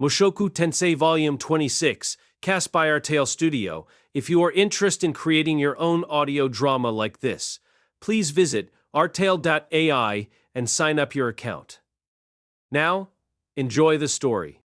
Mushoku Tensei Volume 26, cast by Our Tale Studio. If you are interested in creating your own audio drama like this, please visit ourtale.ai and sign up your account. Now, enjoy the story.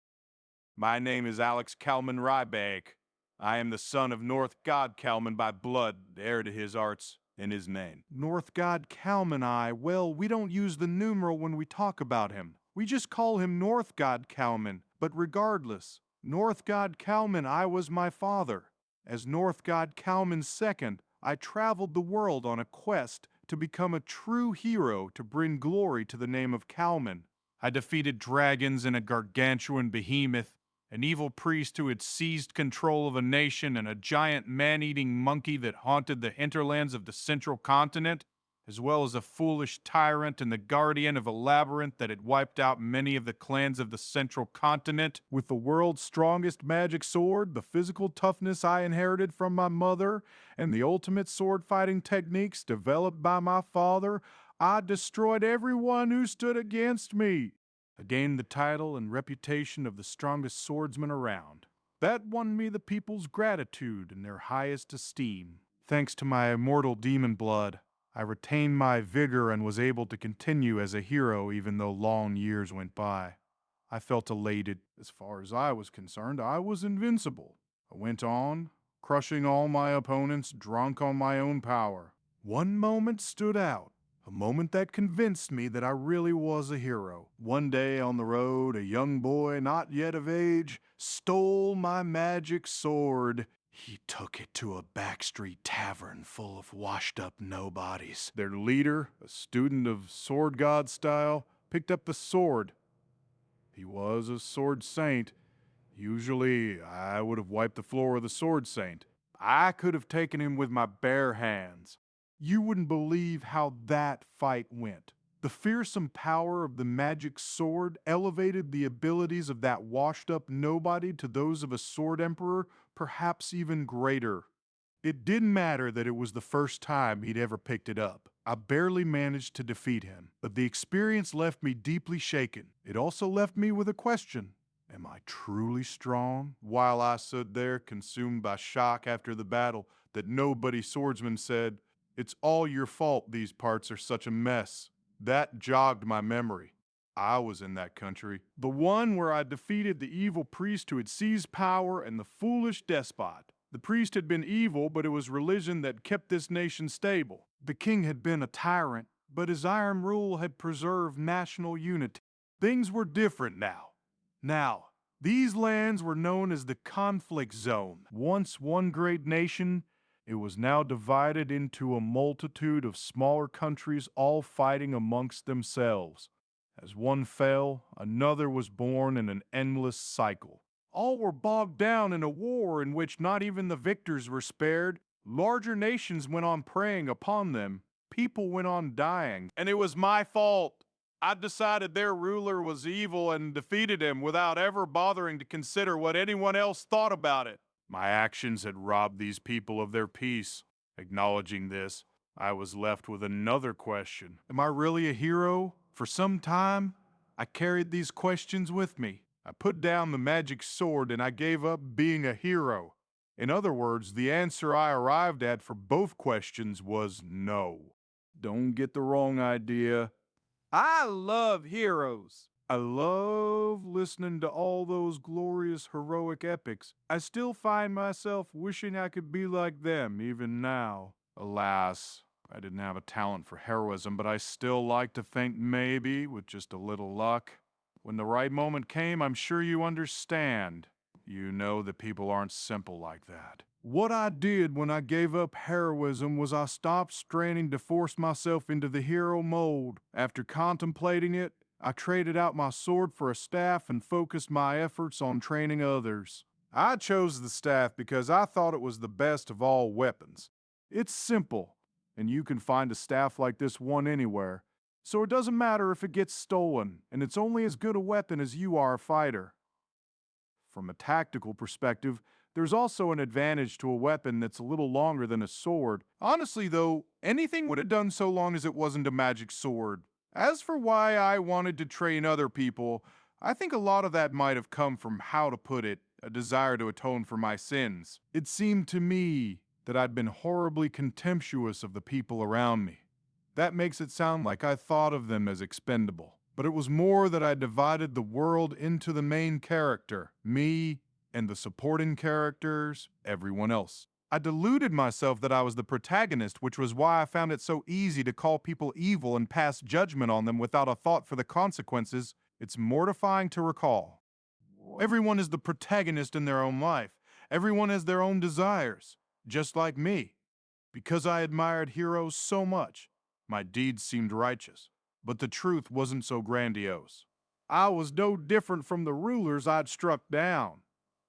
My name is Alex Kalman Rybank. I am the son of North God Kalman by blood, heir to his arts and his name. North God Kalman well, we don't use the numeral when we talk about him. We just call him North God Kalman. But regardless, North God Kalman was my father. As North God Kalman II, I traveled the world on a quest to become a true hero to bring glory to the name of Kalman. I defeated dragons and a gargantuan behemoth, an evil priest who had seized control of a nation, and a giant man-eating monkey that haunted the hinterlands of the central continent, as well as a foolish tyrant and the guardian of a labyrinth that had wiped out many of the clans of the central continent. With the world's strongest magic sword, the physical toughness I inherited from my mother, and the ultimate sword-fighting techniques developed by my father, I destroyed everyone who stood against me. I gained the title and reputation of the strongest swordsman around. That won me the people's gratitude and their highest esteem. Thanks to my immortal demon blood, I retained my vigor and was able to continue as a hero even though long years went by. I felt elated. As far as I was concerned, I was invincible. I went on, crushing all my opponents, drunk on my own power. One moment stood out. A moment that convinced me that I really was a hero. One day on the road, a young boy, not yet of age, stole my magic sword. He took it to a backstreet tavern full of washed-up nobodies. Their leader, a student of sword god style, picked up the sword. He was a sword saint. Usually, I would have wiped the floor with a sword saint. I could have taken him with my bare hands. You wouldn't believe how that fight went. The fearsome power of the magic sword elevated the abilities of that washed-up nobody to those of a sword emperor, perhaps even greater. It didn't matter that it was the first time he'd ever picked it up. I barely managed to defeat him, but the experience left me deeply shaken. It also left me with a question. Am I truly strong? While I stood there, consumed by shock after the battle, that nobody swordsman said, "It's all your fault these parts are such a mess." That jogged my memory. I was in that country. The one where I defeated the evil priest who had seized power and the foolish despot. The priest had been evil, but it was religion that kept this nation stable. The king had been a tyrant, but his iron rule had preserved national unity. Things were different now. These lands were known as the conflict zone. Once one great nation, it was now divided into a multitude of smaller countries all fighting amongst themselves. As one fell, another was born in an endless cycle. All were bogged down in a war in which not even the victors were spared. Larger nations went on preying upon them. People went on dying. And it was my fault. I decided their ruler was evil and defeated him without ever bothering to consider what anyone else thought about it. My actions had robbed these people of their peace. Acknowledging this, I was left with another question. Am I really a hero? For some time, I carried these questions with me. I put down the magic sword and I gave up being a hero. In other words, the answer I arrived at for both questions was no. Don't get the wrong idea. I love heroes. I love listening to all those glorious heroic epics. I still find myself wishing I could be like them even now. Alas, I didn't have a talent for heroism, but I still like to think maybe, with just a little luck, when the right moment came, I'm sure you understand. You know that people aren't simple like that. What I did when I gave up heroism was I stopped straining to force myself into the hero mold. After contemplating it, I traded out my sword for a staff and focused my efforts on training others. I chose the staff because I thought it was the best of all weapons. It's simple, and you can find a staff like this one anywhere. So it doesn't matter if it gets stolen, and it's only as good a weapon as you are a fighter. From a tactical perspective, there's also an advantage to a weapon that's a little longer than a sword. Honestly, though, anything would have done so long as it wasn't a magic sword. As for why I wanted to train other people, I think a lot of that might have come from, how to put it, a desire to atone for my sins. It seemed to me that I'd been horribly contemptuous of the people around me. That makes it sound like I thought of them as expendable. But it was more that I divided the world into the main character, me, and the supporting characters, everyone else. I deluded myself that I was the protagonist, which was why I found it so easy to call people evil and pass judgment on them without a thought for the consequences. It's mortifying to recall. Everyone is the protagonist in their own life. Everyone has their own desires, just like me. Because I admired heroes so much, my deeds seemed righteous, but the truth wasn't so grandiose. I was no different from the rulers I'd struck down.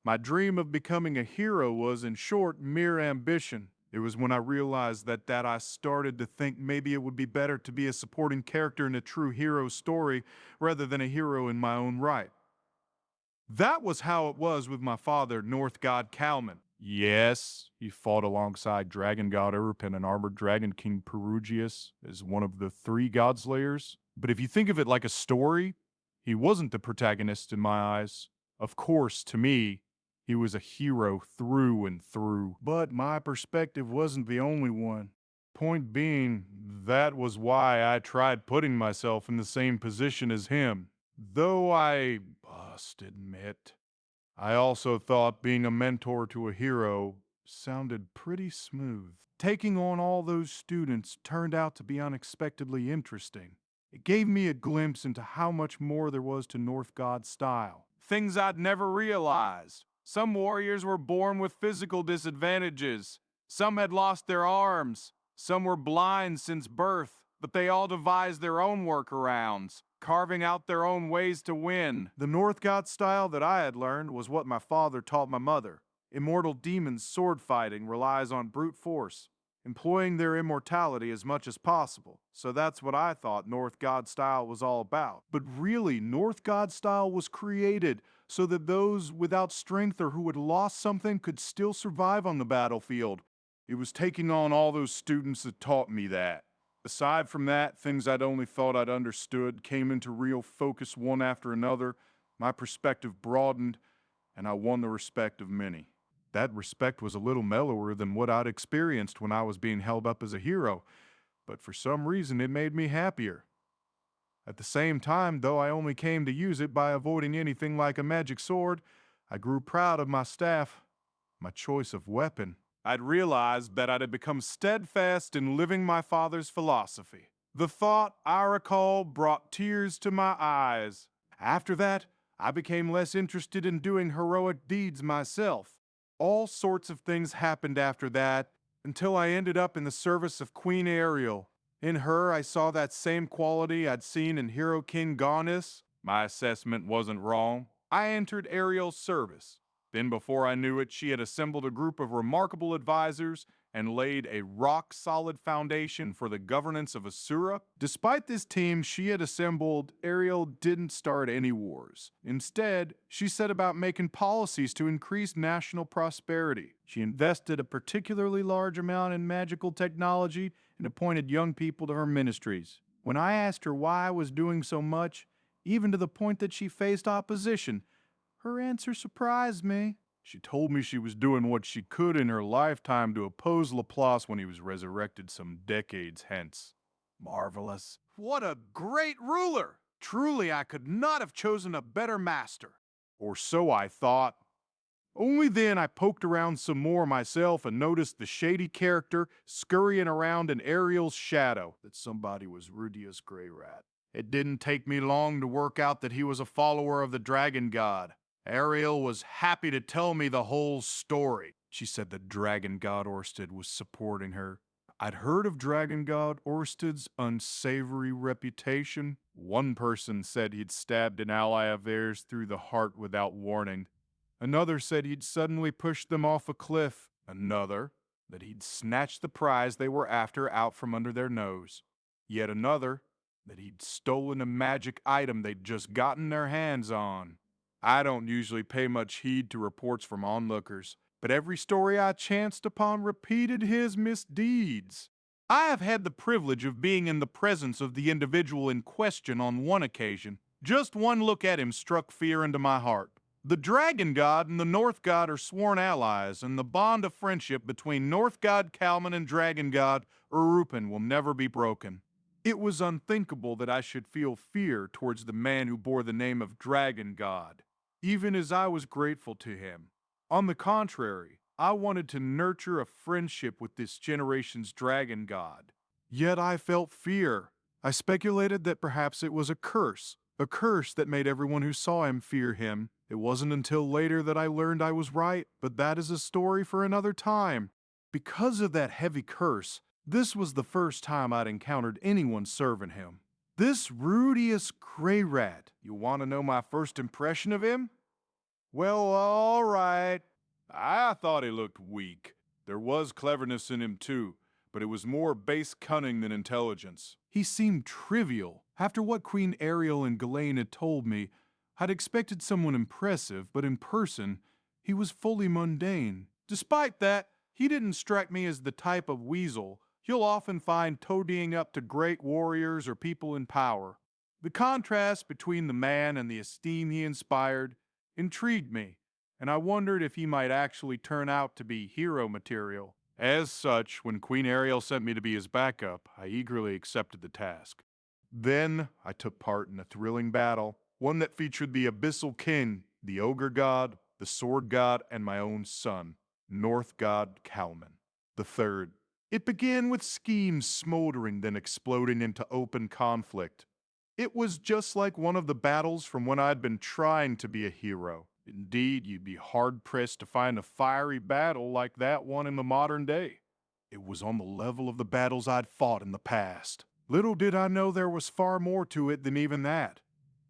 My dream of becoming a hero was, in short, mere ambition. It was when I realized that I started to think maybe it would be better to be a supporting character in a true hero story rather than a hero in my own right. That was how it was with my father, North God Kalman. Yes, he fought alongside Dragon God Urpin and Armored Dragon King Perugius as one of the 3 Godslayers. But if you think of it like a story, he wasn't the protagonist in my eyes. Of course, to me, he was a hero through and through. But my perspective wasn't the only one. Point being, that was why I tried putting myself in the same position as him. Though I must admit, I also thought being a mentor to a hero sounded pretty smooth. Taking on all those students turned out to be unexpectedly interesting. It gave me a glimpse into how much more there was to North God style. Things I'd never realized. Some warriors were born with physical disadvantages. Some had lost their arms. Some were blind since birth, but they all devised their own workarounds, carving out their own ways to win. The North God style that I had learned was what my father taught my mother. Immortal demons' sword fighting relies on brute force, employing their immortality as much as possible. So that's what I thought North God style was all about. But really, North God style was created so that those without strength or who had lost something could still survive on the battlefield. It was taking on all those students that taught me that. Aside from that, things I'd only thought I'd understood came into real focus one after another. My perspective broadened, and I won the respect of many. That respect was a little mellower than what I'd experienced when I was being held up as a hero, but for some reason it made me happier. At the same time, though I only came to use it by avoiding anything like a magic sword, I grew proud of my staff, my choice of weapon. I'd realized that I had become steadfast in living my father's philosophy. The thought, I recall, brought tears to my eyes. After that, I became less interested in doing heroic deeds myself. All sorts of things happened after that, until I ended up in the service of Queen Ariel. In her, I saw that same quality I'd seen in Hero King Gaunis. My assessment wasn't wrong. I entered Ariel's service. Then before I knew it, she had assembled a group of remarkable advisors and laid a rock-solid foundation for the governance of Asura. Despite this team she had assembled, Ariel didn't start any wars. Instead, she set about making policies to increase national prosperity. She invested a particularly large amount in magical technology and appointed young people to her ministries. When I asked her why I was doing so much, even to the point that she faced opposition, her answer surprised me. She told me she was doing what she could in her lifetime to oppose Laplace when he was resurrected some decades hence. Marvelous. What a great ruler! Truly, I could not have chosen a better master. Or so I thought. Only then I poked around some more myself and noticed the shady character scurrying around in Ariel's shadow, that somebody was Rudeus Greyrat. It didn't take me long to work out that he was a follower of the Dragon God. Ariel was happy to tell me the whole story. She said the Dragon God Orsted was supporting her. I'd heard of Dragon God Orsted's unsavory reputation. One person said he'd stabbed an ally of theirs through the heart without warning. Another said he'd suddenly pushed them off a cliff. Another, that he'd snatched the prize they were after out from under their nose. Yet another, that he'd stolen a magic item they'd just gotten their hands on. I don't usually pay much heed to reports from onlookers, but every story I chanced upon repeated his misdeeds. I have had the privilege of being in the presence of the individual in question on one occasion. Just one look at him struck fear into my heart. The Dragon God and the North God are sworn allies, and the bond of friendship between North God Kalman and Dragon God Urupin will never be broken. It was unthinkable that I should feel fear towards the man who bore the name of Dragon God, even as I was grateful to him. On the contrary, I wanted to nurture a friendship with this generation's Dragon God. Yet I felt fear. I speculated that perhaps it was a curse that made everyone who saw him fear him. It wasn't until later that I learned I was right, but that is a story for another time. Because of that heavy curse, this was the first time I'd encountered anyone serving him. This Rudeus Greyrat. You want to know my first impression of him? Well, all right. I thought he looked weak. There was cleverness in him too, but it was more base cunning than intelligence. He seemed trivial. After what Queen Ariel and Ghislaine had told me, I'd expected someone impressive, but in person, he was fully mundane. Despite that, he didn't strike me as the type of weasel you'll often find toadying up to great warriors or people in power. The contrast between the man and the esteem he inspired intrigued me, and I wondered if he might actually turn out to be hero material. As such, when Queen Ariel sent me to be his backup, I eagerly accepted the task. Then I took part in a thrilling battle, one that featured the Abyssal King, the Ogre God, the Sword God, and my own son, North God Kalman, the third. It began with schemes smoldering, then exploding into open conflict. It was just like one of the battles from when I'd been trying to be a hero. Indeed, you'd be hard-pressed to find a fiery battle like that one in the modern day. It was on the level of the battles I'd fought in the past. Little did I know there was far more to it than even that.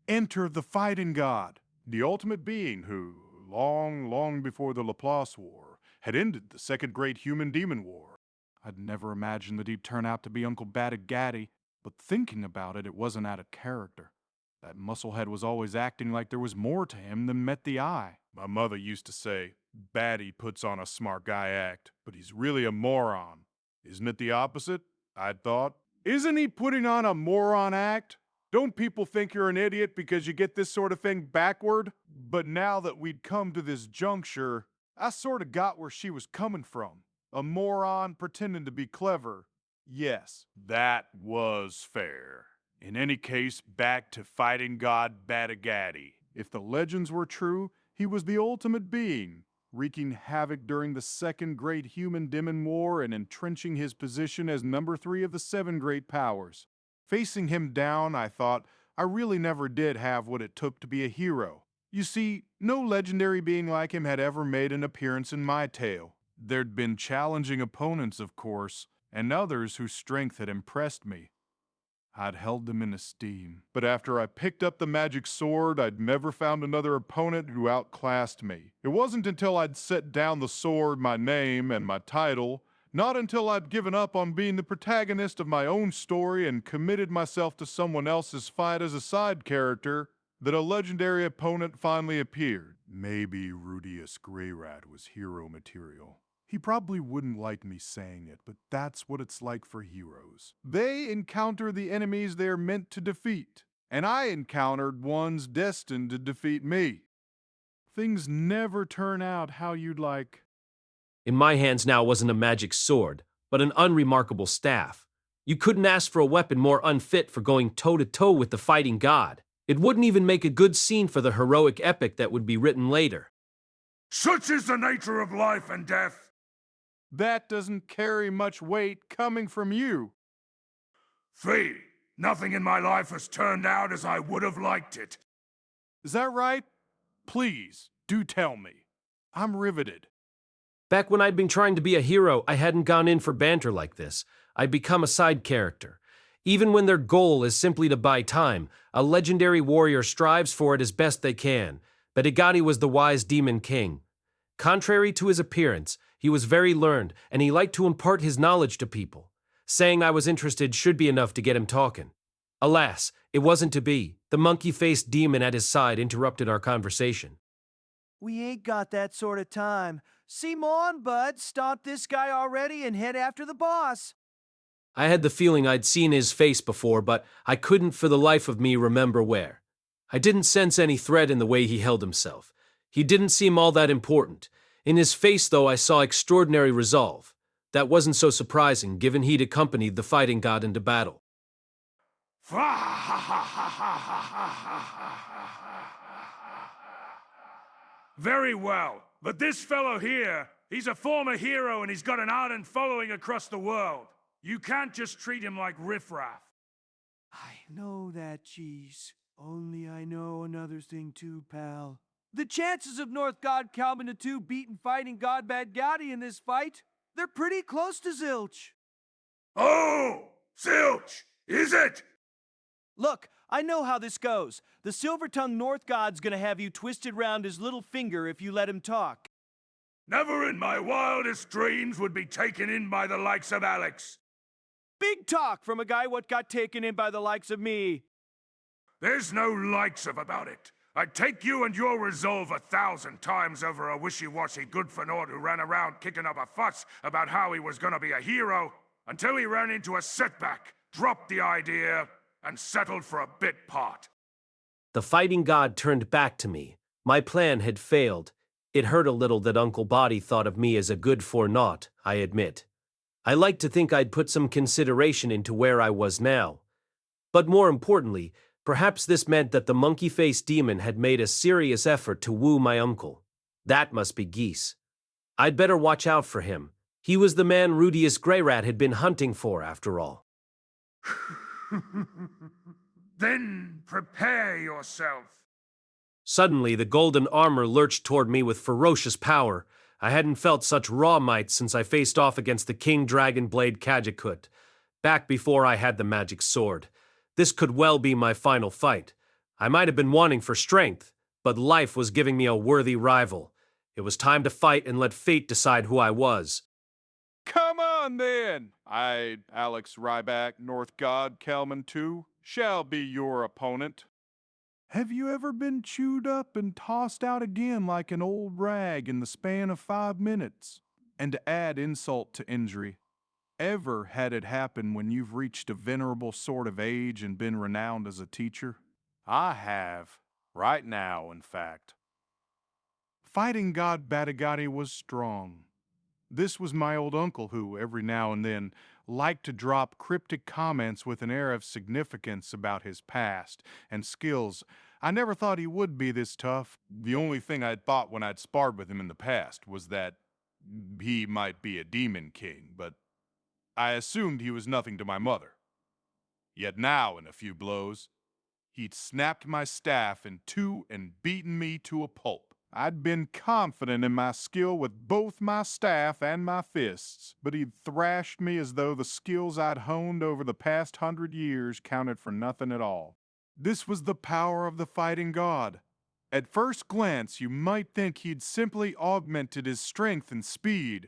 Enter the Fighting God, the ultimate being who, long before the Laplace War, had ended the Second Great Human-Demon War. I'd never imagined that he'd turn out to be Uncle Badagaddy, but thinking about it, it wasn't out of character. That musclehead was always acting like there was more to him than met the eye. My mother used to say, Batty puts on a smart guy act, but he's really a moron. Isn't it the opposite? I'd thought. Isn't he putting on a moron act? Don't people think you're an idiot because you get this sort of thing backward? But now that we'd come to this juncture, I sort of got where she was coming from. A moron pretending to be clever. Yes, that was fair. In any case, back to Fighting God Badagaddy. If the legends were true, he was the ultimate being, wreaking havoc during the Second Great Human-Demon War and entrenching his position as number 3 of the 7 great powers. Facing him down, I thought, I really never did have what it took to be a hero. You see, no legendary being like him had ever made an appearance in my tale. There'd been challenging opponents, of course, and others whose strength had impressed me. I'd held them in esteem, but after I picked up the magic sword, I'd never found another opponent who outclassed me. It wasn't until I'd set down the sword, my name, and my title, not until I'd given up on being the protagonist of my own story and committed myself to someone else's fight as a side character, that a legendary opponent finally appeared. Maybe Rudeus Greyrat was hero material. He probably wouldn't like me saying it, but that's what it's like for heroes. They encounter the enemies they're meant to defeat, and I encountered ones destined to defeat me. Things never turn out how you'd like. In my hands now wasn't a magic sword, but an unremarkable staff. You couldn't ask for a weapon more unfit for going toe-to-toe with the Fighting God. It wouldn't even make a good scene for the heroic epic that would be written later. Such is the nature of life and death. That doesn't carry much weight coming from you. Fee, nothing in my life has turned out as I would have liked it. Is that right? Please, do tell me. I'm riveted. Back when I'd been trying to be a hero, I hadn't gone in for banter like this. I'd become a side character. Even when their goal is simply to buy time, a legendary warrior strives for it as best they can. Badagaddy was the wise demon king. Contrary to his appearance, he was very learned, and he liked to impart his knowledge to people. Saying I was interested should be enough to get him talking. Alas, it wasn't to be. The monkey-faced demon at his side interrupted our conversation. We ain't got that sort of time. See, on, bud, stomp this guy already and head after the boss. I had the feeling I'd seen his face before, but I couldn't for the life of me remember where. I didn't sense any threat in the way he held himself. He didn't seem all that important. In his face, though, I saw extraordinary resolve. That wasn't so surprising, given he'd accompanied the fighting god into battle. Very well, but this fellow here, he's a former hero and he's got an ardent following across the world. You can't just treat him like riffraff. I know that, Cheese. Only I know another thing too, pal. The chances of North God Calvin II beating fighting God Bad Gotti in this fight, they're pretty close to zilch. Oh! Zilch! Is it? Look, I know how this goes. The silver-tongued North God's gonna have you twisted round his little finger if you let him talk. Never in my wildest dreams would be taken in by the likes of Alex. Big talk from a guy what got taken in by the likes of me. There's no likes of about it. I'd take you and your resolve 1,000 times over a wishy-washy good-for-naught who ran around kicking up a fuss about how he was gonna be a hero, until he ran into a setback, dropped the idea, and settled for a bit part. The fighting god turned back to me. My plan had failed. It hurt a little that Uncle Body thought of me as a good-for-naught, I admit. I like to think I'd put some consideration into where I was now. But more importantly, perhaps this meant that the monkey-faced demon had made a serious effort to woo my uncle. That must be Geese. I'd better watch out for him. He was the man Rudeus Greyrat had been hunting for, after all. Then prepare yourself. Suddenly, the golden armor lurched toward me with ferocious power. I hadn't felt such raw might since I faced off against the King Dragon Blade Kajikut, back before I had the magic sword. This could well be my final fight. I might have been wanting for strength, but life was giving me a worthy rival. It was time to fight and let fate decide who I was. Come on, then! I, Alex Ryback, North God Kelman II, shall be your opponent. Have you ever been chewed up and tossed out again like an old rag in the span of 5 minutes? And to add insult to injury, ever had it happen when you've reached a venerable sort of age and been renowned as a teacher? I have. Right now, in fact. Fighting God Batagati was strong. This was my old uncle who, every now and then, liked to drop cryptic comments with an air of significance about his past and skills. I never thought he would be this tough. The only thing I'd thought when I'd sparred with him in the past was that he might be a demon king, but I assumed he was nothing to my mother. Yet now, in a few blows, he'd snapped my staff in two and beaten me to a pulp. I'd been confident in my skill with both my staff and my fists, but he'd thrashed me as though the skills I'd honed over the past 100 years counted for nothing at all. This was the power of the fighting god. At first glance, you might think he'd simply augmented his strength and speed.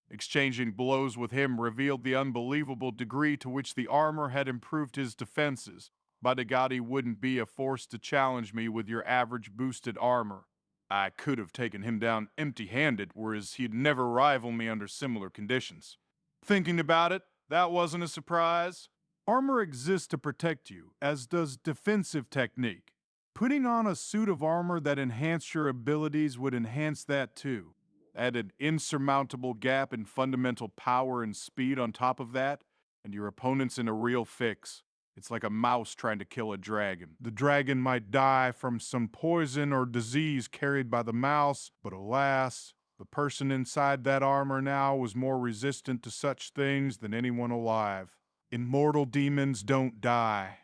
Exchanging blows with him revealed the unbelievable degree to which the armor had improved his defenses. Batagati wouldn't be a force to challenge me with your average boosted armor. I could have taken him down empty-handed, whereas he'd never rival me under similar conditions. Thinking about it, that wasn't a surprise. Armor exists to protect you, as does defensive technique. Putting on a suit of armor that enhanced your abilities would enhance that too. Add an insurmountable gap in fundamental power and speed on top of that, and your opponent's in a real fix. It's like a mouse trying to kill a dragon. The dragon might die from some poison or disease carried by the mouse, but alas, the person inside that armor now was more resistant to such things than anyone alive. Immortal demons don't die.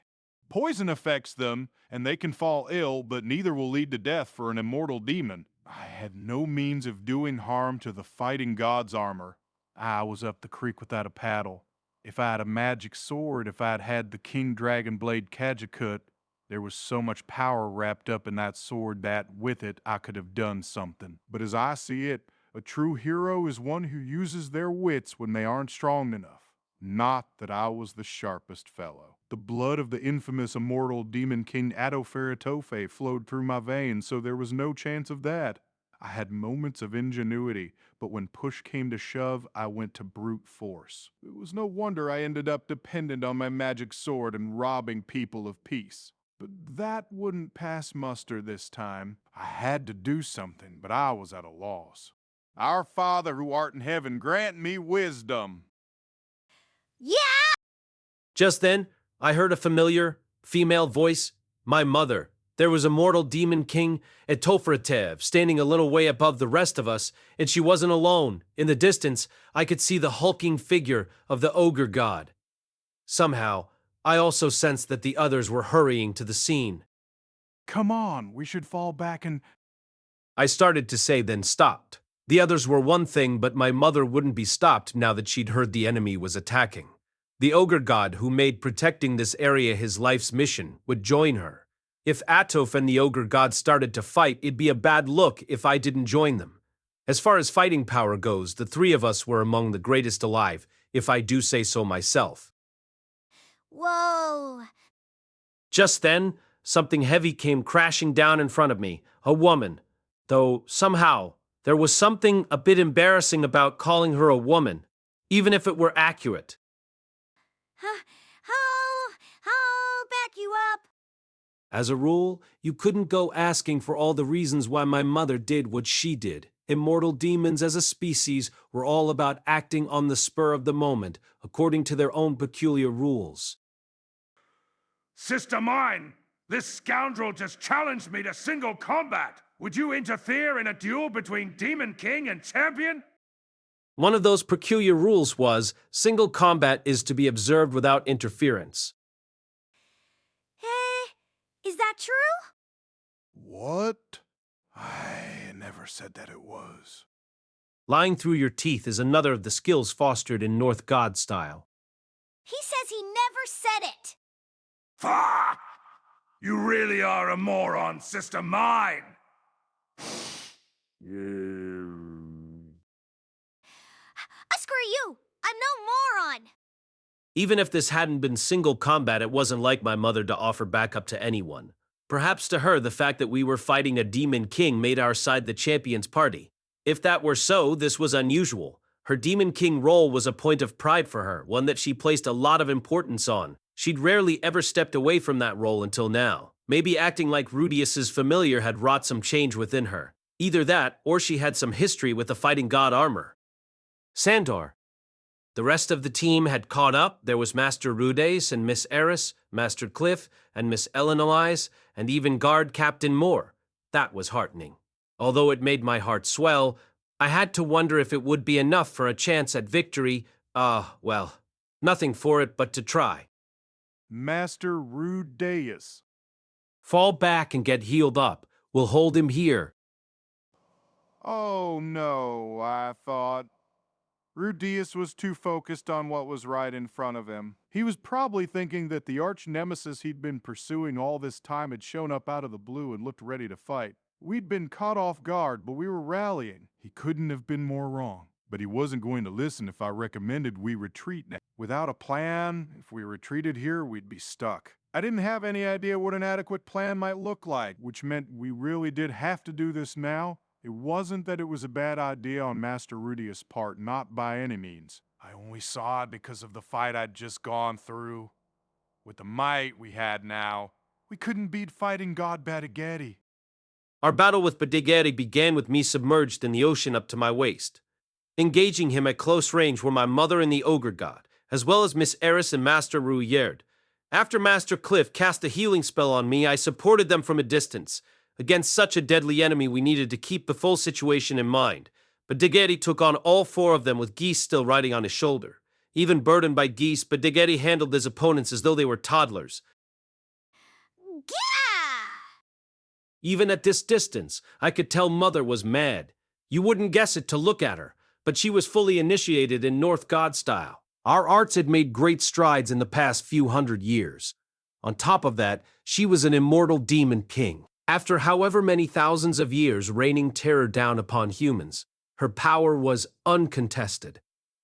Poison affects them, and they can fall ill, but neither will lead to death for an immortal demon. I had no means of doing harm to the fighting god's armor. I was up the creek without a paddle. If I had a magic sword, if I'd had the King Dragon Blade Kajikut, there was so much power wrapped up in that sword that, with it, I could have done something. But as I see it, a true hero is one who uses their wits when they aren't strong enough. Not that I was the sharpest fellow. The blood of the infamous immortal demon king Adoferatofe flowed through my veins, so there was no chance of that. I had moments of ingenuity, but when push came to shove, I went to brute force. It was no wonder I ended up dependent on my magic sword and robbing people of peace. But that wouldn't pass muster this time. I had to do something, but I was at a loss. Our Father who art in heaven, grant me wisdom. Yeah! Just then, I heard a familiar, female voice. My mother. There was a mortal demon king, Etofratev, standing a little way above the rest of us, and she wasn't alone. In the distance, I could see the hulking figure of the ogre god. Somehow, I also sensed that the others were hurrying to the scene. Come on, we should fall back and... I started to say, then stopped. The others were one thing, but my mother wouldn't be stopped now that she'd heard the enemy was attacking. The ogre god who made protecting this area his life's mission would join her. If Atof and the ogre god started to fight, it'd be a bad look if I didn't join them. As far as fighting power goes, the three of us were among the greatest alive, if I do say so myself. Whoa! Just then, something heavy came crashing down in front of me, a woman. Though, somehow, there was something a bit embarrassing about calling her a woman, even if it were accurate. I'll back you up. As a rule, you couldn't go asking for all the reasons why my mother did what she did. Immortal demons as a species were all about acting on the spur of the moment, according to their own peculiar rules. Sister mine, this scoundrel just challenged me to single combat. Would you interfere in a duel between Demon King and Champion? One of those peculiar rules was, single combat is to be observed without interference. Is that true? What? I never said that it was. Lying through your teeth is another of the skills fostered in North God style. He says he never said it. Fuck! You really are a moron, sister mine! Screw you! I'm no moron! Even if this hadn't been single combat, it wasn't like my mother to offer backup to anyone. Perhaps to her, the fact that we were fighting a demon king made our side the champion's party. If that were so, this was unusual. Her demon king role was a point of pride for her, one that she placed a lot of importance on. She'd rarely ever stepped away from that role until now. Maybe acting like Rudeus's familiar had wrought some change within her. Either that, or she had some history with the fighting god armor. Sandor. The rest of the team had caught up. There was Master Rudeus and Miss Eris, Master Cliff and Miss Eleanor, and even Guard Captain Moore. That was heartening. Although it made my heart swell, I had to wonder if it would be enough for a chance at victory. Well, nothing for it but to try. Master Rudeus. Fall back and get healed up. We'll hold him here. Oh no, I thought. Rudeus was too focused on what was right in front of him. He was probably thinking that the arch-nemesis he'd been pursuing all this time had shown up out of the blue and looked ready to fight. We'd been caught off guard, but we were rallying. He couldn't have been more wrong. But he wasn't going to listen if I recommended we retreat now. Without a plan, if we retreated here, we'd be stuck. I didn't have any idea what an adequate plan might look like, which meant we really did have to do this now. It wasn't that it was a bad idea on Master Rudeus' part, not by any means. I only saw it because of the fight I'd just gone through. With the might we had now, we couldn't beat fighting God Badigatti. Our battle with Badigatti began with me submerged in the ocean up to my waist. Engaging him at close range were my mother and the ogre god, as well as Miss Eris and Master Rudeus. After Master Cliff cast a healing spell on me, I supported them from a distance. Against such a deadly enemy, we needed to keep the full situation in mind. Badigatti took on all four of them with Geese still riding on his shoulder. Even burdened by Geese, Badigatti handled his opponents as though they were toddlers. Gah! Even at this distance, I could tell Mother was mad. You wouldn't guess it to look at her, but she was fully initiated in North God style. Our arts had made great strides in the past few hundred years. On top of that, she was an immortal demon king. After however many thousands of years raining terror down upon humans, her power was uncontested.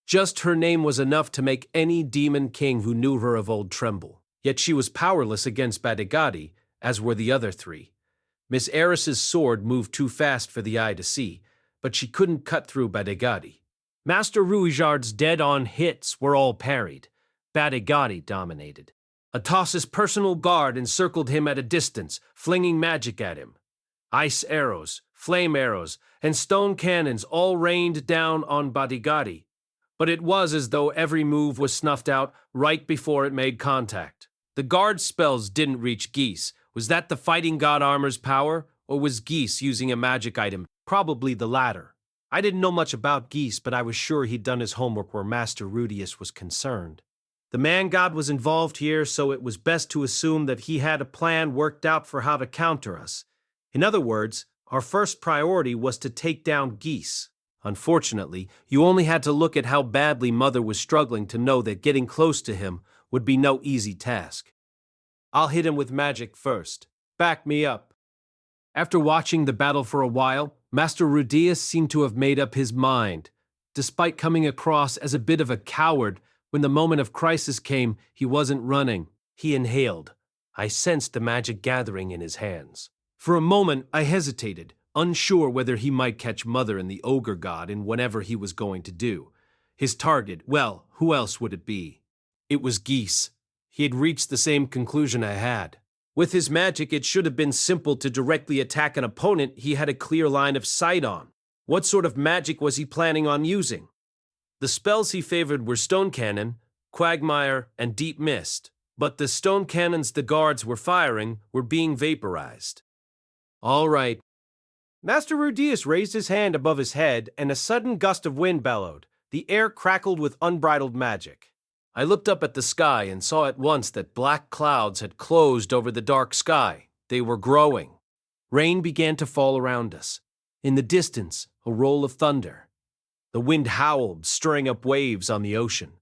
Just her name was enough to make any demon king who knew her of old tremble. Yet she was powerless against Badigatti, as were the other three. Miss Eris's sword moved too fast for the eye to see, but she couldn't cut through Badigatti. Master Rudeus's dead-on hits were all parried. Badigatti dominated. Atos's personal guard encircled him at a distance, flinging magic at him. Ice arrows, flame arrows, and stone cannons all rained down on Badigadi, but it was as though every move was snuffed out right before it made contact. The guard's spells didn't reach Geese. Was that the fighting god armor's power, or was Geese using a magic item? Probably the latter. I didn't know much about Geese, but I was sure he'd done his homework where Master Rudeus was concerned. The man god was involved here, so it was best to assume that he had a plan worked out for how to counter us. In other words, our first priority was to take down Geese. Unfortunately, you only had to look at how badly Mother was struggling to know that getting close to him would be no easy task. I'll hit him with magic first. Back me up. After watching the battle for a while, Master Rudeus seemed to have made up his mind. Despite coming across as a bit of a coward, when the moment of crisis came, he wasn't running. He inhaled. I sensed the magic gathering in his hands. For a moment, I hesitated, unsure whether he might catch Mother and the Ogre God in whatever he was going to do. His target, well, who else would it be? It was Geese. He had reached the same conclusion I had. With his magic, it should have been simple to directly attack an opponent he had a clear line of sight on. What sort of magic was he planning on using? The spells he favored were Stone Cannon, Quagmire, and Deep Mist, but the stone cannons the guards were firing were being vaporized. All right. Master Rudeus raised his hand above his head, and a sudden gust of wind bellowed. The air crackled with unbridled magic. I looked up at the sky and saw at once that black clouds had closed over the dark sky. They were growing. Rain began to fall around us. In the distance, a roll of thunder. The wind howled, stirring up waves on the ocean.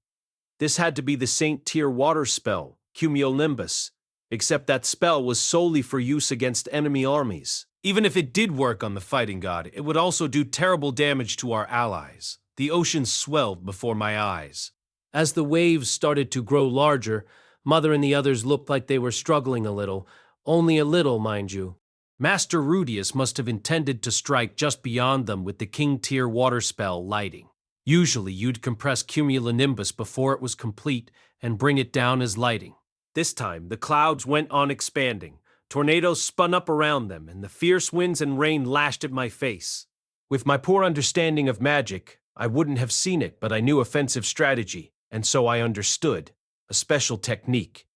This had to be the Saint Tier water spell, Cumulonimbus, except that spell was solely for use against enemy armies. Even if it did work on the fighting god, it would also do terrible damage to our allies. The ocean swelled before my eyes. As the waves started to grow larger, Mother and the others looked like they were struggling a little. Only a little, mind you. Master Rudeus must have intended to strike just beyond them with the King Tier water spell lighting. Usually you'd compress Cumulonimbus before it was complete and bring it down as lighting. This time, the clouds went on expanding. Tornadoes spun up around them, and the fierce winds and rain lashed at my face. With my poor understanding of magic, I wouldn't have seen it, but I knew offensive strategy, and so I understood. A special technique.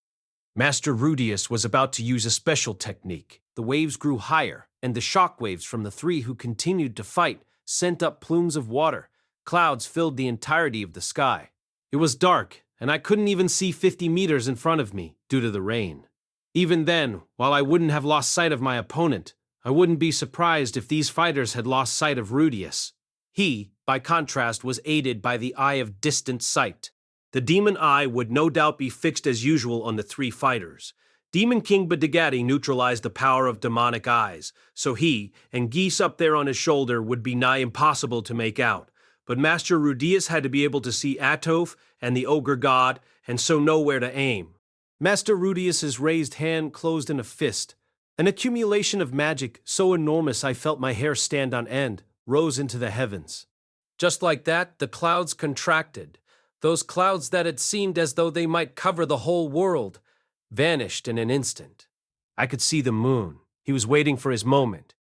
Master Rudeus was about to use a special technique. The waves grew higher, and the shockwaves from the three who continued to fight sent up plumes of water. Clouds filled the entirety of the sky. It was dark, and I couldn't even see 50 meters in front of me due to the rain. Even then, while I wouldn't have lost sight of my opponent, I wouldn't be surprised if these fighters had lost sight of Rudeus. He, by contrast, was aided by the Eye of Distant Sight. The demon eye would no doubt be fixed as usual on the three fighters. Demon King Badigadi neutralized the power of demonic eyes, so he, and Geese up there on his shoulder, would be nigh impossible to make out. But Master Rudeus had to be able to see Atoph and the Ogre God, and so know where to aim. Master Rudeus's raised hand closed in a fist. An accumulation of magic, so enormous I felt my hair stand on end, rose into the heavens. Just like that, the clouds contracted. Those clouds that had seemed as though they might cover the whole world vanished in an instant. I could see the moon. He was waiting for his moment.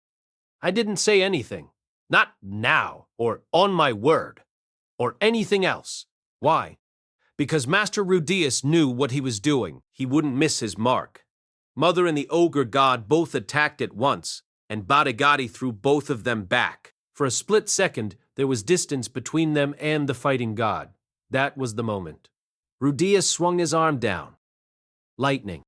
I didn't say anything. Not now, or on my word, or anything else. Why? Because Master Rudeus knew what he was doing. He wouldn't miss his mark. Mother and the Ogre God both attacked at once, and Badigadi threw both of them back. For a split second, there was distance between them and the fighting god. That was the moment. Rudeus swung his arm down. Lightning.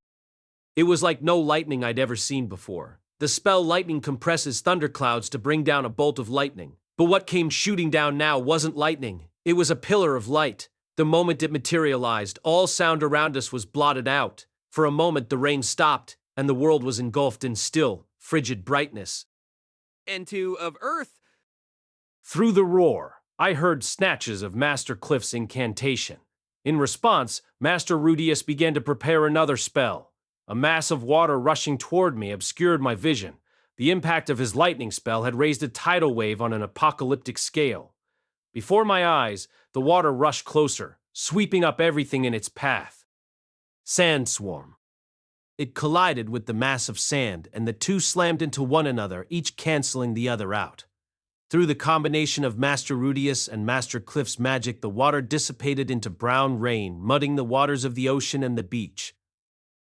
It was like no lightning I'd ever seen before. The spell lightning compresses thunderclouds to bring down a bolt of lightning. But what came shooting down now wasn't lightning. It was a pillar of light. The moment it materialized, all sound around us was blotted out. For a moment, the rain stopped, and the world was engulfed in still, frigid brightness. Into of Earth. Through the roar, I heard snatches of Master Cliff's incantation. In response, Master Rudeus began to prepare another spell. A mass of water rushing toward me obscured my vision. The impact of his lightning spell had raised a tidal wave on an apocalyptic scale. Before my eyes, the water rushed closer, sweeping up everything in its path. Sandstorm. It collided with the mass of sand, and the two slammed into one another, each canceling the other out. Through the combination of Master Rudeus and Master Cliff's magic, the water dissipated into brown rain, mudding the waters of the ocean and the beach.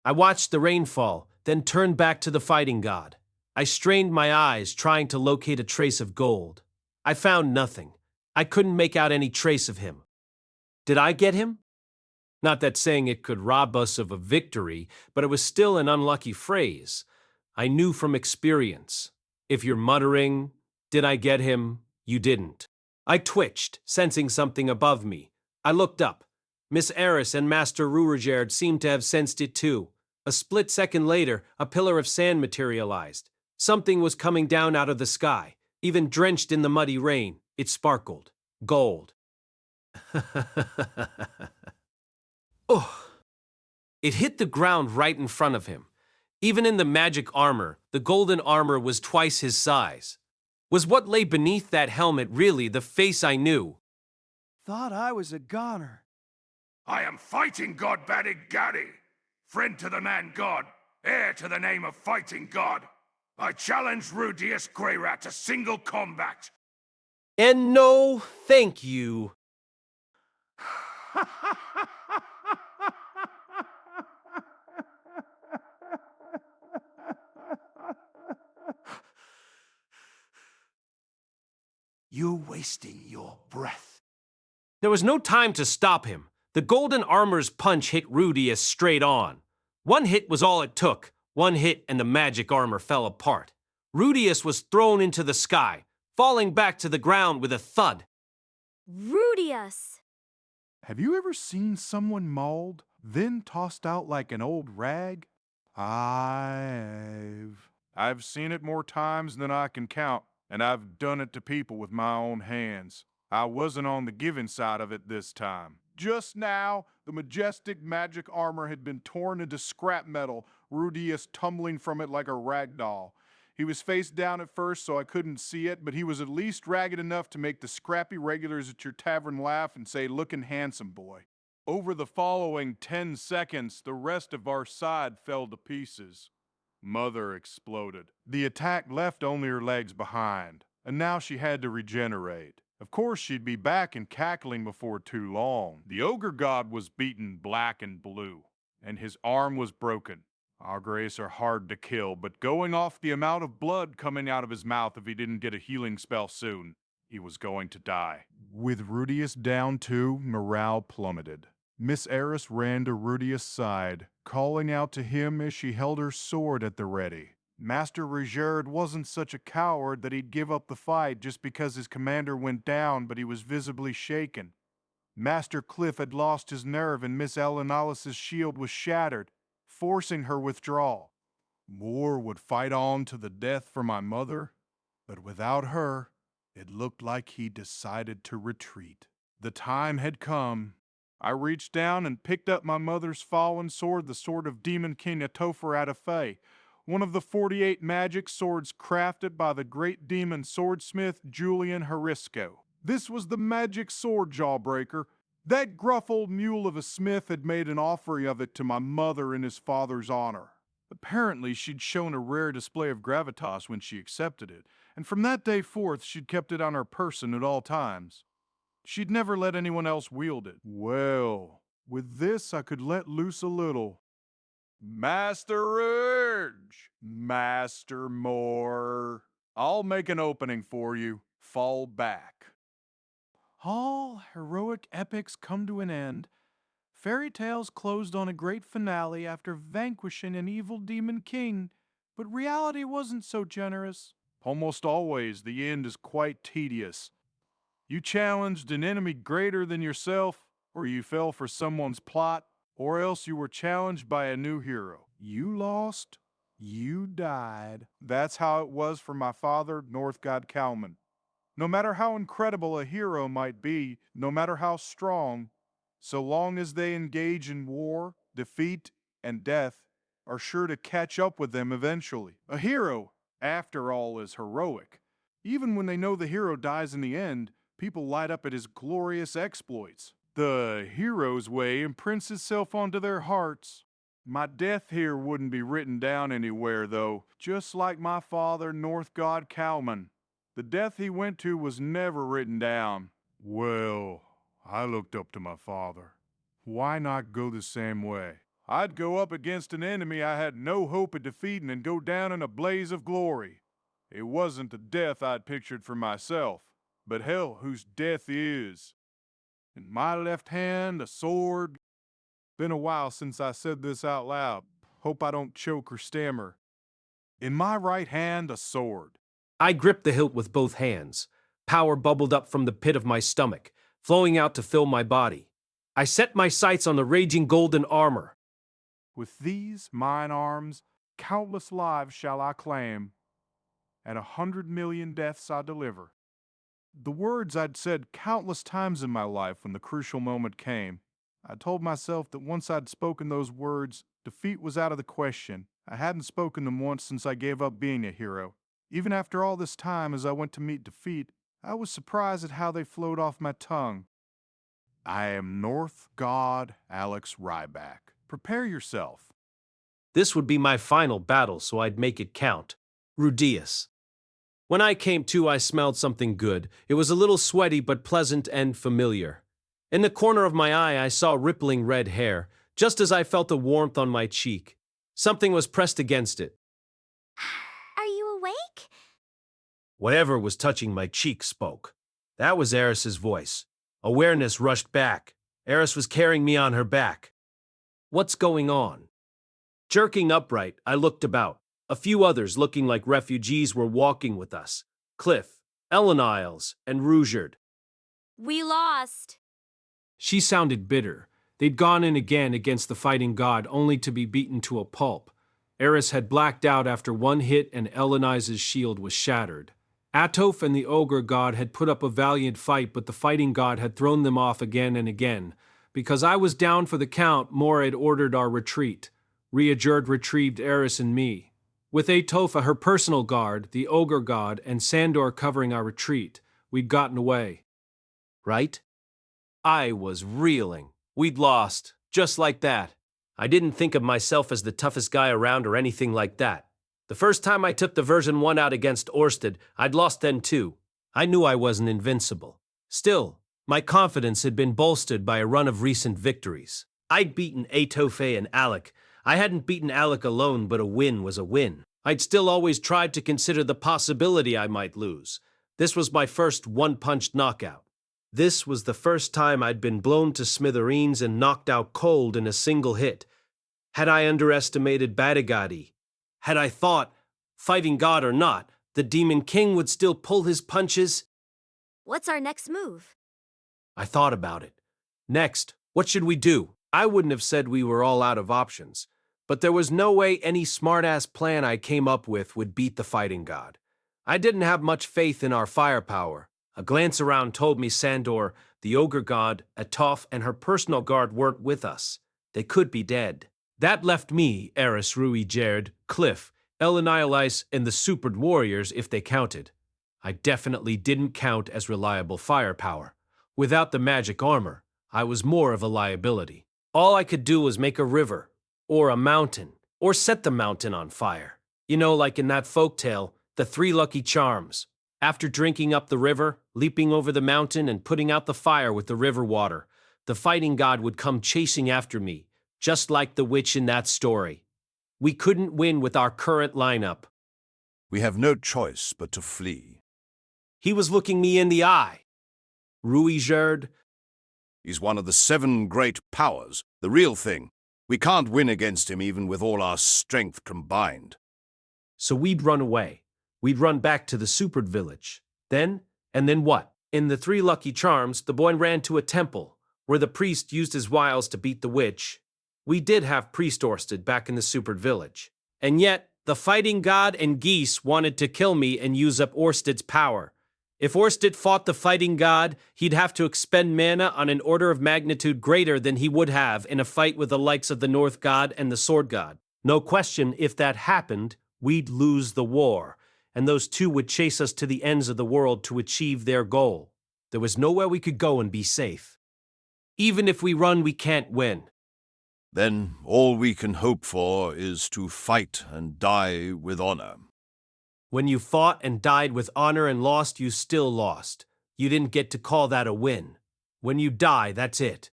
I watched the rain fall, then turned back to the fighting god. I strained my eyes, trying to locate a trace of gold. I found nothing. I couldn't make out any trace of him. Did I get him? Not that saying it could rob us of a victory, but it was still an unlucky phrase. I knew from experience. If you're muttering, "Did I get him?" you didn't. I twitched, sensing something above me. I looked up. Miss Eris and Master Rudeus seemed to have sensed it too. A split second later, a pillar of sand materialized. Something was coming down out of the sky. Even drenched in the muddy rain, it sparkled. Gold. Oh! It hit the ground right in front of him. Even in the magic armor, the golden armor was twice his size. Was what lay beneath that helmet really the face I knew? Thought I was a goner. I am fighting god Gadi, friend to the man god, heir to the name of fighting god. I challenge Rudeus Greyrat to single combat. And no, thank you. You wasting your breath. There was no time to stop him. The golden armor's punch hit Rudeus straight on. One hit was all it took. One hit and the magic armor fell apart. Rudeus was thrown into the sky, falling back to the ground with a thud. Rudeus! Have you ever seen someone mauled, then tossed out like an old rag? I've seen it more times than I can count, and I've done it to people with my own hands. I wasn't on the giving side of it this time. Just now, the majestic magic armor had been torn into scrap metal, Rudeus tumbling from it like a rag doll. He was face down at first, so I couldn't see it, but he was at least ragged enough to make the scrappy regulars at your tavern laugh and say, "Looking handsome, boy." Over the following 10 seconds, the rest of our side fell to pieces. Mother exploded. The attack left only her legs behind, and now she had to regenerate. Of course, she'd be back and cackling before too long. The ogre god was beaten black and blue, and his arm was broken. Our Greys are hard to kill, but going off the amount of blood coming out of his mouth if he didn't get a healing spell soon, he was going to die. With Rudeus down too, morale plummeted. Miss Eris ran to Rudeus' side, calling out to him as she held her sword at the ready. Master Rudeus wasn't such a coward that he'd give up the fight just because his commander went down, but he was visibly shaken. Master Cliff had lost his nerve and Miss Elenalis' shield was shattered, forcing her withdrawal. Moore would fight on to the death for my mother, but without her, it looked like he decided to retreat. The time had come. I reached down and picked up my mother's fallen sword, the sword of Demon King Atoferat Fae, one of the 48 magic swords crafted by the great demon swordsmith Julian Harisco. This was the magic sword Jawbreaker. That gruff old mule of a smith had made an offering of it to my mother in his father's honor. Apparently, she'd shown a rare display of gravitas when she accepted it, and from that day forth, she'd kept it on her person at all times. She'd never let anyone else wield it. Well, with this, I could let loose a little. Master Urge! Master Moore! I'll make an opening for you. Fall back. All heroic epics come to an end. Fairy tales closed on a great finale after vanquishing an evil demon king, but reality wasn't so generous. Almost always, the end is quite tedious. You challenged an enemy greater than yourself, or you fell for someone's plot, or else you were challenged by a new hero. You lost, you died. That's how it was for my father, North God Kalman. No matter how incredible a hero might be, no matter how strong, so long as they engage in war, defeat, and death, are sure to catch up with them eventually. A hero, after all, is heroic. Even when they know the hero dies in the end, people light up at his glorious exploits. The hero's way imprints itself onto their hearts. My death here wouldn't be written down anywhere, though, just like my father, North God Kalman. The death he went to was never written down. Well, I looked up to my father. Why not go the same way? I'd go up against an enemy I had no hope of defeating and go down in a blaze of glory. It wasn't the death I'd pictured for myself, but hell, whose death is. In my left hand, a sword. Been a while since I said this out loud. Hope I don't choke or stammer. In my right hand, a sword. I gripped the hilt with both hands. Power bubbled up from the pit of my stomach, flowing out to fill my body. I set my sights on the raging golden armor. With these, mine arms, countless lives shall I claim, and 100 million deaths I deliver. The words I'd said countless times in my life when the crucial moment came. I told myself that once I'd spoken those words, defeat was out of the question. I hadn't spoken them once since I gave up being a hero. Even after all this time, as I went to meet defeat, I was surprised at how they flowed off my tongue. I am North God Alex Ryback. Prepare yourself. This would be my final battle, so I'd make it count. Rudeus. When I came to, I smelled something good. It was a little sweaty but pleasant and familiar. In the corner of my eye, I saw rippling red hair, just as I felt a warmth on my cheek. Something was pressed against it. Are you awake? Whatever was touching my cheek spoke. That was Eris's voice. Awareness rushed back. Eris was carrying me on her back. What's going on? Jerking upright, I looked about. A few others looking like refugees were walking with us. Cliff, Ellen Isles, and Rudeus. We lost. She sounded bitter. They'd gone in again against the fighting god only to be beaten to a pulp. Eris had blacked out after one hit and Elenice's shield was shattered. Atoph and the ogre god had put up a valiant fight, but the fighting god had thrown them off again and again. Because I was down for the count, Mora had ordered our retreat. Rudeus retrieved Eris and me. With Atoph, her personal guard, the ogre god, and Sandor covering our retreat, we'd gotten away. Right? I was reeling. We'd lost, just like that. I didn't think of myself as the toughest guy around or anything like that. The first time I took the version 1 out against Orsted, I'd lost then too. I knew I wasn't invincible. Still, my confidence had been bolstered by a run of recent victories. I'd beaten Atoph and Alec. I hadn't beaten Alec alone, but a win was a win. I'd still always tried to consider the possibility I might lose. This was my first one-punch knockout. This was the first time I'd been blown to smithereens and knocked out cold in a single hit. Had I underestimated Badigadi? Had I thought, fighting God or not, the Demon King would still pull his punches? What's our next move? I thought about it. Next, what should we do? I wouldn't have said we were all out of options, but there was no way any smart-ass plan I came up with would beat the fighting god. I didn't have much faith in our firepower. A glance around told me Sandor, the ogre god, Atoph, and her personal guard weren't with us. They could be dead. That left me, Eris, Rudeus, Cliff, Elenice, and the Supered Warriors if they counted. I definitely didn't count as reliable firepower. Without the magic armor, I was more of a liability. All I could do was make a river, or a mountain, or set the mountain on fire. You know, like in that folktale, the 3 Lucky Charms. After drinking up the river, leaping over the mountain, and putting out the fire with the river water, the fighting god would come chasing after me, just like the witch in that story. We couldn't win with our current lineup. We have no choice but to flee. He was looking me in the eye. Rudeus. He's one of the 7 great powers, the real thing. We can't win against him even with all our strength combined. So we'd run away. We'd run back to the Supered village. Then what? In the 3 Lucky Charms, the boy ran to a temple, where the priest used his wiles to beat the witch. We did have Priest Orsted back in the Supered village. And yet, the fighting god and geese wanted to kill me and use up Orsted's power. If Orsted fought the fighting god, he'd have to expend mana on an order of magnitude greater than he would have in a fight with the likes of the North god and the Sword god. No question, if that happened, we'd lose the war, and those two would chase us to the ends of the world to achieve their goal. There was nowhere we could go and be safe. Even if we run, we can't win. then all we can hope for is to fight and die with honor. When you fought and died with honor and lost, you still lost. You didn't get to call that a win. When you die, that's it.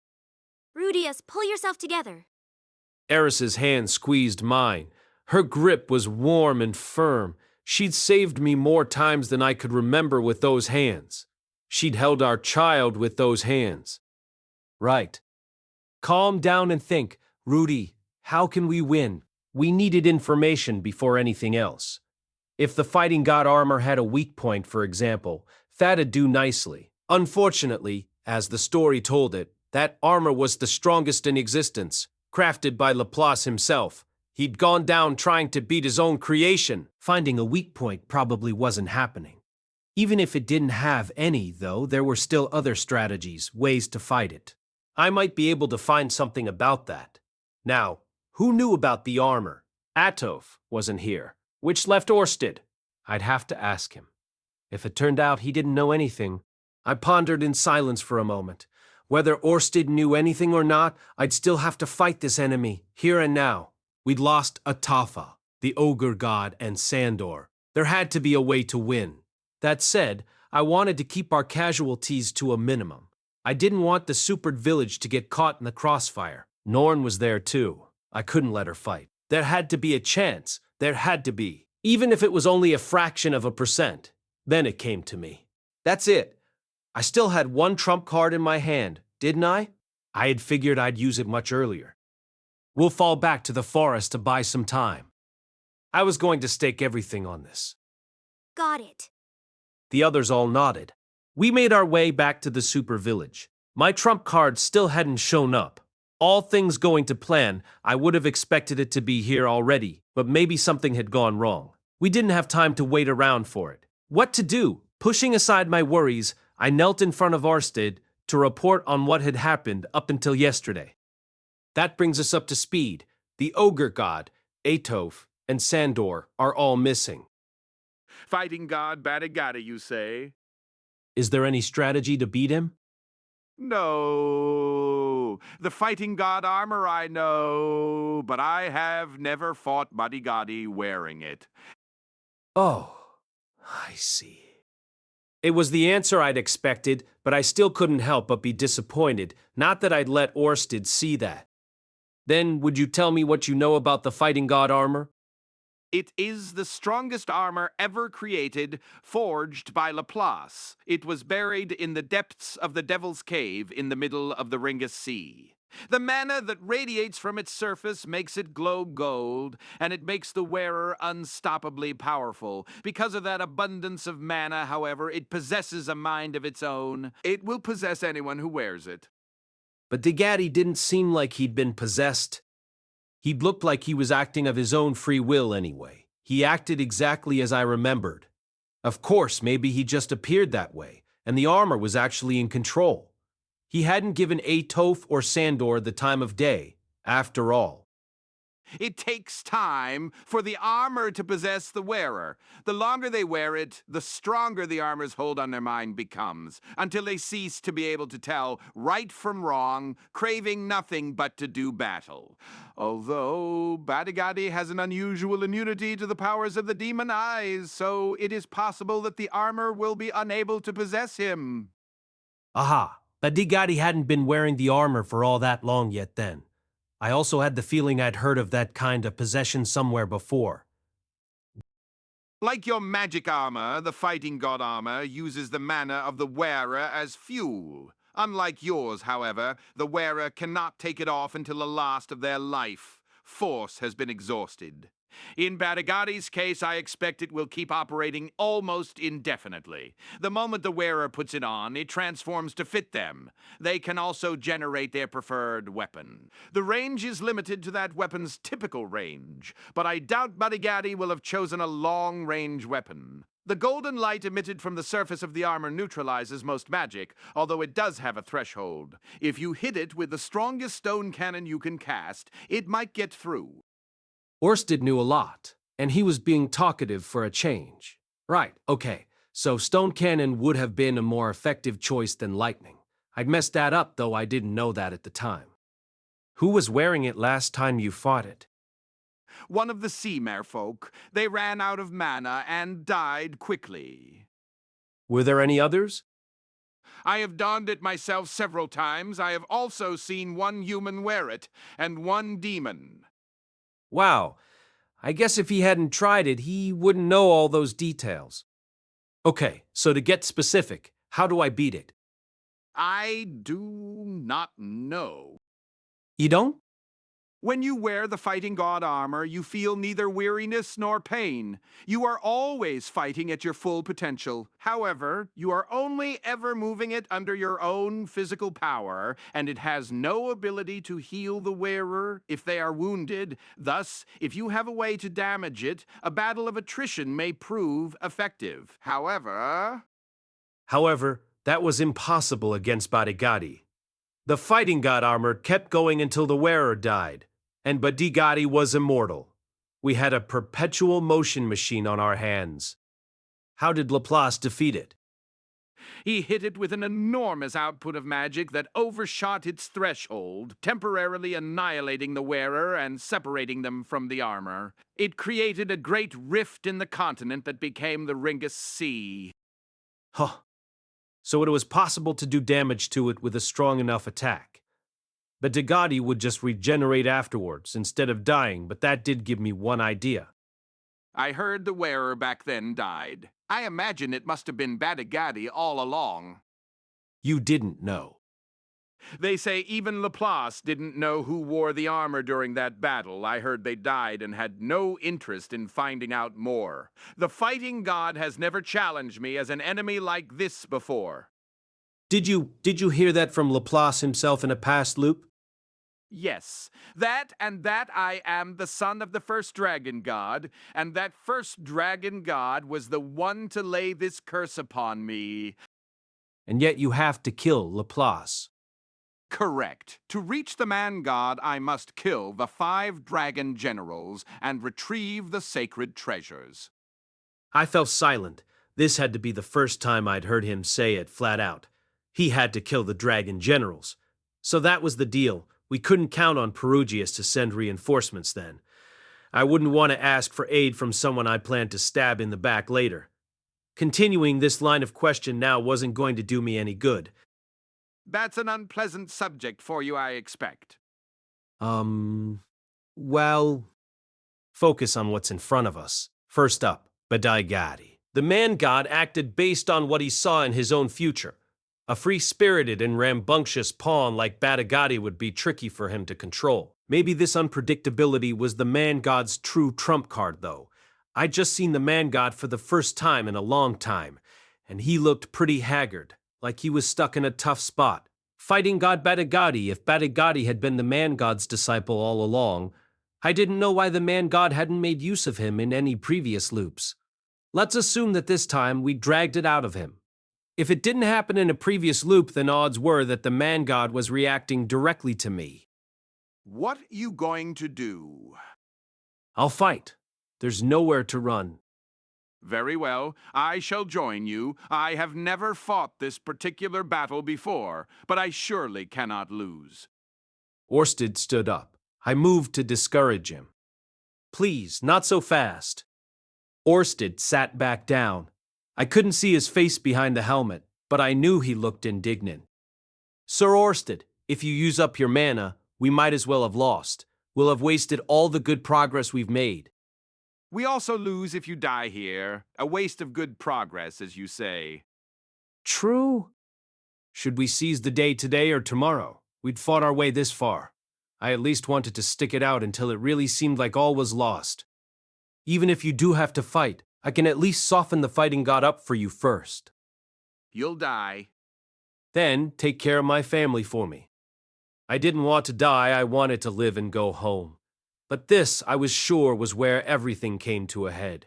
Rudeus, pull yourself together. Eris's hand squeezed mine. Her grip was warm and firm. She'd saved me more times than I could remember with those hands. She'd held our child with those hands. Right. Calm down and think. Rudy, how can we win? We needed information before anything else. If the fighting god armor had a weak point, for example, that'd do nicely. Unfortunately, as the story told it, that armor was the strongest in existence, crafted by Laplace himself. He'd gone down trying to beat his own creation. Finding a weak point probably wasn't happening. Even if it didn't have any, though, there were still other strategies, ways to fight it. I might be able to find something about that. Now, who knew about the armor? Atov wasn't here, which left Orsted. I'd have to ask him. If it turned out he didn't know anything, I pondered in silence for a moment. Whether Orsted knew anything or not, I'd still have to fight this enemy, here and now. We'd lost Atafa, the ogre god, and Sandor. There had to be a way to win. That said, I wanted to keep our casualties to a minimum. I didn't want the supered village to get caught in the crossfire. Norn was there too. I couldn't let her fight. There had to be a chance. There had to be. Even if it was only a fraction of a percent. Then it came to me. That's it. I still had one trump card in my hand, didn't I? I had figured I'd use it much earlier. We'll fall back to the forest to buy some time. I was going to stake everything on this. Got it. The others all nodded. We made our way back to the super village. My trump card still hadn't shown up. All things going to plan, I would have expected it to be here already, but maybe something had gone wrong. We didn't have time to wait around for it. What to do? Pushing aside my worries, I knelt in front of Orsted to report on what had happened up until yesterday. That brings us up to speed. The ogre god, Atov, and Sandor are all missing. Fighting god Badigada, you say? Is there any strategy to beat him? No. The fighting god armor I know, but I have never fought Badigadi wearing it. Oh, I see. It was the answer I'd expected, but I still couldn't help but be disappointed, not that I'd let Orsted see that. Then, would you tell me what you know about the fighting god armor? It is the strongest armor ever created, forged by Laplace. It was buried in the depths of the Devil's Cave in the middle of the Ringus Sea. The mana that radiates from its surface makes it glow gold, and it makes the wearer unstoppably powerful. Because of that abundance of mana, however, it possesses a mind of its own. It will possess anyone who wears it. But Digatti didn't seem like he'd been possessed. He looked like he was acting of his own free will anyway. He acted exactly as I remembered. Of course, maybe he just appeared that way, and the armor was actually in control. He hadn't given Atov or Sandor the time of day, after all. It takes time for the armor to possess the wearer. The longer they wear it, the stronger the armor's hold on their mind becomes, until they cease to be able to tell right from wrong, craving nothing but to do battle. Although Badigadi has an unusual immunity to the powers of the demon eyes, so it is possible that the armor will be unable to possess him. Aha, but Digatti hadn't been wearing the armor for all that long yet then. I also had the feeling I'd heard of that kind of possession somewhere before. Like your magic armor, the fighting god armor uses the mana of the wearer as fuel. Unlike yours, however, the wearer cannot take it off until the last of their life. Force has been exhausted. In Badigadi's case, I expect it will keep operating almost indefinitely. The moment the wearer puts it on, it transforms to fit them. They can also generate their preferred weapon. The range is limited to that weapon's typical range, but I doubt Badigadi will have chosen a long-range weapon. The golden light emitted from the surface of the armor neutralizes most magic, although it does have a threshold. If you hit it with the strongest stone cannon you can cast, it might get through. Orsted knew a lot, and he was being talkative for a change. Right, okay, so stone cannon would have been a more effective choice than lightning. I'd messed that up, though I didn't know that at the time. Who was wearing it last time you fought it? One of the sea merfolk. They ran out of mana and died quickly. Were there any others? I have donned it myself several times. I have also seen one human wear it, and one demon. Wow. I guess if he hadn't tried it, he wouldn't know all those details. Okay, so to get specific, how do I beat it? I do not know. You don't? When you wear the fighting god armor, you feel neither weariness nor pain. You are always fighting at your full potential. However, you are only ever moving it under your own physical power, and it has no ability to heal the wearer if they are wounded. Thus, if you have a way to damage it, a battle of attrition may prove effective. However, that was impossible against Badigadi. The fighting god armor kept going until the wearer died, and Badigadi was immortal. We had a perpetual motion machine on our hands. How did Laplace defeat it? he hit it with an enormous output of magic that overshot its threshold, temporarily annihilating the wearer and separating them from the armor. It created a great rift in the continent that became the Ringus Sea. Huh. So it was possible to do damage to it with a strong enough attack. Badigadi would just regenerate afterwards instead of dying, but that did give me one idea. I heard the wearer back then died. I imagine it must have been Badigadi all along. You didn't know. They say even Laplace didn't know who wore the armor during that battle. I heard they died and had no interest in finding out more. The fighting god has never challenged me as an enemy like this before. Did you hear that from Laplace himself in a past loop? Yes, that I am the son of the first dragon god, and that first dragon god was the one to lay this curse upon me. And yet you have to kill Laplace. Correct. To reach the man god, I must kill the 5 dragon generals and retrieve the sacred treasures. I fell silent. This had to be the first time I'd heard him say it flat out. He had to kill the dragon generals. So that was the deal. We couldn't count on Perugius to send reinforcements then. I wouldn't want to ask for aid from someone I planned to stab in the back later. Continuing this line of question now wasn't going to do me any good. That's an unpleasant subject for you, I expect. Well, focus on what's in front of us. First up, Badigadi. The man god acted based on what he saw in his own future. A free-spirited and rambunctious pawn like Badigadi would be tricky for him to control. Maybe this unpredictability was the man god's true trump card, though. I'd just seen the man god for the first time in a long time, and he looked pretty haggard, like he was stuck in a tough spot. Fighting god Badigadi, if Badigadi had been the man god's disciple all along, I didn't know why the man god hadn't made use of him in any previous loops. Let's assume that this time we dragged it out of him. If it didn't happen in a previous loop, then odds were that the man god was reacting directly to me. What you going to do? I'll fight. There's nowhere to run. Very well, I shall join you. I have never fought this particular battle before, but I surely cannot lose. Orsted stood up. I moved to discourage him. Please, not so fast. Orsted sat back down. I couldn't see his face behind the helmet, but I knew he looked indignant. Sir Orsted, if you use up your mana, we might as well have lost. We'll have wasted all the good progress we've made. We also lose if you die here. A waste of good progress, as you say. True. Should we seize the day today or tomorrow? We'd fought our way this far. I at least wanted to stick it out until it really seemed like all was lost. Even if you do have to fight, I can at least soften the fighting god up for you first. You'll die. Then take care of my family for me. I didn't want to die, I wanted to live and go home. But this, I was sure, was where everything came to a head.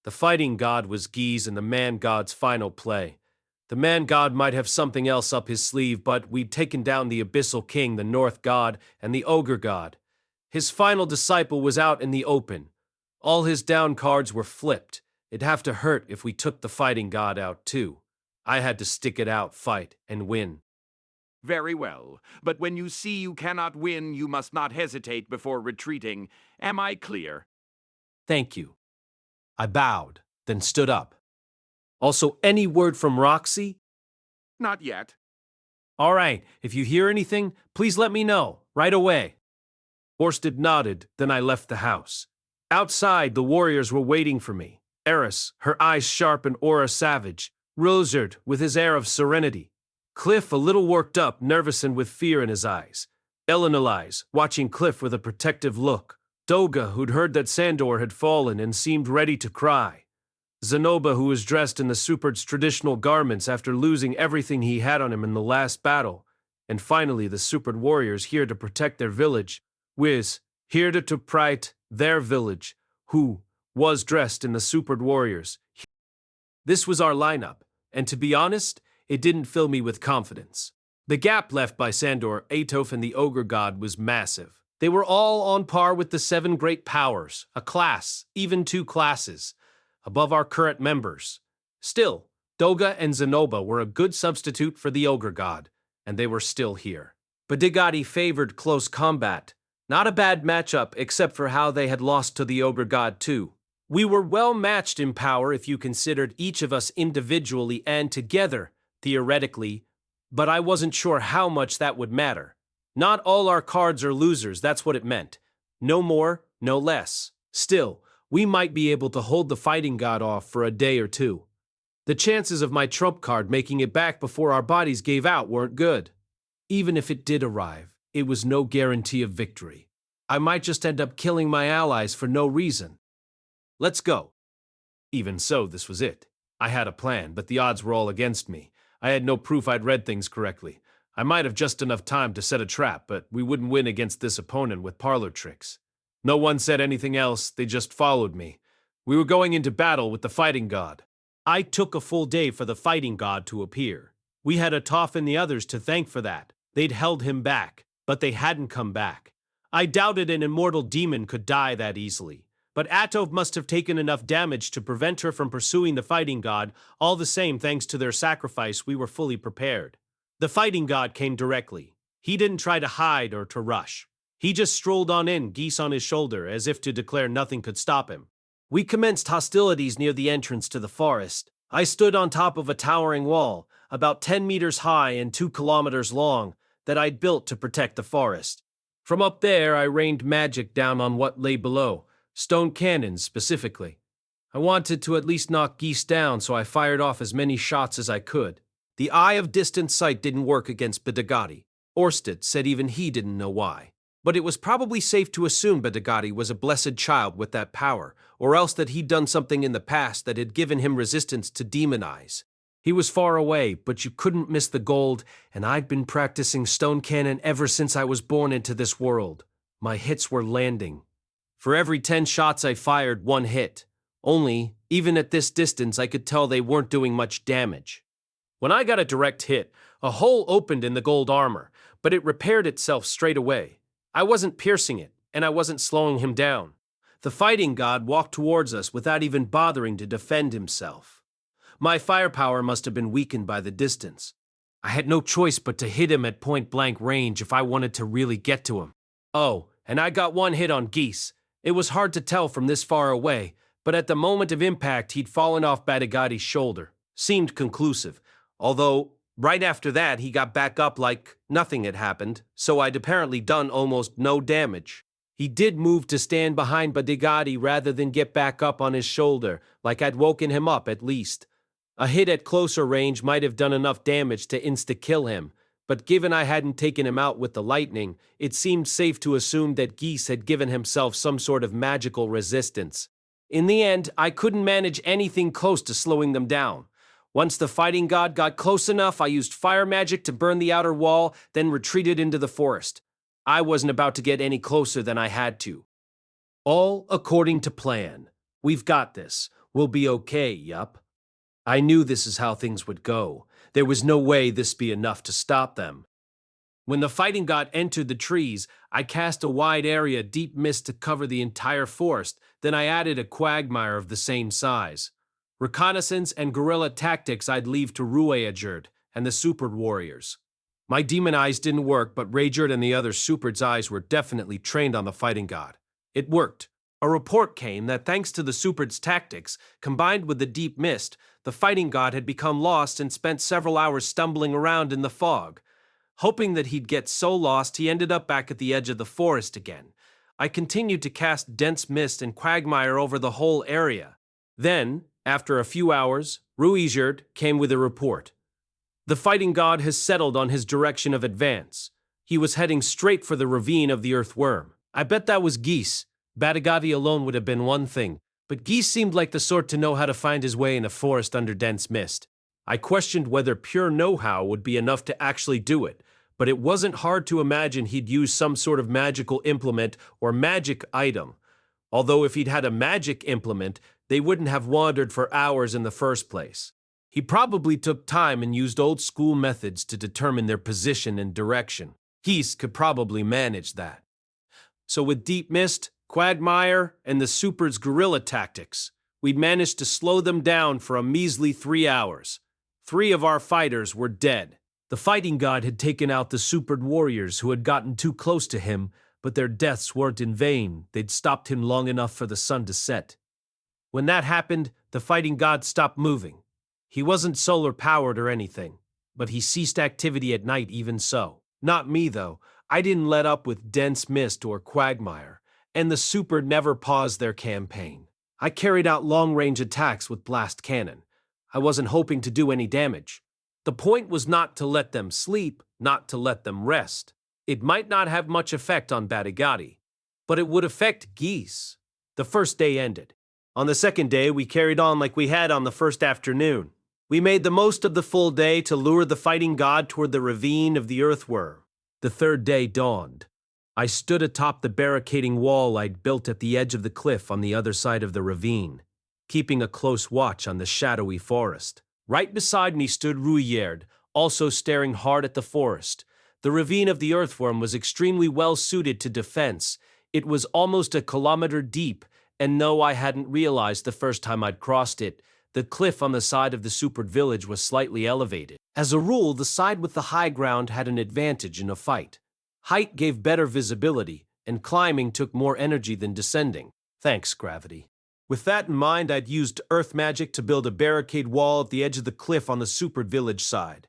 The fighting god was Geese and the man god's final play. The man god might have something else up his sleeve, but we'd taken down the Abyssal King, the North god, and the Ogre god. His final disciple was out in the open. All his down cards were flipped. It'd have to hurt if we took the fighting god out too. I had to stick it out, fight, and win. Very well. But when you see you cannot win, you must not hesitate before retreating. Am I clear? Thank you. I bowed, then stood up. Also, any word from Roxy? Not yet. All right, if you hear anything, please let me know, right away. Orsted nodded, then I left the house. Outside, the warriors were waiting for me. Eris, her eyes sharp and aura savage. Rosard, with his air of serenity. Cliff, a little worked up, nervous and with fear in his eyes. Elenelise, watching Cliff with a protective look. Doga, who'd heard that Sandor had fallen and seemed ready to cry. Zenoba, who was dressed in the Superd's traditional garments after losing everything he had on him in the last battle. And finally, the Superd warriors here to protect their village. Wiz, here to prite their village, who was dressed in the Superd warriors. This was our lineup, and to be honest, it didn't fill me with confidence. The gap left by Sandor, Atoph, and the Ogre God was massive. They were all on par with the 7 great powers, a class, even 2 classes, above our current members. Still, Doga and Zenoba were a good substitute for the Ogre God, and they were still here. Badigadi favored close combat. Not a bad matchup except for how they had lost to the Ogre God too. We were well matched in power if you considered each of us individually and together, theoretically, but I wasn't sure how much that would matter. Not all our cards are losers, that's what it meant. No more, no less. Still, we might be able to hold the fighting god off for a day or two. The chances of my trump card making it back before our bodies gave out weren't good. Even if it did arrive, it was no guarantee of victory. I might just end up killing my allies for no reason. Let's go. Even so, this was it. I had a plan, but the odds were all against me. I had no proof I'd read things correctly. I might have just enough time to set a trap, but we wouldn't win against this opponent with parlor tricks. No one said anything else, they just followed me. We were going into battle with the fighting god. I took a full day for the fighting god to appear. We had Atoph and the others to thank for that. They'd held him back, but they hadn't come back. I doubted an immortal demon could die that easily. But Atoph must have taken enough damage to prevent her from pursuing the fighting god. All the same, thanks to their sacrifice, we were fully prepared. The fighting god came directly. He didn't try to hide or to rush. He just strolled on in, geese on his shoulder, as if to declare nothing could stop him. We commenced hostilities near the entrance to the forest. I stood on top of a towering wall, about 10 meters high and 2 kilometers long, that I'd built to protect the forest. From up there, I rained magic down on what lay below. Stone cannons, specifically. I wanted to at least knock geese down, so I fired off as many shots as I could. The eye of distant sight didn't work against Badigadi. Orsted said even he didn't know why. But it was probably safe to assume Badigadi was a blessed child with that power, or else that he'd done something in the past that had given him resistance to demon eyes. He was far away, but you couldn't miss the gold, and I'd been practicing stone cannon ever since I was born into this world. My hits were landing. For every 10 shots I fired, 1 hit. Only, even at this distance, I could tell they weren't doing much damage. When I got a direct hit, a hole opened in the gold armor, but it repaired itself straight away. I wasn't piercing it, and I wasn't slowing him down. The fighting god walked towards us without even bothering to defend himself. My firepower must have been weakened by the distance. I had no choice but to hit him at point-blank range if I wanted to really get to him. Oh, and I got 1 hit on Geese. It was hard to tell from this far away, but at the moment of impact he'd fallen off Badigadi's shoulder. Seemed conclusive, although right after that he got back up like nothing had happened, so I'd apparently done almost no damage. He did move to stand behind Badigadi rather than get back up on his shoulder, like I'd woken him up at least. A hit at closer range might have done enough damage to insta-kill him, but given I hadn't taken him out with the lightning, it seemed safe to assume that Geese had given himself some sort of magical resistance. In the end, I couldn't manage anything close to slowing them down. Once the fighting god got close enough, I used fire magic to burn the outer wall, then retreated into the forest. I wasn't about to get any closer than I had to. All according to plan. We've got this. We'll be okay, yup. I knew this is how things would go. There was no way this be enough to stop them. When the fighting god entered the trees, I cast a wide area deep mist to cover the entire forest, then I added a quagmire of the same size. Reconnaissance and guerrilla tactics I'd leave to Rudeus Greyrat and the Super warriors. My demon eyes didn't work, but Rayjard and the other Superd's eyes were definitely trained on the fighting god. It worked. A report came that thanks to the Superd's tactics, combined with the deep mist, the fighting god had become lost and spent several hours stumbling around in the fog. Hoping that he'd get so lost, he ended up back at the edge of the forest again. I continued to cast dense mist and quagmire over the whole area. Then, after a few hours, Reincarnation came with a report. The fighting god has settled on his direction of advance. He was heading straight for the ravine of the earthworm. I bet that was Geese. Badigati alone would have been one thing, but Geese seemed like the sort to know how to find his way in a forest under dense mist. I questioned whether pure know-how would be enough to actually do it, but it wasn't hard to imagine he'd use some sort of magical implement or magic item. Although if he'd had a magic implement, they wouldn't have wandered for hours in the first place. He probably took time and used old-school methods to determine their position and direction. Geese could probably manage that. So with deep mist, quagmire, and the Super's guerrilla tactics, we managed to slow them down for a measly 3 hours. 3 of our fighters were dead. The fighting god had taken out the Supered warriors who had gotten too close to him, but their deaths weren't in vain. They'd stopped him long enough for the sun to set. When that happened, the fighting god stopped moving. He wasn't solar-powered or anything, but he ceased activity at night even so. Not me, though. I didn't let up with dense mist or quagmire, and the Super never paused their campaign. I carried out long-range attacks with blast cannon. I wasn't hoping to do any damage. The point was not to let them sleep, not to let them rest. It might not have much effect on Badigati, but it would affect Geese. The first day ended. On the second day, we carried on like we had on the first afternoon. We made the most of the full day to lure the fighting god toward the ravine of the earthworm. The third day dawned. I stood atop the barricading wall I'd built at the edge of the cliff on the other side of the ravine, keeping a close watch on the shadowy forest. Right beside me stood Reincarnation, also staring hard at the forest. The ravine of the earthworm was extremely well suited to defense. It was almost a kilometer deep, and though I hadn't realized the first time I'd crossed it, the cliff on the side of the Supered village was slightly elevated. As a rule, the side with the high ground had an advantage in a fight. Height gave better visibility, and climbing took more energy than descending. Thanks, gravity. With that in mind, I'd used earth magic to build a barricade wall at the edge of the cliff on the Supered village side.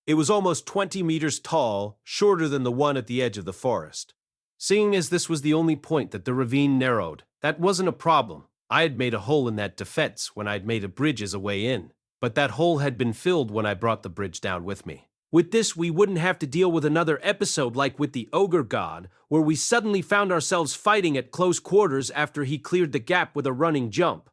It was almost 20 meters tall, shorter than the one at the edge of the forest. Seeing as this was the only point that the ravine narrowed, that wasn't a problem. I had made a hole in that defense when I'd made a bridge as a way in, but that hole had been filled when I brought the bridge down with me. With this, we wouldn't have to deal with another episode like with the Ogre God, where we suddenly found ourselves fighting at close quarters after he cleared the gap with a running jump.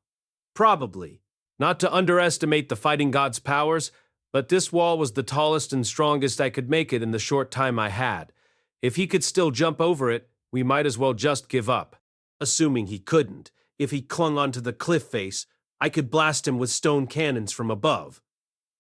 Probably. Not to underestimate the fighting god's powers, but this wall was the tallest and strongest I could make it in the short time I had. If he could still jump over it, we might as well just give up. Assuming he couldn't. If he clung onto the cliff face, I could blast him with stone cannons from above.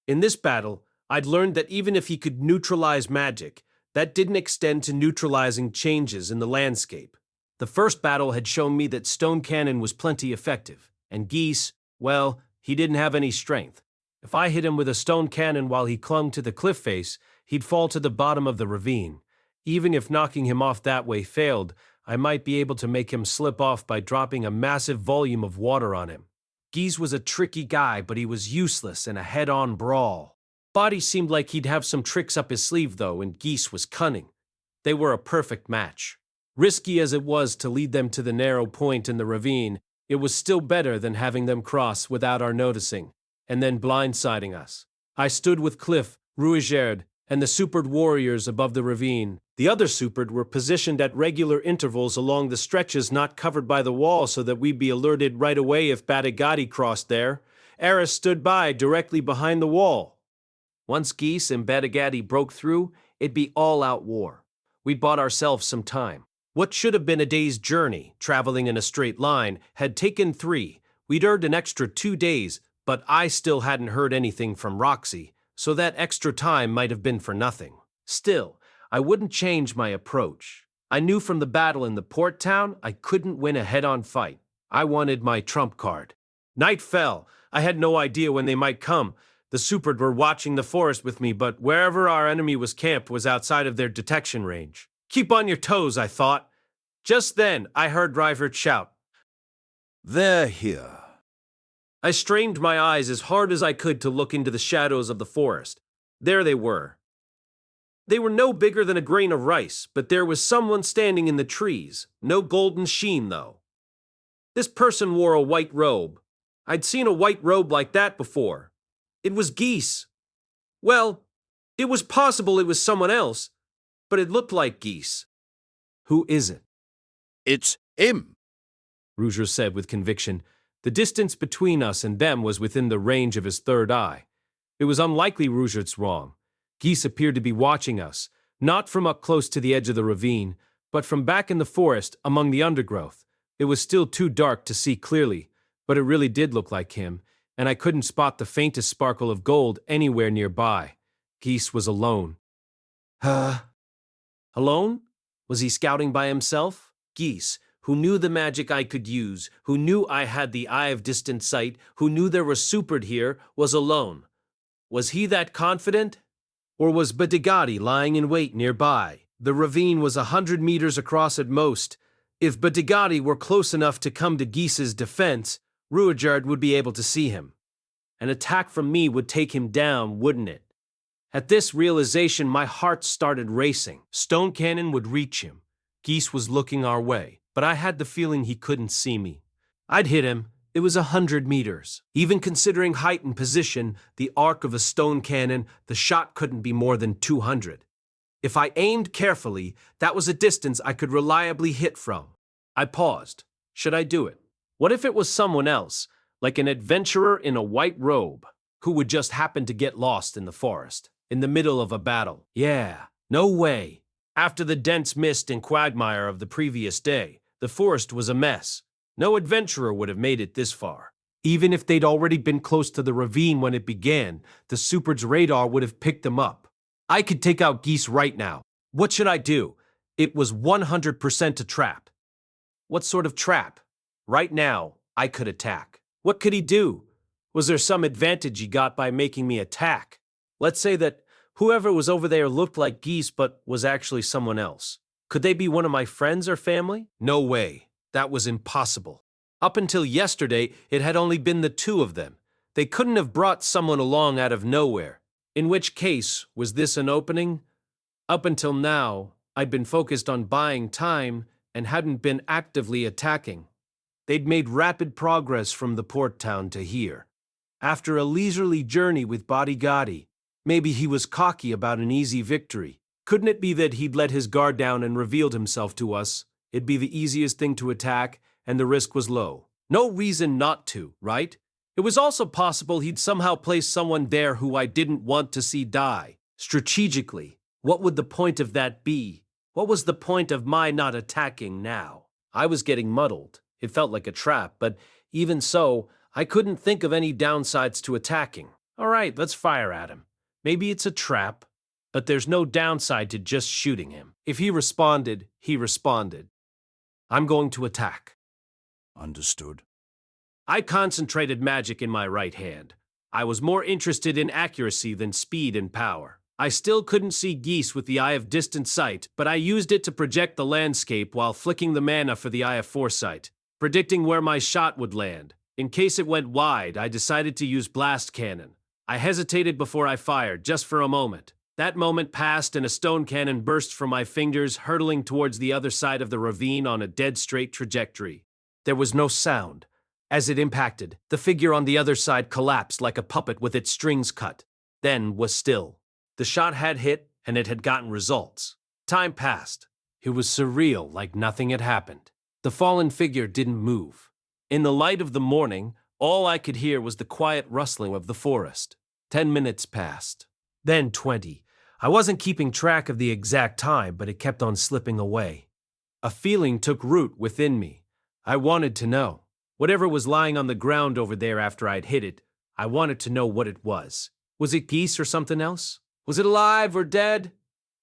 In this battle, I'd learned that even if he could neutralize magic, that didn't extend to neutralizing changes in the landscape. The first battle had shown me that stone cannon was plenty effective, and Geese, well, he didn't have any strength. If I hit him with a stone cannon while he clung to the cliff face, he'd fall to the bottom of the ravine. Even if knocking him off that way failed, I might be able to make him slip off by dropping a massive volume of water on him. Geese was a tricky guy, but he was useless in a head-on brawl. Body seemed like he'd have some tricks up his sleeve, though, and Geese was cunning. They were a perfect match. Risky as it was to lead them to the narrow point in the ravine, it was still better than having them cross without our noticing, and then blindsiding us. I stood with Cliff, Reincarnation, and the Supered warriors above the ravine. The other Supered were positioned at regular intervals along the stretches not covered by the wall so that we'd be alerted right away if Badigati crossed there. Eris stood by directly behind the wall. Once Geese and Badigati broke through, it'd be all-out war. We'd bought ourselves some time. What should have been a day's journey, traveling in a straight line, had taken 3. We'd earned an extra 2 days, but I still hadn't heard anything from Roxy, so that extra time might have been for nothing. Still, I wouldn't change my approach. I knew from the battle in the port town I couldn't win a head-on fight. I wanted my trump card. Night fell. I had no idea when they might come. The The Superd were watching the forest with me, but wherever our enemy was camped was outside of their detection range. Keep on your toes, I thought. Just then, I heard Reinhardt shout, They're here. I strained my eyes as hard as I could to look into the shadows of the forest. There they were. They were no bigger than a grain of rice, but there was someone standing in the trees. No golden sheen, though. This person wore a white robe. I'd seen a white robe like that before. It was Geese. Well, it was possible it was someone else, but it looked like Geese. Who is it? It's him. Rouger said with conviction. The distance between us and them was within the range of his third eye. It was unlikely Rouger's wrong. Geese appeared to be watching us, not from up close to the edge of the ravine, but from back in the forest among the undergrowth. It was still too dark to see clearly, but it really did look like him, and I couldn't spot the faintest sparkle of gold anywhere nearby. Geese was alone. Alone? Was he scouting by himself? Geese, who knew the magic I could use, who knew I had the eye of distant sight, who knew there was Superd here, was alone. Was he that confident? Or was Badigadi lying in wait nearby? The ravine was 100 meters across at most. If Badigadi were close enough to come to Geese's defense, Rudeus would be able to see him. An attack from me would take him down, wouldn't it? At this realization, my heart started racing. Stone Cannon would reach him. Geese was looking our way, but I had the feeling he couldn't see me. I'd hit him. It was 100 meters. Even considering height and position, the arc of a stone cannon, the shot couldn't be more than 200. If I aimed carefully, that was a distance I could reliably hit from. I paused. Should I do it? What if it was someone else, like an adventurer in a white robe, who would just happen to get lost in the forest, in the middle of a battle? Yeah, no way. After the dense mist and quagmire of the previous day, the forest was a mess. No adventurer would have made it this far. Even if they'd already been close to the ravine when it began, the Superd's radar would have picked them up. I could take out Geese right now. What should I do? It was 100% a trap. What sort of trap? Right now, I could attack. What could he do? Was there some advantage he got by making me attack? Let's say that whoever was over there looked like Geese but was actually someone else. Could they be one of my friends or family? No way. That was impossible. Up until yesterday, it had only been the two of them. They couldn't have brought someone along out of nowhere. In which case, was this an opening? Up until now, I'd been focused on buying time and hadn't been actively attacking. They'd made rapid progress from the port town to here. After a leisurely journey with Badigadi, maybe he was cocky about an easy victory. Couldn't it be that he'd let his guard down and revealed himself to us? It'd be the easiest thing to attack, and the risk was low. No reason not to, right? It was also possible he'd somehow place someone there who I didn't want to see die. Strategically, what would the point of that be? What was the point of my not attacking now? I was getting muddled. It felt like a trap, but even so, I couldn't think of any downsides to attacking. All right, let's fire at him. Maybe it's a trap, but there's no downside to just shooting him. If he responded, he responded. I'm going to attack. Understood. I concentrated magic in my right hand. I was more interested in accuracy than speed and power. I still couldn't see Geese with the eye of distant sight, but I used it to project the landscape while flicking the mana for the eye of foresight, predicting where my shot would land. In case it went wide, I decided to use blast cannon. I hesitated before I fired, just for a moment. That moment passed and a stone cannon burst from my fingers, hurtling towards the other side of the ravine on a dead straight trajectory. There was no sound. As it impacted, the figure on the other side collapsed like a puppet with its strings cut, then was still. The shot had hit and it had gotten results. Time passed. It was surreal, like nothing had happened. The fallen figure didn't move. In the light of the morning, all I could hear was the quiet rustling of the forest. 10 minutes passed. Then 20. I wasn't keeping track of the exact time, but it kept on slipping away. A feeling took root within me. I wanted to know. Whatever was lying on the ground over there after I'd hit it, I wanted to know what it was. Was it Geese or something else? Was it alive or dead?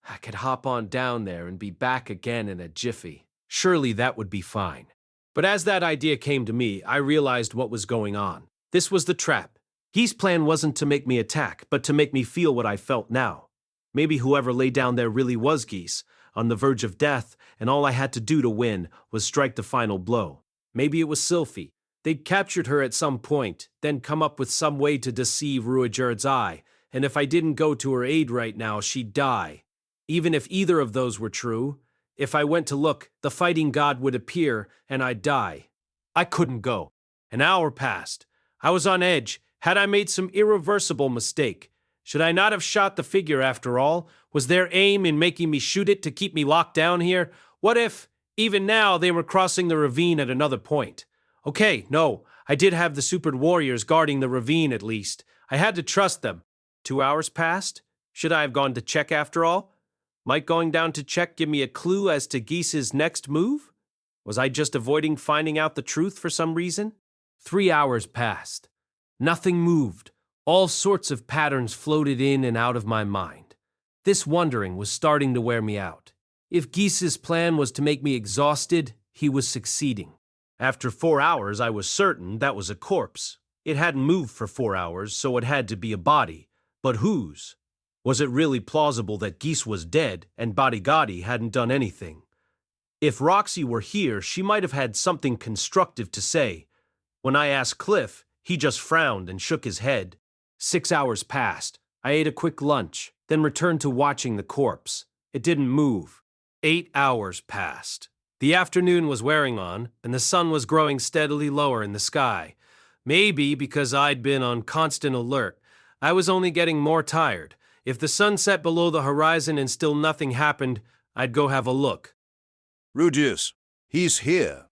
I could hop on down there and be back again in a jiffy. Surely that would be fine. But as that idea came to me, I realized what was going on. This was the trap. Geese' plan wasn't to make me attack, but to make me feel what I felt now. Maybe whoever lay down there really was Geese, on the verge of death, and all I had to do to win was strike the final blow. Maybe it was Sylphie. They'd captured her at some point, then come up with some way to deceive Rudeus eye, and if I didn't go to her aid right now, she'd die. Even if either of those were true, if I went to look, the fighting god would appear, and I'd die. I couldn't go. An hour passed. I was on edge. Had I made some irreversible mistake? Should I not have shot the figure after all? Was their aim in making me shoot it to keep me locked down here? What if, even now, they were crossing the ravine at another point? Okay, no, I did have the supered warriors guarding the ravine at least. I had to trust them. 2 hours passed? Should I have gone to check after all? Might going down to check give me a clue as to Geese's next move? Was I just avoiding finding out the truth for some reason? 3 hours passed. Nothing moved. All sorts of patterns floated in and out of my mind. This wondering was starting to wear me out. If Geese's plan was to make me exhausted, he was succeeding. After 4 hours, I was certain that was a corpse. It hadn't moved for 4 hours, so it had to be a body. But whose? Was it really plausible that Geese was dead and Bodygotti hadn't done anything? If Roxy were here, she might have had something constructive to say. When I asked Cliff, he just frowned and shook his head. 6 hours passed. I ate a quick lunch, then returned to watching the corpse. It didn't move. 8 hours passed. The afternoon was wearing on, and the sun was growing steadily lower in the sky. Maybe because I'd been on constant alert, I was only getting more tired. If the sun set below the horizon and still nothing happened, I'd go have a look. Rudeus, he's here.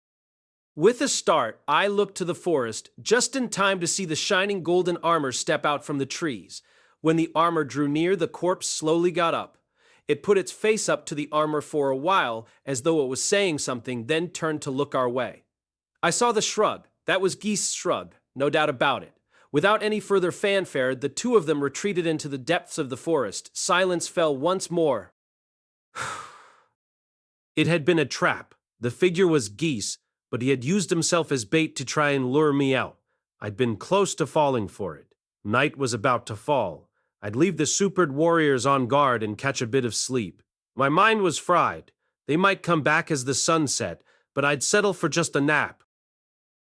With a start, I looked to the forest, just in time to see the shining golden armor step out from the trees. When the armor drew near, the corpse slowly got up. It put its face up to the armor for a while, as though it was saying something, then turned to look our way. I saw the shrug. That was Geese's shrug, no doubt about it. Without any further fanfare, the two of them retreated into the depths of the forest. Silence fell once more. It had been a trap. The figure was Geese, but he had used himself as bait to try and lure me out. I'd been close to falling for it. Night was about to fall. I'd leave the supered warriors on guard and catch a bit of sleep. My mind was fried. They might come back as the sun set, but I'd settle for just a nap.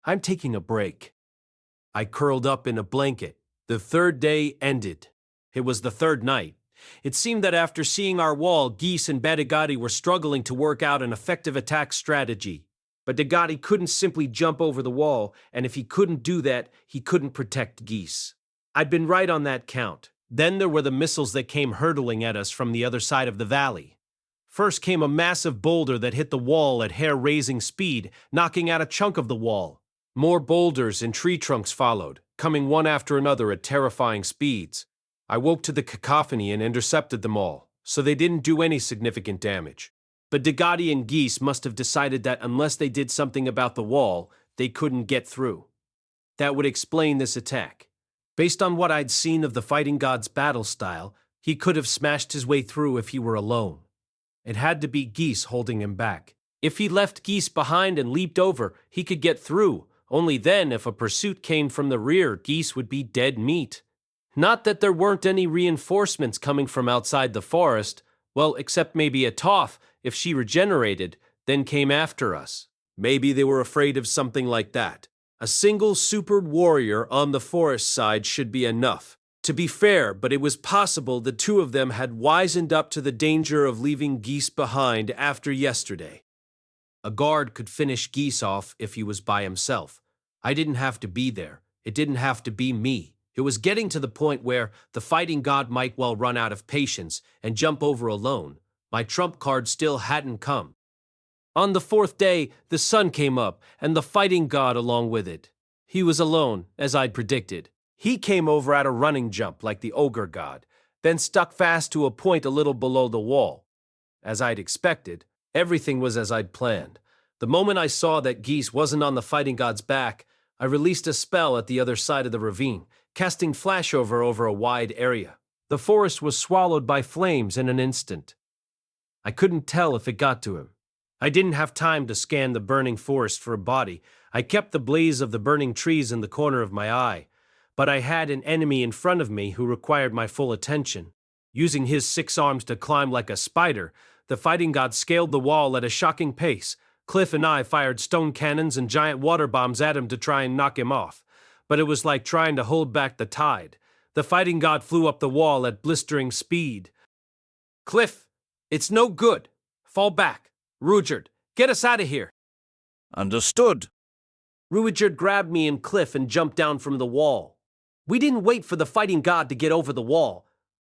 I'm taking a break. I curled up in a blanket. The third day ended. It was the third night. It seemed that after seeing our wall, Geese and Bodygotti were struggling to work out an effective attack strategy. But Bodygotti couldn't simply jump over the wall, and if he couldn't do that, he couldn't protect Geese. I'd been right on that count. Then there were the missiles that came hurtling at us from the other side of the valley. First came a massive boulder that hit the wall at hair-raising speed, knocking out a chunk of the wall. More boulders and tree trunks followed, coming one after another at terrifying speeds. I woke to the cacophony and intercepted them all, so they didn't do any significant damage. But Bodygotti and Geese must have decided that unless they did something about the wall, they couldn't get through. That would explain this attack. Based on what I'd seen of the fighting god's battle style, he could have smashed his way through if he were alone. It had to be Geese holding him back. If he left Geese behind and leaped over, he could get through. Only then, if a pursuit came from the rear, Geese would be dead meat. Not that there weren't any reinforcements coming from outside the forest, well, except maybe a Toph, if she regenerated, then came after us. Maybe they were afraid of something like that. A single supered warrior on the forest side should be enough. To be fair, but it was possible the two of them had wisened up to the danger of leaving Geese behind after yesterday. A guard could finish Geese off if he was by himself. I didn't have to be there. It didn't have to be me. It was getting to the point where the fighting god might well run out of patience and jump over alone. My trump card still hadn't come. On the fourth day, the sun came up, and the fighting god along with it. He was alone, as I'd predicted. He came over at a running jump like the ogre god, then stuck fast to a point a little below the wall. As I'd expected, everything was as I'd planned. The moment I saw that Geese wasn't on the fighting god's back, I released a spell at the other side of the ravine, casting flashover over a wide area. The forest was swallowed by flames in an instant. I couldn't tell if it got to him. I didn't have time to scan the burning forest for a body. I kept the blaze of the burning trees in the corner of my eye. but I had an enemy in front of me who required my full attention. Using his 6 arms to climb like a spider, the fighting god scaled the wall at a shocking pace. Cliff and I fired stone cannons and giant water bombs at him to try and knock him off, but it was like trying to hold back the tide. The fighting god flew up the wall at blistering speed. Cliff, it's no good. Fall back. Rudyard, get us out of here. Understood. Rudyard grabbed me and Cliff and jumped down from the wall. We didn't wait for the fighting god to get over the wall.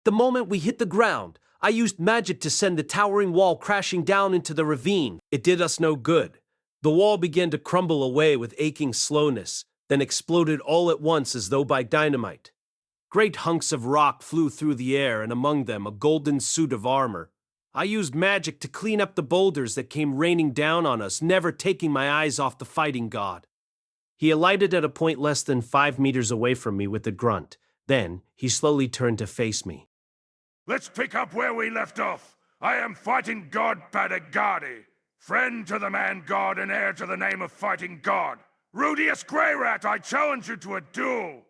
The moment we hit the ground, I used magic to send the towering wall crashing down into the ravine. It did us no good. The wall began to crumble away with aching slowness, then exploded all at once as though by dynamite. Great hunks of rock flew through the air, and among them a golden suit of armor. I used magic to clean up the boulders that came raining down on us, never taking my eyes off the fighting god. He alighted at a point less than 5 meters away from me with a grunt. Then he slowly turned to face me. Let's pick up where we left off. I am fighting god Badagadi, friend to the man god and heir to the name of fighting god. Rudeus Greyrat, I challenge you to a duel.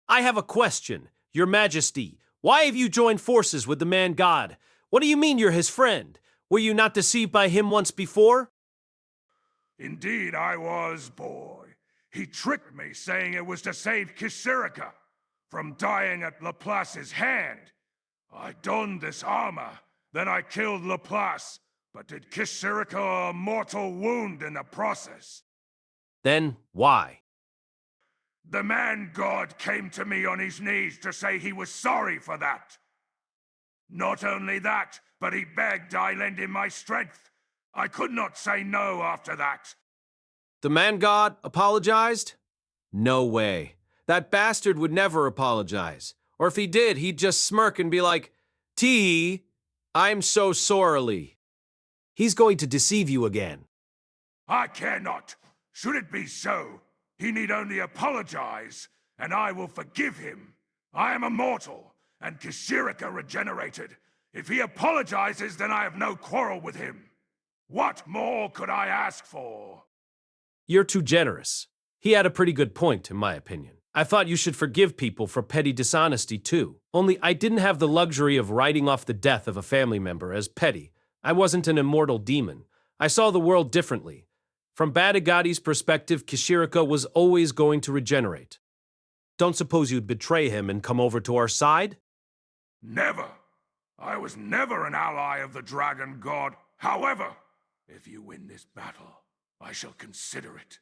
I have a question, Your Majesty. Why have you joined forces with the man god? What do you mean you're his friend? Were you not deceived by him once before? Indeed I was, boy. He tricked me, saying it was to save Kishirika from dying at Laplace's hand. I donned this armor, then I killed Laplace, but did Kishirika a mortal wound in the process. Then why? The man god came to me on his knees to say he was sorry for that. Not only that, but he begged I lend him my strength. I could not say no after that. The man god apologized? No way. That bastard would never apologize. Or if he did, he'd just smirk and be like, T, I'm so sorely. He's going to deceive you again. I care not. Should it be so, he need only apologize, and I will forgive him. I am immortal, and Kishirika regenerated. If he apologizes, then I have no quarrel with him. What more could I ask for? You're too generous. He had a pretty good point, in my opinion. I thought you should forgive people for petty dishonesty, too. Only I didn't have the luxury of writing off the death of a family member as petty. I wasn't an immortal demon. I saw the world differently. From Badagadi's perspective, Kishirika was always going to regenerate. Don't suppose you'd betray him and come over to our side? Never. I was never an ally of the dragon god. However, if you win this battle, I shall consider it.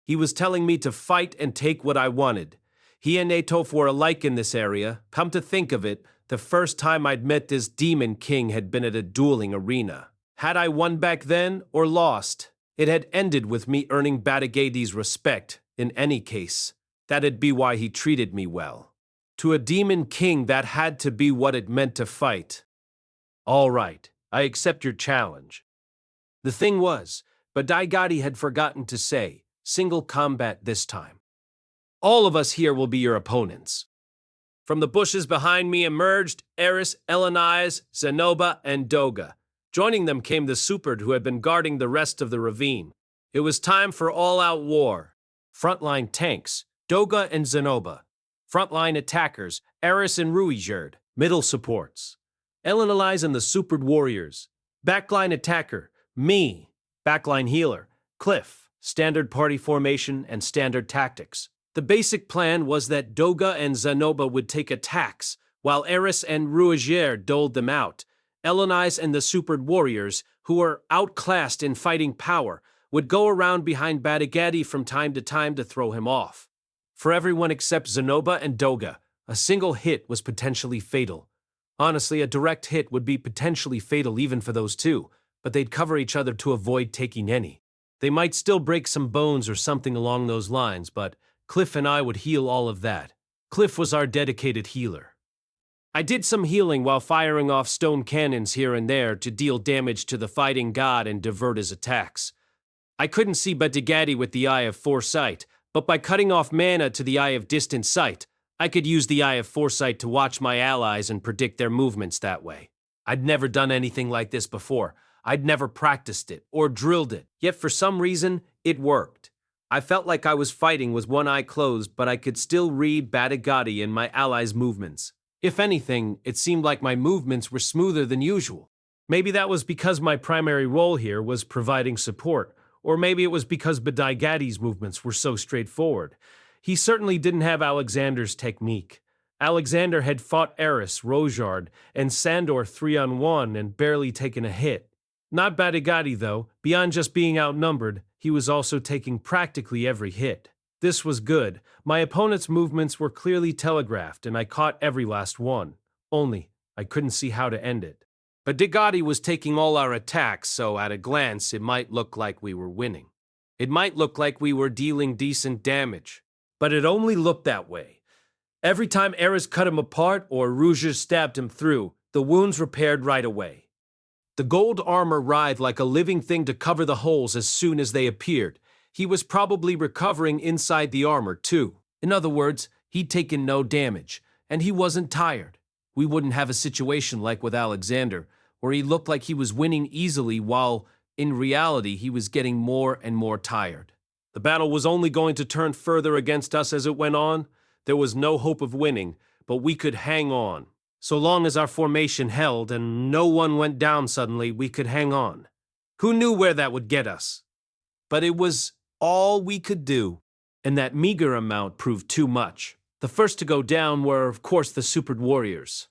He was telling me to fight and take what I wanted. He and Atof were alike in this area. Come to think of it, the first time I'd met this demon king had been at a dueling arena. Had I won back then or lost, it had ended with me earning Badagadi's respect. In any case, that'd be why he treated me well. To a demon king, that had to be what it meant to fight. All right, I accept your challenge. The thing was, Badagadi had forgotten to say, single combat this time. All of us here will be your opponents. From the bushes behind me emerged Eris, Elenize, Zenoba, and Doga. Joining them came the Superd who had been guarding the rest of the ravine. It was time for all-out war. Frontline tanks, Doga and Zenoba. Frontline attackers, Eris and Ruijerd. Middle supports, Elenize and the Superd warriors. Backline attacker, me. Backline healer, Cliff. Standard party formation and standard tactics. The basic plan was that Doga and Zenoba would take attacks, while Eris and Ruijerd doled them out. Elenize and the Superd warriors, who were outclassed in fighting power, would go around behind Badagadi from time to time to throw him off. For everyone except Zenoba and Doga, a single hit was potentially fatal. Honestly, a direct hit would be potentially fatal even for those two, but they'd cover each other to avoid taking any. They might still break some bones or something along those lines, but Cliff and I would heal all of that. Cliff was our dedicated healer. I did some healing while firing off stone cannons here and there to deal damage to the fighting god and divert his attacks. I couldn't see Badagadi with the Eye of Foresight, but by cutting off mana to the Eye of Distant Sight, I could use the Eye of Foresight to watch my allies and predict their movements that way. I'd never done anything like this before. I'd never practiced it or drilled it, yet for some reason, it worked. I felt like I was fighting with one eye closed, but I could still read Badigati and my allies' movements. If anything, it seemed like my movements were smoother than usual. Maybe that was because my primary role here was providing support, or maybe it was because Badigati's movements were so straightforward. He certainly didn't have Alexander's technique. Alexander had fought Eris, Rojard, and Sandor 3-on-1 and barely taken a hit. Not Badigati, though. Beyond just being outnumbered, he was also taking practically every hit. This was good. My opponent's movements were clearly telegraphed, and I caught every last one. Only, I couldn't see how to end it. Badigati was taking all our attacks, so at a glance it might look like we were winning. It might look like we were dealing decent damage. But it only looked that way. Every time Eris cut him apart or Rudeus stabbed him through, the wounds repaired right away. The gold armor writhed like a living thing to cover the holes as soon as they appeared. He was probably recovering inside the armor, too. In other words, he'd taken no damage, and he wasn't tired. We wouldn't have a situation like with Alexander, where he looked like he was winning easily while, in reality, he was getting more and more tired. The battle was only going to turn further against us as it went on. There was no hope of winning, but we could hang on. So long as our formation held and no one went down suddenly, we could hang on. Who knew where that would get us? But it was all we could do, and that meager amount proved too much. The first to go down were, of course, the Supered Warriors.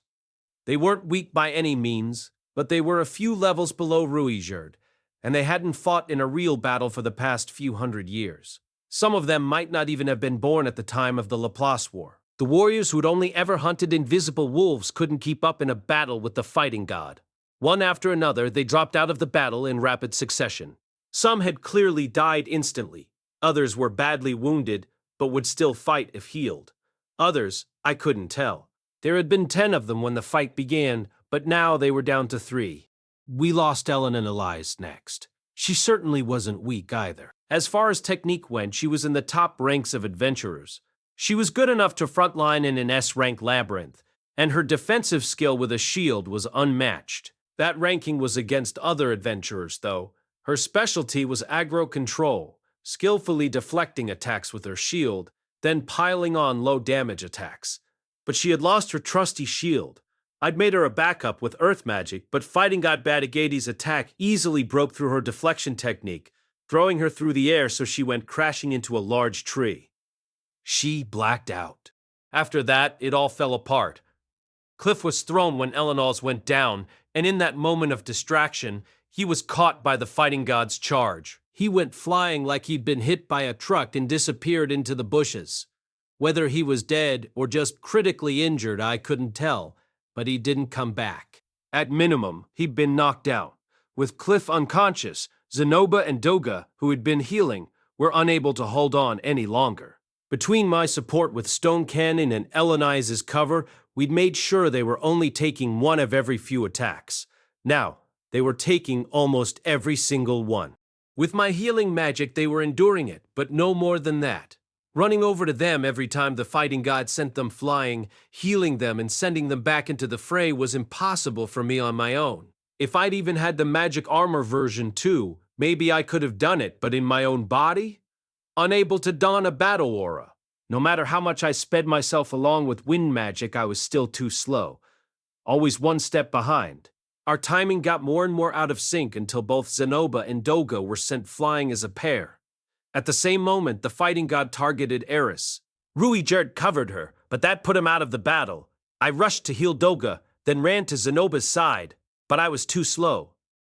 They weren't weak by any means, but they were a few levels below Rudeus, and they hadn't fought in a real battle for the past few hundred years. Some of them might not even have been born at the time of the Laplace War. The warriors who'd only ever hunted invisible wolves couldn't keep up in a battle with the fighting god. One after another, they dropped out of the battle in rapid succession. Some had clearly died instantly. Others were badly wounded, but would still fight if healed. Others, I couldn't tell. There had been 10 of them when the fight began, but now they were down to 3. We lost Ellen and Elias next. She certainly wasn't weak either. As far as technique went, she was in the top ranks of adventurers. She was good enough to frontline in an S-rank labyrinth, and her defensive skill with a shield was unmatched. That ranking was against other adventurers, though. Her specialty was aggro control, skillfully deflecting attacks with her shield, then piling on low damage attacks. But she had lost her trusty shield. I'd made her a backup with earth magic, but fighting god Badigati's attack easily broke through her deflection technique, throwing her through the air so she went crashing into a large tree. She blacked out. After that, it all fell apart. Cliff was thrown when Eleanors went down, and in that moment of distraction, he was caught by the fighting god's charge. He went flying like he'd been hit by a truck and disappeared into the bushes. Whether he was dead or just critically injured, I couldn't tell, but he didn't come back. At minimum, he'd been knocked out. With Cliff unconscious, Zenoba and Doga, who had been healing, were unable to hold on any longer. Between my support with Stone Cannon and Elenize's cover, we'd made sure they were only taking one of every few attacks. Now, they were taking almost every single one. With my healing magic, they were enduring it, but no more than that. Running over to them every time the fighting god sent them flying, healing them and sending them back into the fray was impossible for me on my own. If I'd even had the magic armor version too, maybe I could have done it, but in my own body? Unable to don a battle aura. No matter how much I sped myself along with wind magic, I was still too slow. Always one step behind. Our timing got more and more out of sync until both Zenoba and Doga were sent flying as a pair. At the same moment, the fighting god targeted Eris. Rudeus covered her, but that put him out of the battle. I rushed to heal Doga, then ran to Zenoba's side, but I was too slow.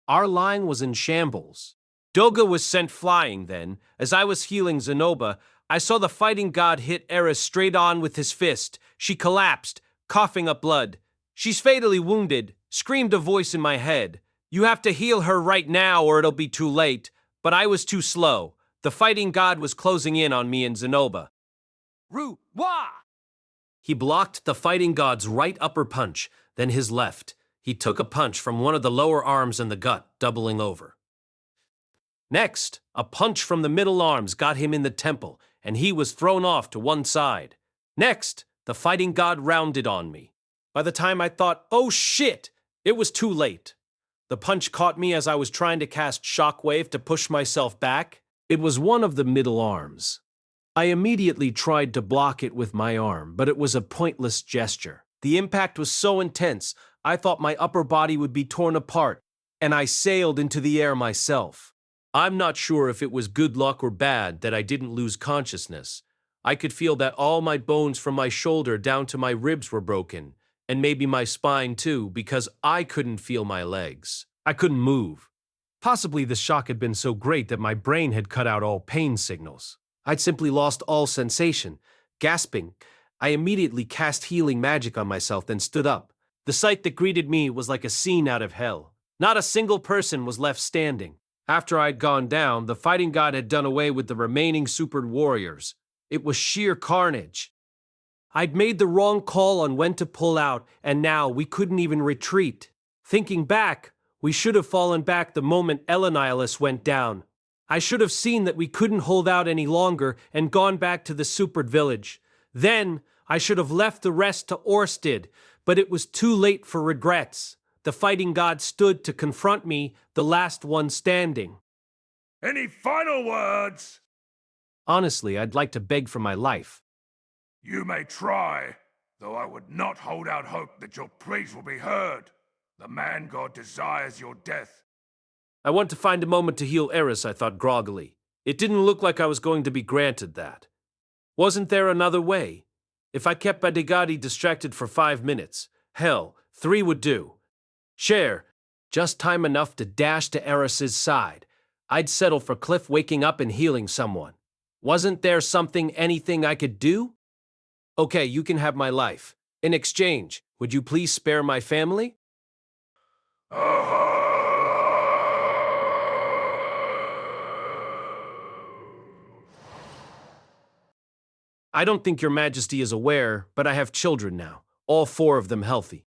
Our line was in shambles. Doga was sent flying then. As I was healing Zenoba, I saw the fighting god hit Eris straight on with his fist. She collapsed, coughing up blood. "She's fatally wounded," screamed a voice in my head. "You have to heal her right now or it'll be too late." But I was too slow. The fighting god was closing in on me and Zenoba. Wah! He blocked the fighting god's right upper punch, then his left. He took a punch from one of the lower arms in the gut, doubling over. Next, a punch from the middle arms got him in the temple, and he was thrown off to one side. Next, the fighting god rounded on me. By the time I thought, "Oh shit," it was too late. The punch caught me as I was trying to cast Shockwave to push myself back. It was one of the middle arms. I immediately tried to block it with my arm, but it was a pointless gesture. The impact was so intense, I thought my upper body would be torn apart, and I sailed into the air myself. I'm not sure if it was good luck or bad that I didn't lose consciousness. I could feel that all my bones from my shoulder down to my ribs were broken, and maybe my spine too, because I couldn't feel my legs. I couldn't move. Possibly the shock had been so great that my brain had cut out all pain signals. I'd simply lost all sensation. Gasping, I immediately cast healing magic on myself, then stood up. The sight that greeted me was like a scene out of hell. Not a single person was left standing. After I'd gone down, the fighting god had done away with the remaining super warriors. It was sheer carnage. I'd made the wrong call on when to pull out, and now we couldn't even retreat. Thinking back, we should have fallen back the moment Elenialis went down. I should have seen that we couldn't hold out any longer and gone back to the supered village. Then I should have left the rest to Orsted, but it was too late for regrets. The fighting god stood to confront me, the last one standing. Any final words? Honestly, I'd like to beg for my life. You may try, though I would not hold out hope that your pleas will be heard. The man god desires your death. I want to find a moment to heal Eris, I thought groggily. It didn't look like I was going to be granted that. Wasn't there another way? If I kept Badigadi distracted for 5 minutes, hell, 3 would do. Share, just time enough to dash to Eris's side. I'd settle for Cliff waking up and healing someone. Wasn't there anything I could do? Okay, you can have my life. In exchange, would you please spare my family? I don't think your majesty is aware, but I have children now, all 4 of them healthy.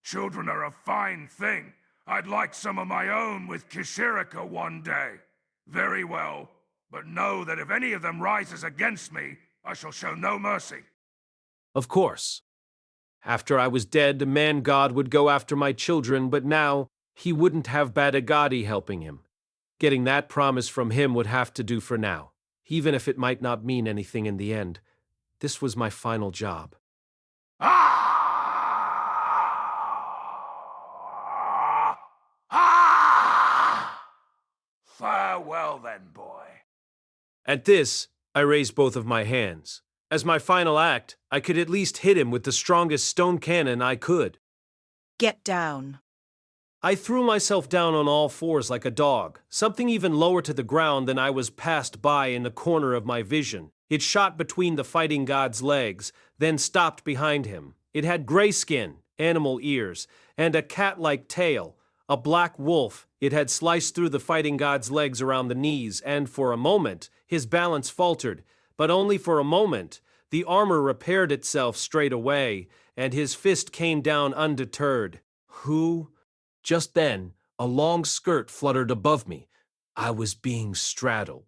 Children are a fine thing. I'd like some of my own with Kishirika one day. Very well, but know that if any of them rises against me, I shall show no mercy. Of course. After I was dead, the man-god would go after my children, but now he wouldn't have Badigadi helping him. Getting that promise from him would have to do for now, even if it might not mean anything in the end. This was my final job. Farewell then, boy. At this, I raised both of my hands. As my final act, I could at least hit him with the strongest stone cannon I could. Get down. I threw myself down on all 4s like a dog, something even lower to the ground than I was passed by in the corner of my vision. It shot between the fighting god's legs, then stopped behind him. It had gray skin, animal ears, and a cat-like tail. A black wolf, it had sliced through the fighting god's legs around the knees, and for a moment, his balance faltered. But only for a moment. The armor repaired itself straight away, and his fist came down undeterred. Who? Just then, a long skirt fluttered above me. I was being straddled.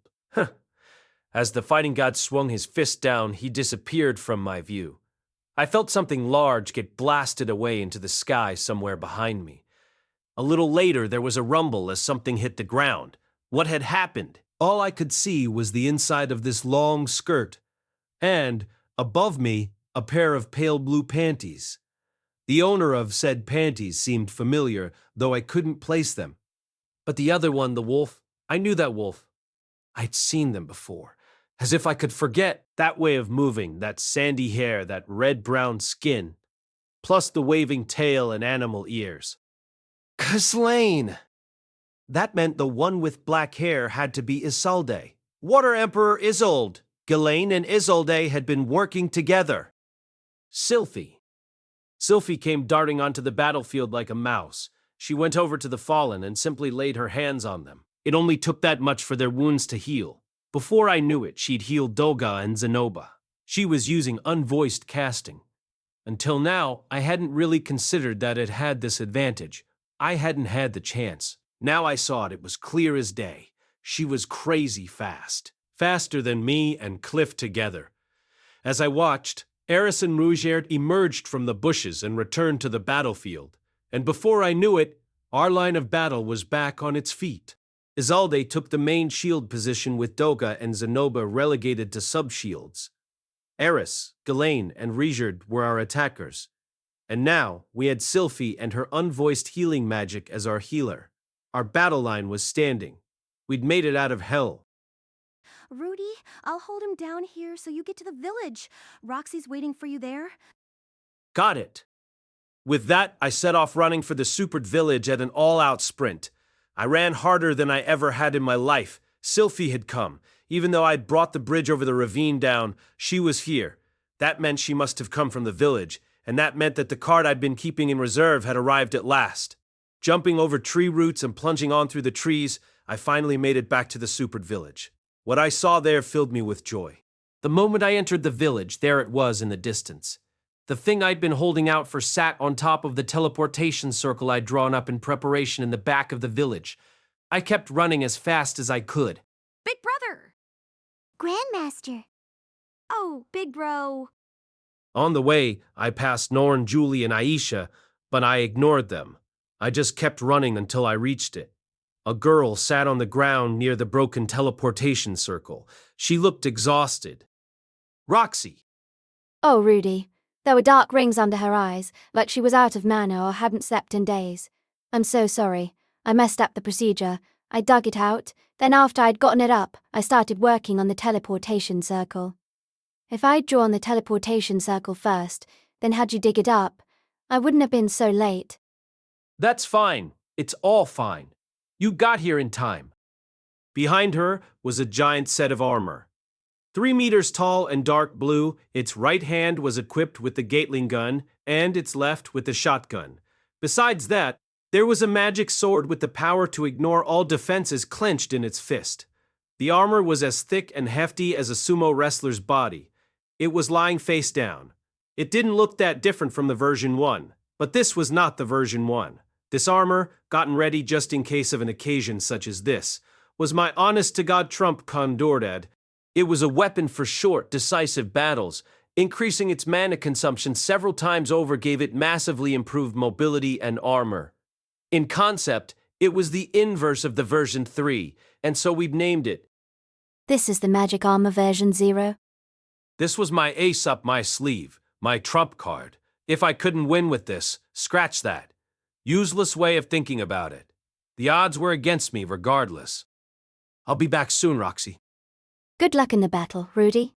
As the fighting god swung his fist down, he disappeared from my view. I felt something large get blasted away into the sky somewhere behind me. A little later, there was a rumble as something hit the ground. What had happened? All I could see was the inside of this long skirt, and, above me, a pair of pale blue panties. The owner of said panties seemed familiar, though I couldn't place them. But the other one, the wolf, I knew that wolf. I'd seen them before, as if I could forget that way of moving, that sandy hair, that red-brown skin, plus the waving tail and animal ears. Kaslain! That meant the one with black hair had to be Isolde. Water Emperor Isolde. Ghislaine and Isolde had been working together. Sylphie. Sylphie came darting onto the battlefield like a mouse. She went over to the fallen and simply laid her hands on them. It only took that much for their wounds to heal. Before I knew it, she'd healed Doga and Zenoba. She was using unvoiced casting. Until now, I hadn't really considered that it had this advantage. I hadn't had the chance. Now I saw it was clear as day. She was crazy fast. Faster than me and Cliff together. As I watched, Eris and Rudeus emerged from the bushes and returned to the battlefield. And before I knew it, our line of battle was back on its feet. Isolde took the main shield position with Doga and Zenoba relegated to sub-shields. Eris, Ghislaine, and Richard were our attackers. And now, we had Sylphie and her unvoiced healing magic as our healer. Our battle line was standing. We'd made it out of hell. Rudy, I'll hold him down here so you get to the village. Roxy's waiting for you there. Got it. With that, I set off running for the supered village at an all-out sprint. I ran harder than I ever had in my life. Sylphie had come. Even though I'd brought the bridge over the ravine down, she was here. That meant she must have come from the village, and that meant that the cart I'd been keeping in reserve had arrived at last. Jumping over tree roots and plunging on through the trees, I finally made it back to the supered village. What I saw there filled me with joy. The moment I entered the village, there it was in the distance. The thing I'd been holding out for sat on top of the teleportation circle I'd drawn up in preparation in the back of the village. I kept running as fast as I could. Big brother! Grandmaster. Oh, big bro. On the way, I passed Norn, Julie, and Aisha, but I ignored them. I just kept running until I reached it. A girl sat on the ground near the broken teleportation circle. She looked exhausted. Roxy. Oh, Rudy. There were dark rings under her eyes, like she was out of mana or hadn't slept in days. I'm so sorry. I messed up the procedure. I dug it out, then after I'd gotten it up, I started working on the teleportation circle. If I'd drawn the teleportation circle first, then had you dig it up, I wouldn't have been so late. That's fine. It's all fine. You got here in time. Behind her was a giant set of armor. 3 meters tall and dark blue, its right hand was equipped with the Gatling gun, and its left with the shotgun. Besides that, there was a magic sword with the power to ignore all defenses clenched in its fist. The armor was as thick and hefty as a sumo wrestler's body. It was lying face down. It didn't look that different from the version 1, but this was not the version 1. This armor, gotten ready just in case of an occasion such as this, was my honest-to-God trump Condordad. It was a weapon for short, decisive battles. Increasing its mana consumption several times over gave it massively improved mobility and armor. In concept, it was the inverse of the version 3, and so we've named it. This is the magic armor version 0. This was my ace up my sleeve, my trump card. If I couldn't win with this, scratch that. Useless way of thinking about it. The odds were against me regardless. I'll be back soon, Roxy. Good luck in the battle, Rudy.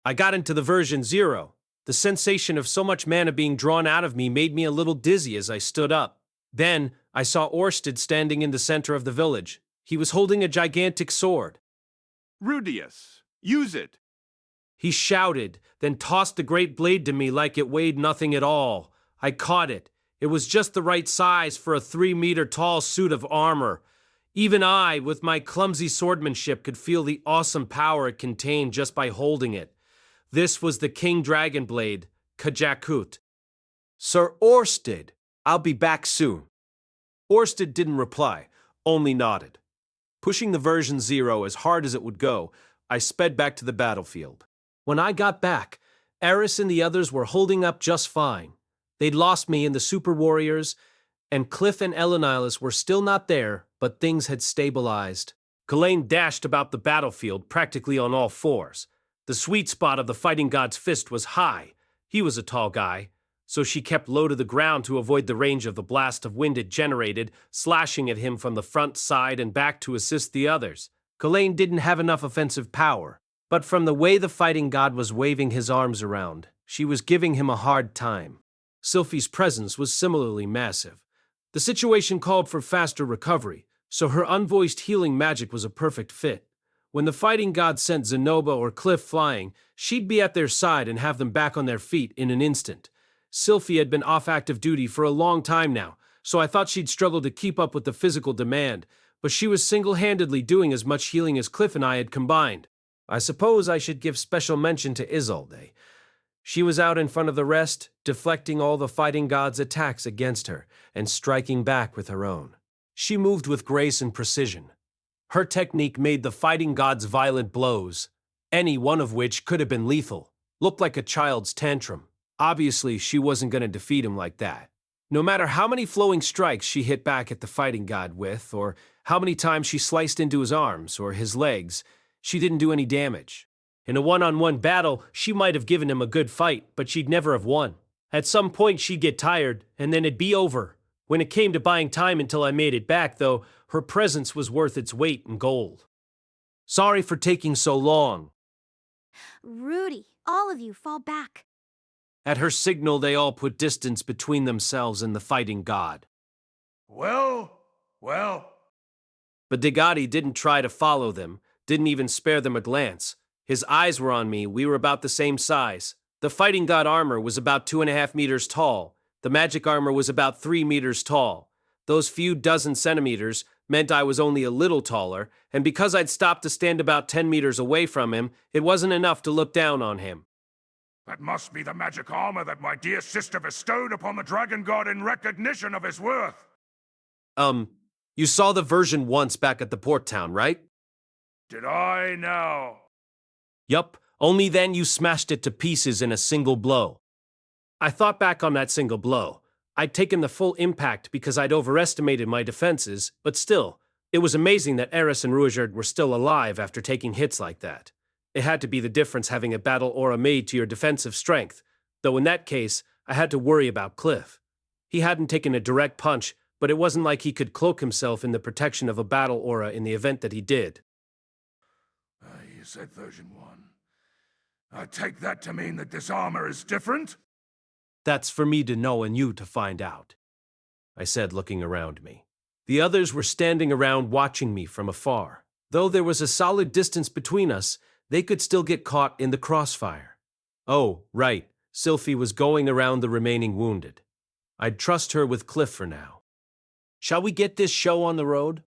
I got into the version 0. The sensation of so much mana being drawn out of me made me a little dizzy as I stood up. Then, I saw Orsted standing in the center of the village. He was holding a gigantic sword. Rudeus, use it. He shouted, then tossed the great blade to me like it weighed nothing at all. I caught it. It was just the right size for a 3-meter-tall suit of armor. Even I, with my clumsy swordsmanship, could feel the awesome power it contained just by holding it. This was the King Dragon Blade, Kajakut. Sir Orsted, I'll be back soon. Orsted didn't reply, only nodded. Pushing the version 0 as hard as it would go, I sped back to the battlefield. When I got back, Eris and the others were holding up just fine. They'd lost me in the Super Warriors, and Cliff and Elenilis were still not there, but things had stabilized. Ghislaine dashed about the battlefield practically on all fours. The sweet spot of the fighting god's fist was high. He was a tall guy, so she kept low to the ground to avoid the range of the blast of wind it generated, slashing at him from the front, side, and back to assist the others. Ghislaine didn't have enough offensive power, but from the way the fighting god was waving his arms around, she was giving him a hard time. Sylphie's presence was similarly massive. The situation called for faster recovery, so her unvoiced healing magic was a perfect fit. When the fighting god sent Zenoba or Cliff flying, she'd be at their side and have them back on their feet in an instant. Sylphie had been off active duty for a long time now, so I thought she'd struggle to keep up with the physical demand, but she was single-handedly doing as much healing as Cliff and I had combined. I suppose I should give special mention to Isolde. She was out in front of the rest, deflecting all the fighting god's attacks against her and striking back with her own. She moved with grace and precision. Her technique made the fighting god's violent blows, any one of which could have been lethal, look like a child's tantrum. Obviously, she wasn't going to defeat him like that. No matter how many flowing strikes she hit back at the fighting god with, or How many times she sliced into his arms or his legs, she didn't do any damage. In a one-on-one battle, she might have given him a good fight, but she'd never have won. At some point, she'd get tired, and then it'd be over. When it came to buying time until I made it back, though, her presence was worth its weight in gold. Sorry for taking so long. Rudy, all of you fall back. At her signal, they all put distance between themselves and the fighting god. Well. But Degati didn't try to follow them, didn't even spare them a glance. His eyes were on me, we were about the same size. The fighting god armor was about 2.5 meters tall. The magic armor was about 3 meters tall. Those few dozen centimeters meant I was only a little taller, and because I'd stopped to stand about 10 meters away from him, it wasn't enough to look down on him. That must be the magic armor that my dear sister bestowed upon the dragon god in recognition of his worth. You saw the version once back at the port town, right? Did I now? Yup, only then you smashed it to pieces in a single blow. I thought back on that single blow. I'd taken the full impact because I'd overestimated my defenses, but still, it was amazing that Eris and Rudeus were still alive after taking hits like that. It had to be the difference having a battle aura made to your defensive strength, though in that case, I had to worry about Cliff. He hadn't taken a direct punch, but it wasn't like he could cloak himself in the protection of a battle aura in the event that he did. You said version 1. I take that to mean that this armor is different? That's for me to know and you to find out, I said, looking around me. The others were standing around watching me from afar. Though there was a solid distance between us, they could still get caught in the crossfire. Oh, right, Sylphie was going around the remaining wounded. I'd trust her with Cliff for now. Shall we get this show on the road?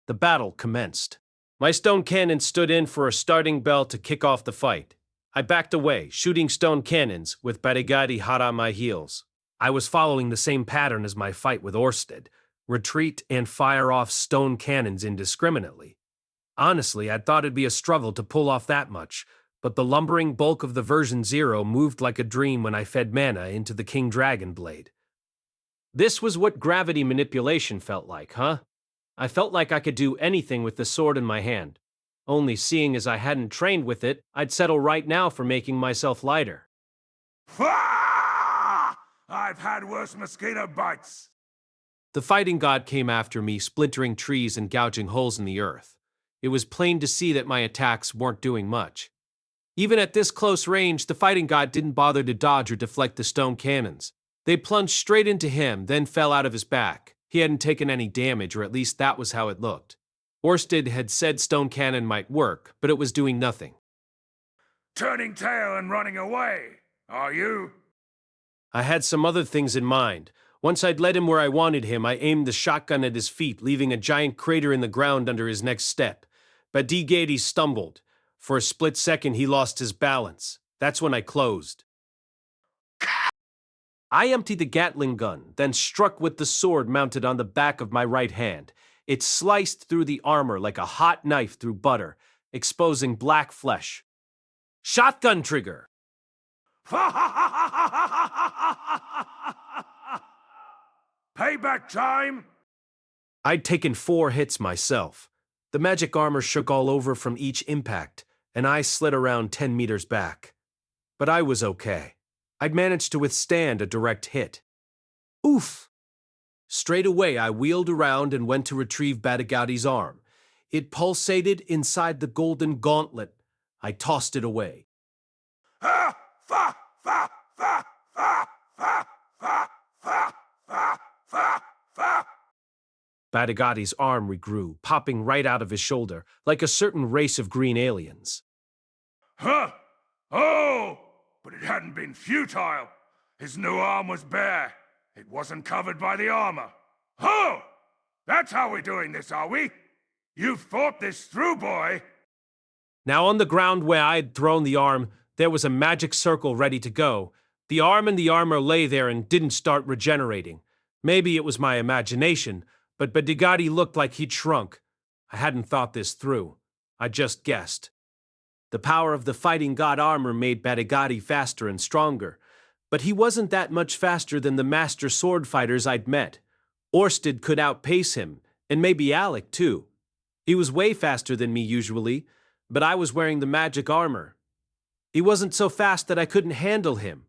The battle commenced. My stone cannon stood in for a starting bell to kick off the fight. I backed away, shooting stone cannons, with Badigadi hot on my heels. I was following the same pattern as my fight with Orsted, retreat and fire off stone cannons indiscriminately. Honestly, I'd thought it'd be a struggle to pull off that much, but the lumbering bulk of the version 0 moved like a dream when I fed mana into the King Dragon Blade. This was what gravity manipulation felt like, huh? I felt like I could do anything with the sword in my hand. Only seeing as I hadn't trained with it, I'd settle right now for making myself lighter. Ah! I've had worse mosquito bites. The fighting god came after me, splintering trees and gouging holes in the earth. It was plain to see that my attacks weren't doing much. Even at this close range, the fighting god didn't bother to dodge or deflect the stone cannons. They plunged straight into him, then fell out of his back. He hadn't taken any damage, or at least that was how it looked. Orsted had said stone cannon might work, but it was doing nothing. Turning tail and running away, are you? I had some other things in mind. Once I'd led him where I wanted him, I aimed the shotgun at his feet, leaving a giant crater in the ground under his next step. Badigadi stumbled. For a split second, he lost his balance. That's when I closed. I emptied the Gatling gun, then struck with the sword mounted on the back of my right hand. It sliced through the armor like a hot knife through butter, exposing black flesh. Shotgun trigger! Payback time! I'd taken 4 hits myself. The magic armor shook all over from each impact, and I slid around 10 meters back. But I was okay. I'd managed to withstand a direct hit. Oof! Straight away, I wheeled around and went to retrieve Badigadi's arm. It pulsated inside the golden gauntlet. I tossed it away. Badigadi's arm regrew, popping right out of his shoulder, like a certain race of green aliens. Huh? Oh! But it hadn't been futile. His new arm was bare. It wasn't covered by the armor. Oh! That's how we're doing this, are we? You've thought this through, boy. Now on the ground where I'd thrown the arm, there was a magic circle ready to go. The arm and the armor lay there and didn't start regenerating. Maybe it was my imagination, but Badigadi looked like he'd shrunk. I hadn't thought this through. I just guessed. The power of the fighting god armor made Badigadi faster and stronger, but he wasn't that much faster than the master sword fighters I'd met. Orsted could outpace him, And maybe Alec, too. He was way faster than me usually, but I was wearing the magic armor. He wasn't so fast that I couldn't handle him.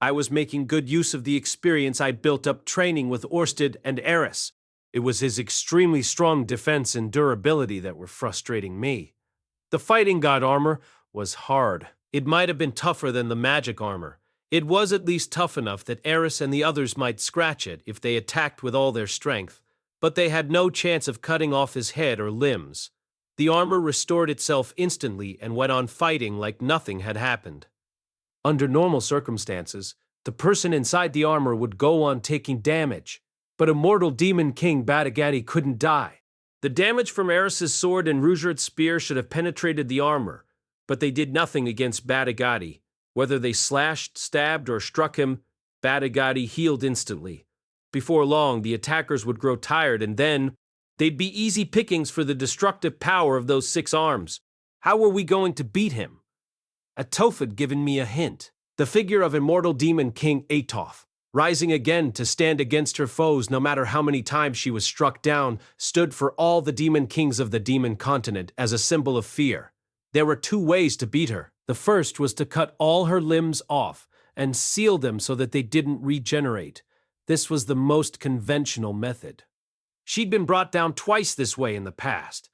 I was making good use of the experience I'd built up training with Orsted and Eris. It was his extremely strong defense and durability that were frustrating me. The fighting god armor was hard. It might have been tougher than the magic armor. It was at least tough enough that Eris and the others might scratch it if they attacked with all their strength, but they had no chance of cutting off his head or limbs. The armor restored itself instantly and went on fighting like nothing had happened. Under normal circumstances, the person inside the armor would go on taking damage, but Immortal Demon King Batagati couldn't die. The damage from Eris's sword and Rudeus' spear should have penetrated the armor, but they did nothing against Batagati. Whether they slashed, stabbed, or struck him, Batagati healed instantly. Before long, the attackers would grow tired, and then they'd be easy pickings for the destructive power of those 6 arms. How were we going to beat him? Atof had given me a hint. The figure of Immortal Demon King Atof, rising again to stand against her foes no matter how many times she was struck down, stood for all the demon kings of the demon continent as a symbol of fear. There were 2 ways to beat her. The first was to cut all her limbs off and seal them so that they didn't regenerate. This was the most conventional method. She'd been brought down twice this way in the past.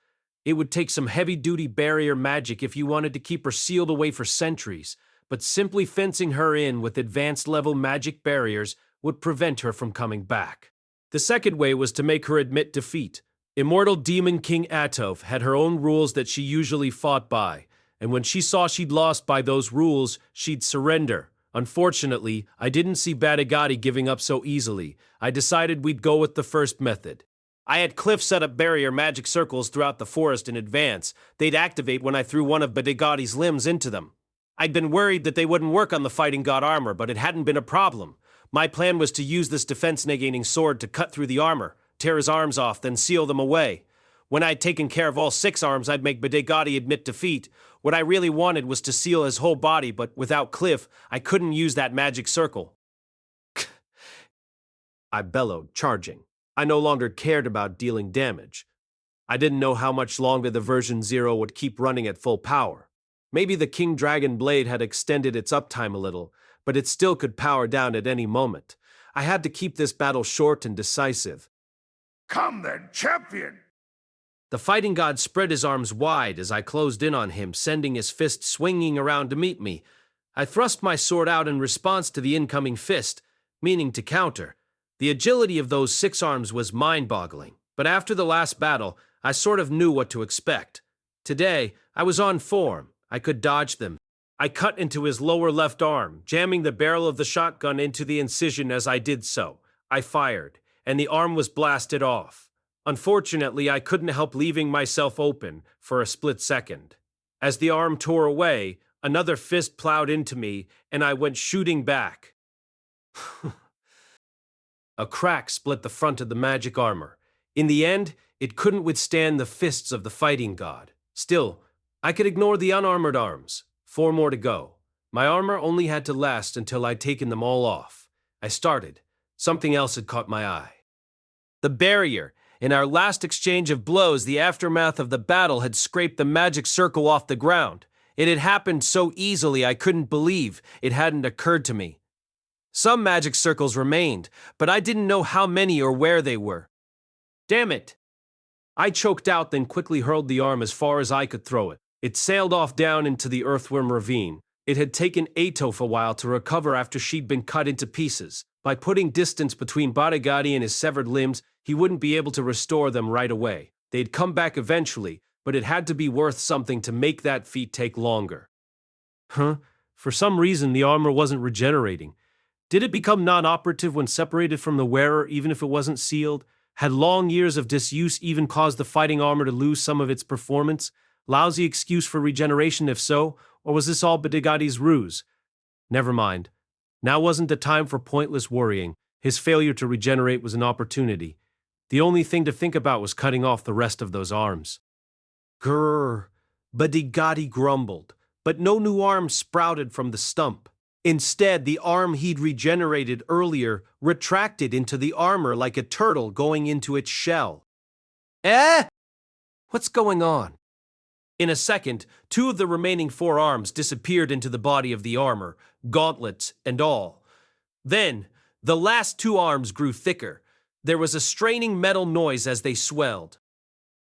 It would take some heavy-duty barrier magic if you wanted to keep her sealed away for centuries, but simply fencing her in with advanced-level magic barriers would prevent her from coming back. The second way was to make her admit defeat. Immortal Demon King Atof had her own rules that she usually fought by, and when she saw she'd lost by those rules, she'd surrender. Unfortunately, I didn't see Batagati giving up so easily. I decided we'd go with the first method. I had Cliff set up barrier magic circles throughout the forest in advance. They'd activate when I threw one of Batagati's limbs into them. I'd been worried that they wouldn't work on the fighting god armor, but it hadn't been a problem. My plan was to use this defense-negating sword to cut through the armor, tear his arms off, then seal them away. When I'd taken care of all 6 arms, I'd make Batagati admit defeat. What I really wanted was to seal his whole body, but without Cliff, I couldn't use that magic circle. I bellowed, charging. I no longer cared about dealing damage. I didn't know how much longer the version 0 would keep running at full power. Maybe the King Dragon Blade had extended its uptime a little, but it still could power down at any moment. I had to keep this battle short and decisive. Come then, champion! The fighting god spread his arms wide as I closed in on him, sending his fist swinging around to meet me. I thrust my sword out in response to the incoming fist, meaning to counter. The agility of those 6 arms was mind-boggling, but after the last battle, I sort of knew what to expect. Today, I was on form. I could dodge them. I cut into his lower left arm, jamming the barrel of the shotgun into the incision as I did so. I fired, and the arm was blasted off. Unfortunately, I couldn't help leaving myself open for a split second. As the arm tore away, another fist plowed into me, and I went shooting back. A crack split the front of the magic armor. In the end, it couldn't withstand the fists of the fighting god. Still, I could ignore the unarmored arms. 4 more to go. My armor only had to last until I'd taken them all off. I started. Something else had caught my eye. The barrier. In our last exchange of blows, the aftermath of the battle had scraped the magic circle off the ground. It had happened so easily I couldn't believe it hadn't occurred to me. Some magic circles remained, but I didn't know how many or where they were. Damn it! I choked out, then quickly hurled the arm as far as I could throw it. It sailed off down into the earthworm ravine. It had taken Atof a while to recover after she'd been cut into pieces. By putting distance between Batagati and his severed limbs, he wouldn't be able to restore them right away. They'd come back eventually, but it had to be worth something to make that feat take longer. For some reason, the armor wasn't regenerating. Did it become non-operative when separated from the wearer, even if it wasn't sealed? Had long years of disuse even caused the fighting armor to lose some of its performance? Lousy excuse for regeneration if so, or was this all Batagati's ruse? Never mind. Now wasn't the time for pointless worrying. His failure to regenerate was an opportunity. The only thing to think about was cutting off the rest of those arms. Grrr. Batagati grumbled, but no new arm sprouted from the stump. Instead, the arm he'd regenerated earlier retracted into the armor like a turtle going into its shell. Eh? What's going on? In a second, 2 of the remaining 4 arms disappeared into the body of the armor, gauntlets and all. Then, the last 2 arms grew thicker. There was a straining metal noise as they swelled.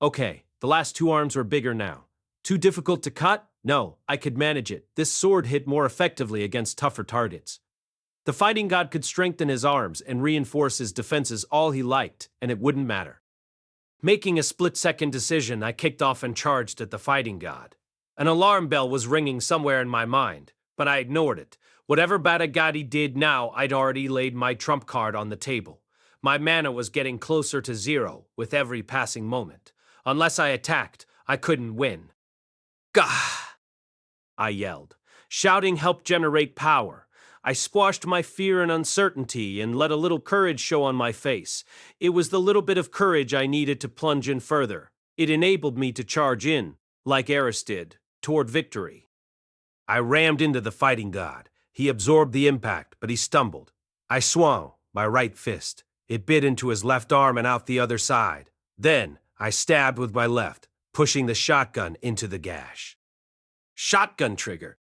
Okay, the last 2 arms were bigger now. Too difficult to cut? No, I could manage it. This sword hit more effectively against tougher targets. The fighting god could strengthen his arms and reinforce his defenses all he liked, and it wouldn't matter. Making a split-second decision, I kicked off and charged at the fighting god. An alarm bell was ringing somewhere in my mind, but I ignored it. Whatever Batagati did now, I'd already laid my trump card on the table. My mana was getting closer to 0 with every passing moment. Unless I attacked, I couldn't win. Gah! I yelled. Shouting helped generate power. I squashed my fear and uncertainty and let a little courage show on my face. It was the little bit of courage I needed to plunge in further. It enabled me to charge in, like Eris did, toward victory. I rammed into the fighting god. He absorbed the impact, but he stumbled. I swung my right fist. It bit into his left arm and out the other side. Then I stabbed with my left, pushing the shotgun into the gash. Shotgun trigger!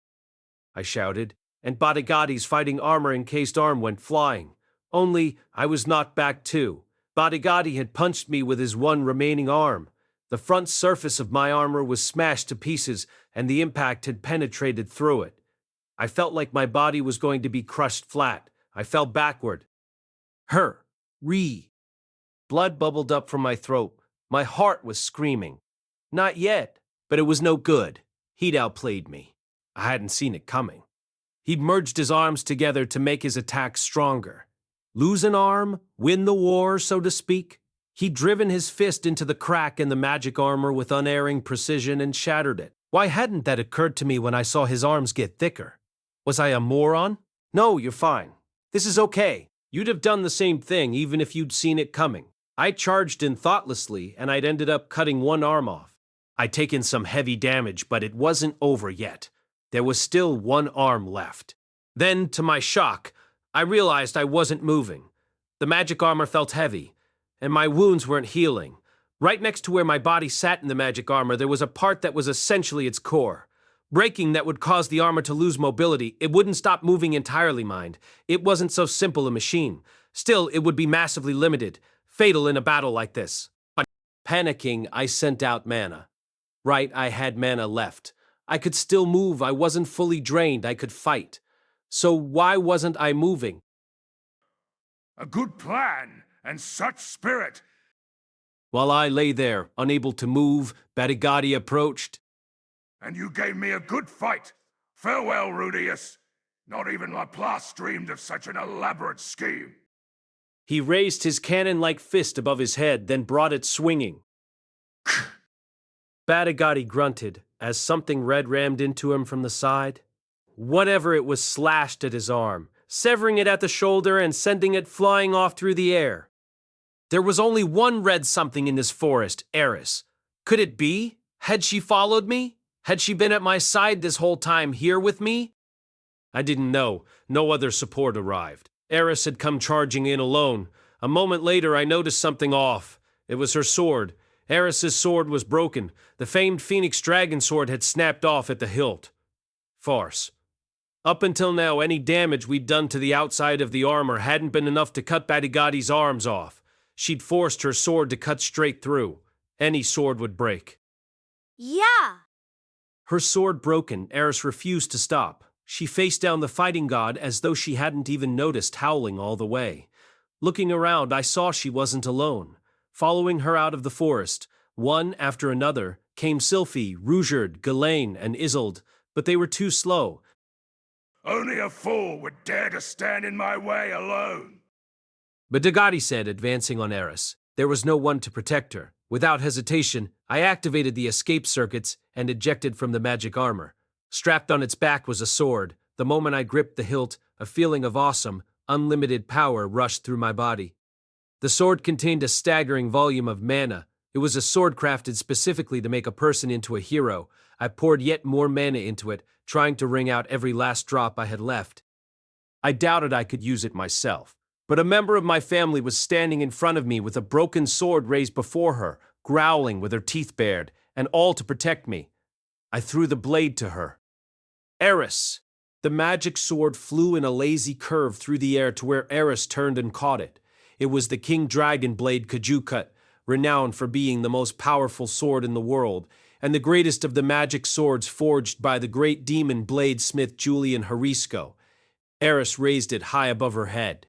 I shouted, and Batagati's fighting armor-encased arm went flying. Only I was knocked back too. Batagati had punched me with his one remaining arm. The front surface of my armor was smashed to pieces, and the impact had penetrated through it. I felt like my body was going to be crushed flat. I fell backward. Blood bubbled up from my throat. My heart was screaming. Not yet, but it was no good. He'd outplayed me. I hadn't seen it coming. He'd merged his arms together to make his attack stronger. Lose an arm, win the war, so to speak. He'd driven his fist into the crack in the magic armor with unerring precision and shattered it. Why hadn't that occurred to me when I saw his arms get thicker? Was I a moron? No, you're fine. This is okay. You'd have done the same thing even if you'd seen it coming. I charged in thoughtlessly, and I'd ended up cutting one arm off. I'd taken some heavy damage, but it wasn't over yet. There was still one arm left. Then, to my shock, I realized I wasn't moving. The magic armor felt heavy, and my wounds weren't healing. Right next to where my body sat in the magic armor, there was a part that was essentially its core. Breaking that would cause the armor to lose mobility. It wouldn't stop moving entirely, mind. It wasn't so simple a machine. Still, it would be massively limited, fatal in a battle like this. But panicking, I sent out mana. Right, I had mana left. I could still move. I wasn't fully drained. I could fight. So why wasn't I moving? A good plan, and such spirit. While I lay there, unable to move, Batagati approached. And you gave me a good fight. Farewell, Rudeus. Not even Laplace dreamed of such an elaborate scheme. He raised his cannon-like fist above his head, then brought it swinging. Batagati grunted as something red rammed into him from the side. Whatever it was slashed at his arm, severing it at the shoulder and sending it flying off through the air. There was only one red something in this forest, Eris. Could it be? Had she followed me? Had she been at my side this whole time here with me? I didn't know. No other support arrived. Eris had come charging in alone. A moment later, I noticed something off. It was her sword. Eris's sword was broken. The famed Phoenix Dragon sword had snapped off at the hilt. Farce. Up until now, any damage we'd done to the outside of the armor hadn't been enough to cut Batagati's arms off. She'd forced her sword to cut straight through. Any sword would break. Yeah! Her sword broken, Eris refused to stop. She faced down the fighting god as though she hadn't even noticed, howling all the way. Looking around, I saw she wasn't alone. Following her out of the forest, one after another, came Sylphie, Rougerd, Ghislaine, and Isolde, but they were too slow. Only a fool would dare to stand in my way alone. Batagati said, advancing on Eris. There was no one to protect her. Without hesitation, I activated the escape circuits and ejected from the magic armor. Strapped on its back was a sword. The moment I gripped the hilt, a feeling of awesome, unlimited power rushed through my body. The sword contained a staggering volume of mana. It was a sword crafted specifically to make a person into a hero. I poured yet more mana into it, trying to wring out every last drop I had left. I doubted I could use it myself, but a member of my family was standing in front of me with a broken sword raised before her, growling with her teeth bared, and all to protect me. I threw the blade to her. Eris! The magic sword flew in a lazy curve through the air to where Eris turned and caught it. It was the King Dragon Blade Kajukat, renowned for being the most powerful sword in the world, and the greatest of the magic swords forged by the great demon bladesmith Julian Harisco. Eris raised it high above her head.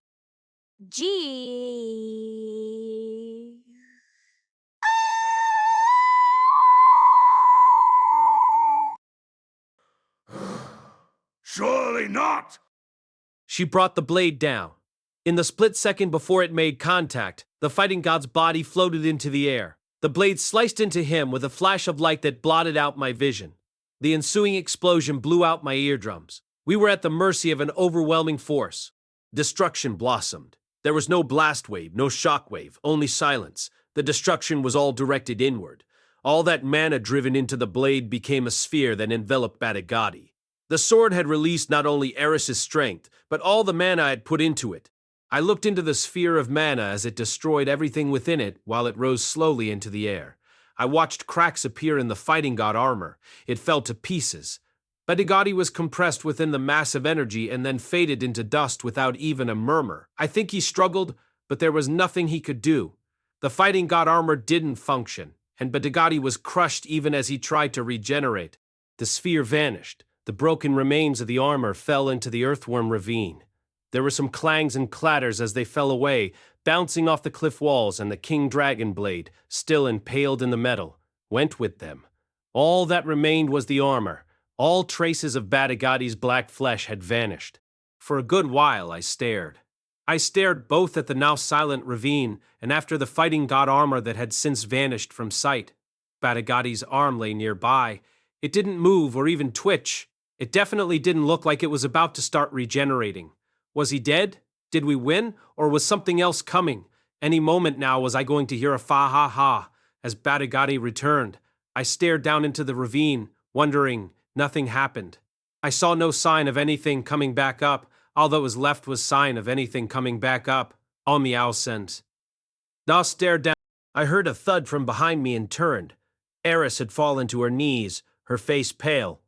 Gee. Surely not! She brought the blade down. In the split second before it made contact, the fighting god's body floated into the air. The blade sliced into him with a flash of light that blotted out my vision. The ensuing explosion blew out my eardrums. We were at the mercy of an overwhelming force. Destruction blossomed. There was no blast wave, no shock wave, only silence. The destruction was all directed inward. All that mana driven into the blade became a sphere that enveloped Batagati. The sword had released not only Eris's strength, but all the mana I had put into it. I looked into the sphere of mana as it destroyed everything within it while it rose slowly into the air. I watched cracks appear in the fighting god armor. It fell to pieces. Batagati was compressed within the massive energy and then faded into dust without even a murmur. I think he struggled, but there was nothing he could do. The fighting god armor didn't function, and Batagati was crushed even as he tried to regenerate. The sphere vanished. The broken remains of the armor fell into the earthworm ravine. There were some clangs and clatters as they fell away, bouncing off the cliff walls, and the King Dragon Blade, still impaled in the metal, went with them. All that remained was the armor. All traces of Batagati's black flesh had vanished. For a good while I stared. I stared both at the now silent ravine and after the fighting god armor that had since vanished from sight. Batagati's arm lay nearby. It didn't move or even twitch. It definitely didn't look like it was about to start regenerating. Was he dead? Did we win? Or was something else coming? Any moment now was I going to hear a fa-ha-ha as Batagati returned. I stared down into the ravine, wondering. Nothing happened. I saw no sign of anything coming back up. All that was left was sign of anything coming back up. All meow sense. I stared down. I heard a thud from behind me and turned. Eris had fallen to her knees, her face pale.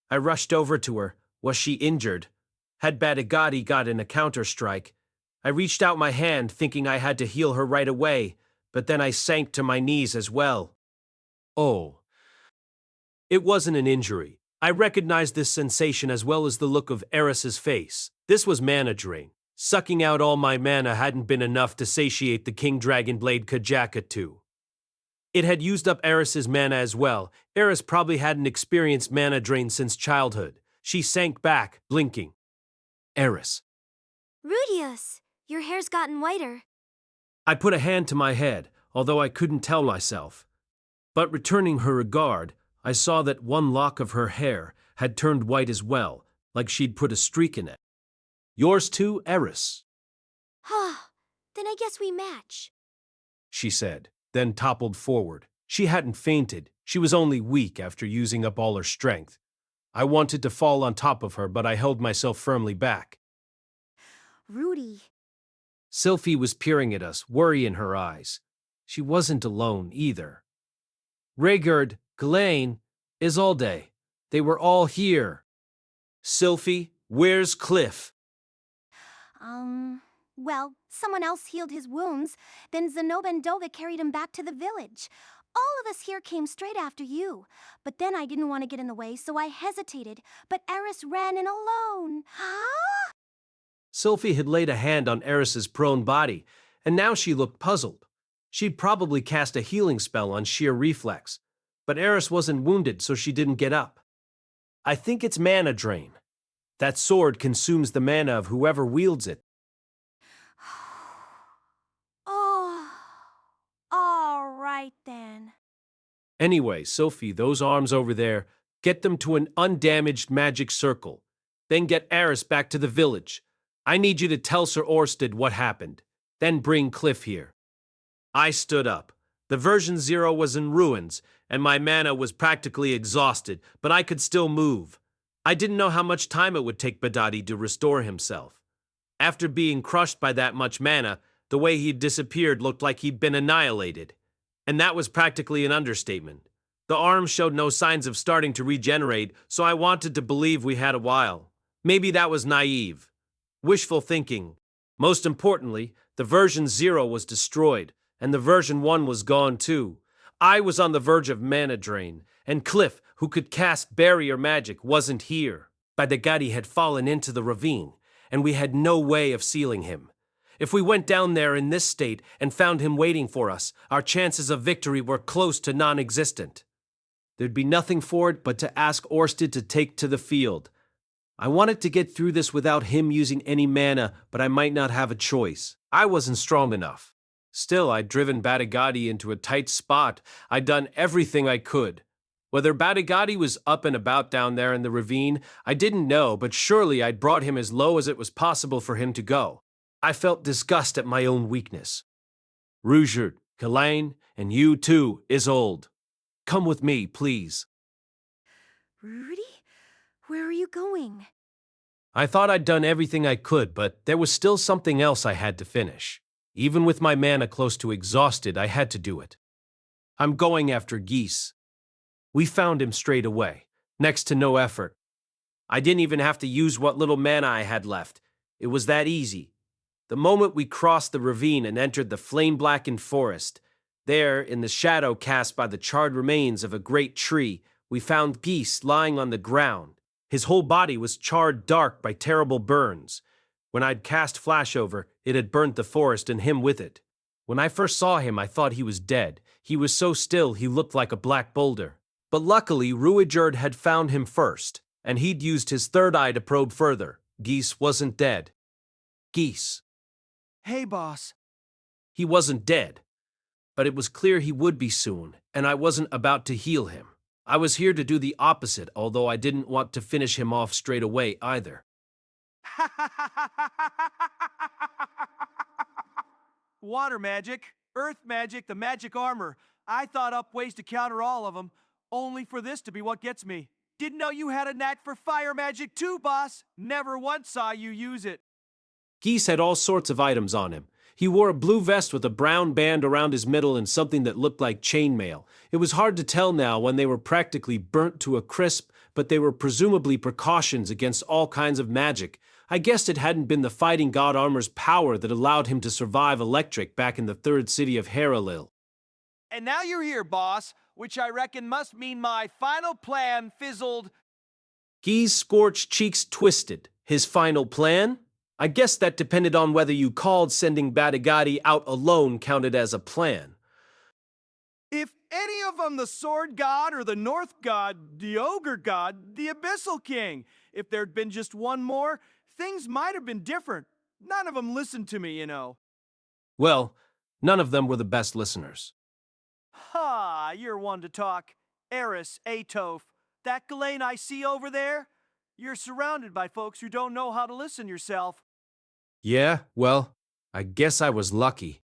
I rushed over to her. Was she injured? Had Batagati gotten a counter-strike? I reached out my hand, thinking I had to heal her right away, but then I sank to my knees as well. Oh. It wasn't an injury. I recognized this sensation as well as the look of Eris's face. This was mana drain. Sucking out all my mana hadn't been enough to satiate the King Dragon Blade Kajakatu. It had used up Eris's mana as well. Eris probably hadn't experienced mana drain since childhood. She sank back, blinking. Eris. Rudeus, your hair's gotten whiter. I put a hand to my head, although I couldn't tell myself. But returning her regard, I saw that one lock of her hair had turned white as well, like she'd put a streak in it. Yours too, Eris? Then I guess we match, she said, then toppled forward. She hadn't fainted. She was only weak after using up all her strength. I wanted to fall on top of her, but I held myself firmly back. Rudy. Sylphie was peering at us, worry in her eyes. She wasn't alone either. Rhaegar, Ghislaine, Isolde, they were all here. Sylphie, where's Cliff? Well, someone else healed his wounds. Then Zenoba and Dova carried him back to the village. All of us here came straight after you. But then I didn't want to get in the way, so I hesitated. But Eris ran in alone. Sylphie had laid a hand on Eris's prone body, and now she looked puzzled. She'd probably cast a healing spell on sheer reflex. But Eris wasn't wounded, so she didn't get up. I think it's mana drain. That sword consumes the mana of whoever wields it. Oh, all right then. Anyway, Sylphie, those arms over there, get them to an undamaged magic circle. Then get Eris back to the village. I need you to tell Sir Orsted what happened. Then bring Cliff here. I stood up. The version 0 was in ruins, and my mana was practically exhausted, but I could still move. I didn't know how much time it would take Batagati to restore himself. After being crushed by that much mana, the way he'd disappeared looked like he'd been annihilated. And that was practically an understatement. The arm showed no signs of starting to regenerate, so I wanted to believe we had a while. Maybe that was naive. Wishful thinking. Most importantly, the version 0 was destroyed, and the version 1 was gone too. I was on the verge of mana drain, and Cliff, who could cast barrier magic, wasn't here. Badagadi had fallen into the ravine, and we had no way of sealing him. If we went down there in this state and found him waiting for us, our chances of victory were close to non-existent. There'd be nothing for it but to ask Orsted to take to the field. I wanted to get through this without him using any mana, but I might not have a choice. I wasn't strong enough. Still, I'd driven Badagadi into a tight spot. I'd done everything I could. Whether Badagadi was up and about down there in the ravine, I didn't know, but surely I'd brought him as low as it was possible for him to go. I felt disgust at my own weakness. Rugert, Kalain, and you too, Isolde. Come with me, please. Rudy? Where are you going? I thought I'd done everything I could, but there was still something else I had to finish. Even with my mana close to exhausted, I had to do it. I'm going after Geese. We found him straight away, next to no effort. I didn't even have to use what little mana I had left. It was that easy. The moment we crossed the ravine and entered the flame-blackened forest, there, in the shadow cast by the charred remains of a great tree, we found Geese lying on the ground. His whole body was charred dark by terrible burns. When I'd cast Flash over, it had burnt the forest and him with it. When I first saw him, I thought he was dead. He was so still he looked like a black boulder. But luckily, Ruigerd had found him first, and he'd used his third eye to probe further. Geese wasn't dead. Geese. Hey, boss. He wasn't dead. But it was clear he would be soon, and I wasn't about to heal him. I was here to do the opposite, although I didn't want to finish him off straight away either. Water magic, earth magic, the magic armor. I thought up ways to counter all of them, only for this to be what gets me. Didn't know you had a knack for fire magic too, boss. Never once saw you use it. Geese had all sorts of items on him. He wore a blue vest with a brown band around his middle and something that looked like chainmail. It was hard to tell now when they were practically burnt to a crisp, but they were presumably precautions against all kinds of magic. I guessed it hadn't been the fighting god armor's power that allowed him to survive electric back in the third city of Haralil. And now you're here, boss, which I reckon must mean my final plan fizzled. Gee's scorched cheeks twisted. His final plan? I guess that depended on whether you called sending Badagadi out alone counted as a plan. If any of them the sword god or the north god, the ogre god, the abyssal king, if there'd been just one more, things might have been different. None of them listened to me, you know. Well, none of them were the best listeners. Ha, you're one to talk. Eris, Atoph, that Ghislaine I see over there? You're surrounded by folks who don't know how to listen yourself. Yeah, well, I guess I was lucky.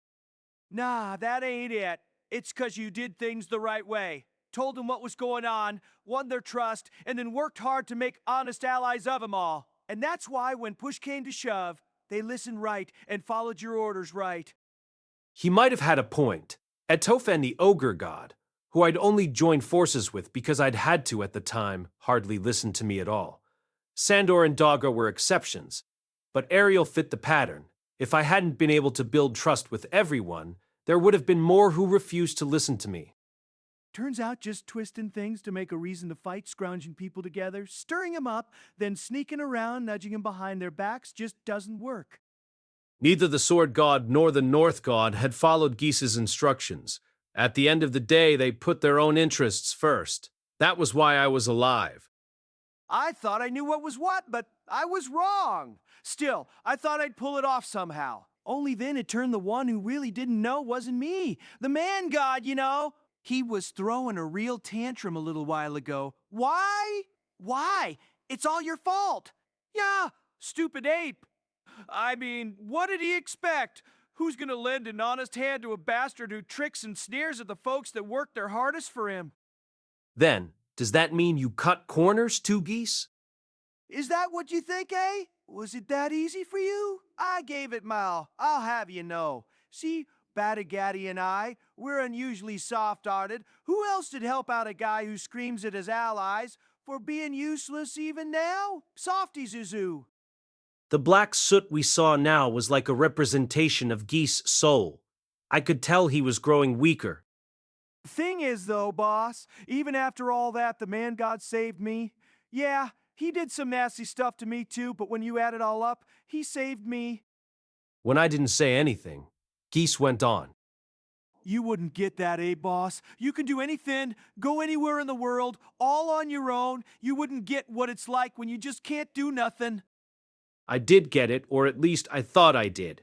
Nah, that ain't it. It's 'cause you did things the right way. Told them what was going on, won their trust, and then worked hard to make honest allies of them all. And that's why when push came to shove, they listened right and followed your orders right. He might have had a point. Atophan the ogre god, who I'd only joined forces with because I'd had to at the time, hardly listened to me at all. Sandor and Dogger were exceptions, but Ariel fit the pattern. If I hadn't been able to build trust with everyone, there would have been more who refused to listen to me. Turns out just twisting things to make a reason to fight, scrounging people together, stirring them up, then sneaking around, nudging them behind their backs just doesn't work. Neither the sword god nor the north god had followed Geese's instructions. At the end of the day, they put their own interests first. That was why I was alive. I thought I knew what was what, but I was wrong. Still, I thought I'd pull it off somehow. Only then it turned the one who really didn't know wasn't me. The man god, you know. He was throwing a real tantrum a little while ago. Why? Why? It's all your fault. Yeah, stupid ape. I mean, what did he expect? Who's gonna lend an honest hand to a bastard who tricks and sneers at the folks that work their hardest for him? Then, does that mean you cut corners too, Geese? Is that what you think, eh? Was it that easy for you? I gave it my all, I'll have you know. See, Batagatti and I, we're unusually soft-hearted. Who else did help out a guy who screams at his allies for being useless even now? Softy Zuzu. The black soot we saw now was like a representation of Geese's soul. I could tell he was growing weaker. Thing is, though, boss, even after all that, the man God saved me. Yeah, he did some nasty stuff to me too, but when you add it all up, he saved me. When I didn't say anything, Geese went on. You wouldn't get that, eh, boss? You can do anything, go anywhere in the world, all on your own. You wouldn't get what it's like when you just can't do nothing. I did get it, or at least I thought I did.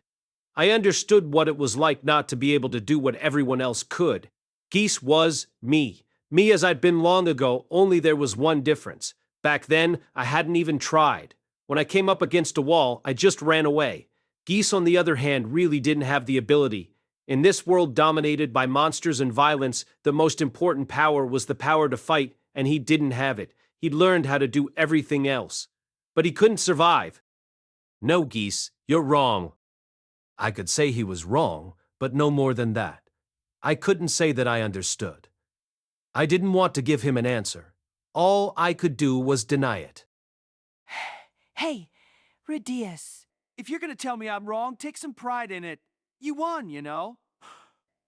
I understood what it was like not to be able to do what everyone else could. Geese was me. Me as I'd been long ago, only there was one difference. Back then, I hadn't even tried. When I came up against a wall, I just ran away. Geese, on the other hand, really didn't have the ability. In this world dominated by monsters and violence, the most important power was the power to fight, and he didn't have it. He'd learned how to do everything else. But he couldn't survive. No, Geese, you're wrong. I could say he was wrong, but no more than that. I couldn't say that I understood. I didn't want to give him an answer. All I could do was deny it. Hey, Rudeus, if you're gonna tell me I'm wrong, take some pride in it. You won, you know.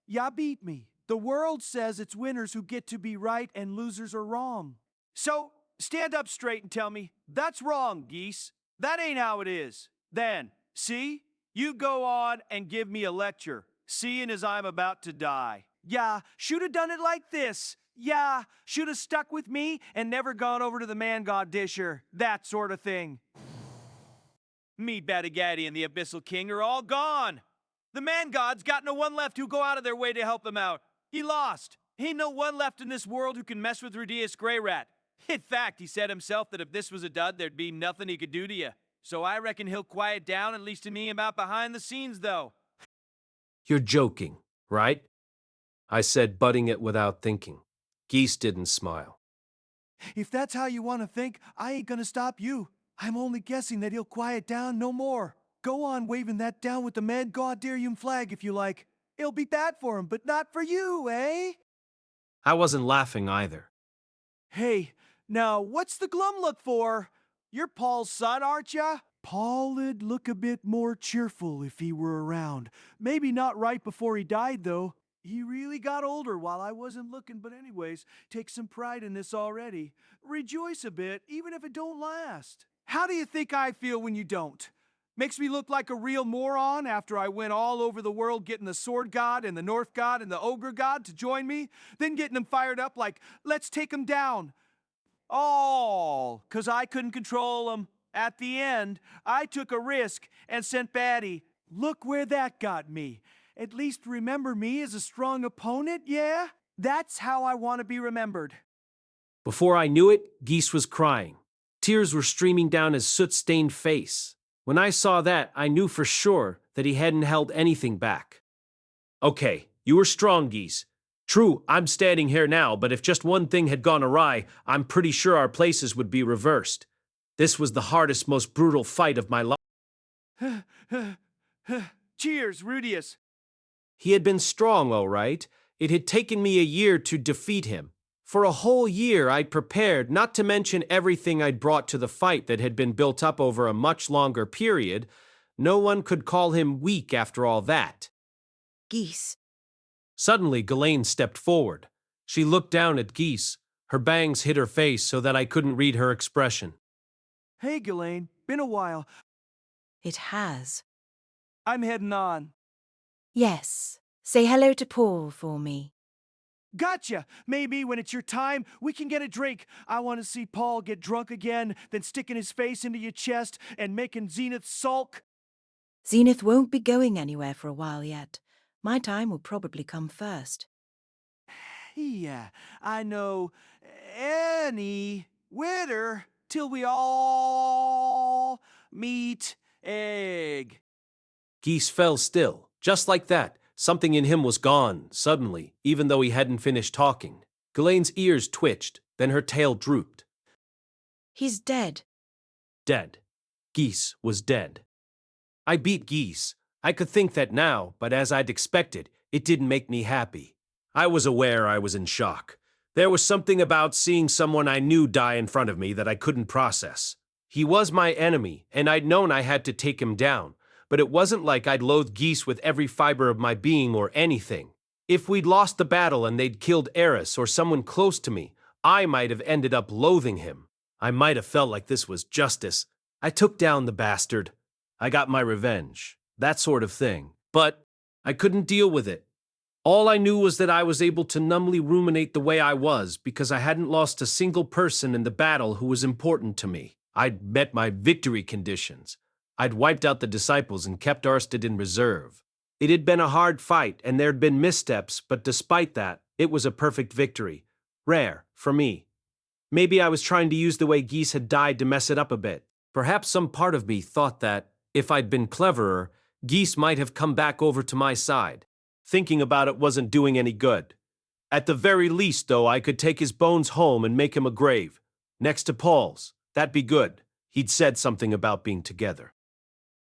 Ya beat me. The world says it's winners who get to be right and losers are wrong. So, stand up straight and tell me, that's wrong, Geese. That ain't how it is. Then, see? You go on and give me a lecture, seeing as I'm about to die. Yeah, should have done it like this. Yeah, should have stuck with me and never gone over to the man god disher. That sort of thing. Me, Batagatti, and the Abyssal King are all gone. The man god's got no one left who go out of their way to help him out. He lost. Ain't no one left in this world who can mess with Rudeus Greyrat. In fact, he said himself that if this was a dud, there'd be nothing he could do to you. So I reckon he'll quiet down, at least to me about behind the scenes, though. You're joking, right? I said, butting it without thinking. Geese didn't smile. If that's how you want to think, I ain't gonna stop you. I'm only guessing that he'll quiet down no more. Go on waving that down with the Mad Goddarium flag if you like. It'll be bad for him, but not for you, eh? I wasn't laughing either. Hey, now what's the glum look for? You're Paul's son, aren't ya? Paul'd look a bit more cheerful if he were around. Maybe not right before he died, though. He really got older while I wasn't looking, but anyways, take some pride in this already. Rejoice a bit, even if it don't last. How do you think I feel when you don't? Makes me look like a real moron after I went all over the world getting the Sword God and the North God and the Ogre God to join me, then getting them fired up like, let's take them down. All 'cause I couldn't control them. At the end, I took a risk and sent Batty. Look where that got me. At least remember me as a strong opponent, yeah? That's how I want to be remembered. Before I knew it, Geese was crying. Tears were streaming down his soot-stained face. When I saw that, I knew for sure that he hadn't held anything back. Okay, you were strong, Geese. True, I'm standing here now, but if just one thing had gone awry, I'm pretty sure our places would be reversed. This was the hardest, most brutal fight of my life. Cheers, Rudeus. He had been strong, all right. It had taken me a year to defeat him. For a whole year I'd prepared, not to mention everything I'd brought to the fight that had been built up over a much longer period. No one could call him weak after all that. Geese. Suddenly, Ghislaine stepped forward. She looked down at Geese. Her bangs hid her face so that I couldn't read her expression. Hey, Ghislaine. Been a while. It has. I'm heading on. Yes. Say hello to Paul for me. Gotcha! Maybe when it's your time, we can get a drink. I want to see Paul get drunk again, then sticking his face into your chest and making Zenith sulk. Zenith won't be going anywhere for a while yet. My time will probably come first. Yeah, I know. Any winter till we all meet egg. Geese fell still, just like that. Something in him was gone, suddenly, even though he hadn't finished talking. Ghislaine's ears twitched, then her tail drooped. He's dead. Dead. Geese was dead. I beat Geese. I could think that now, but as I'd expected, it didn't make me happy. I was aware I was in shock. There was something about seeing someone I knew die in front of me that I couldn't process. He was my enemy, and I'd known I had to take him down, but it wasn't like I'd loathed Geese with every fiber of my being or anything. If we'd lost the battle and they'd killed Eris or someone close to me, I might have ended up loathing him. I might have felt like this was justice. I took down the bastard. I got my revenge. That sort of thing. But I couldn't deal with it. All I knew was that I was able to numbly ruminate the way I was because I hadn't lost a single person in the battle who was important to me. I'd met my victory conditions. I'd wiped out the disciples and kept Arsted in reserve. It had been a hard fight and there'd been missteps, but despite that, it was a perfect victory. Rare, for me. Maybe I was trying to use the way Geese had died to mess it up a bit. Perhaps some part of me thought that, if I'd been cleverer, Geese might have come back over to my side. Thinking about it wasn't doing any good. At the very least, though, I could take his bones home and make him a grave. Next to Paul's. That'd be good. He'd said something about being together.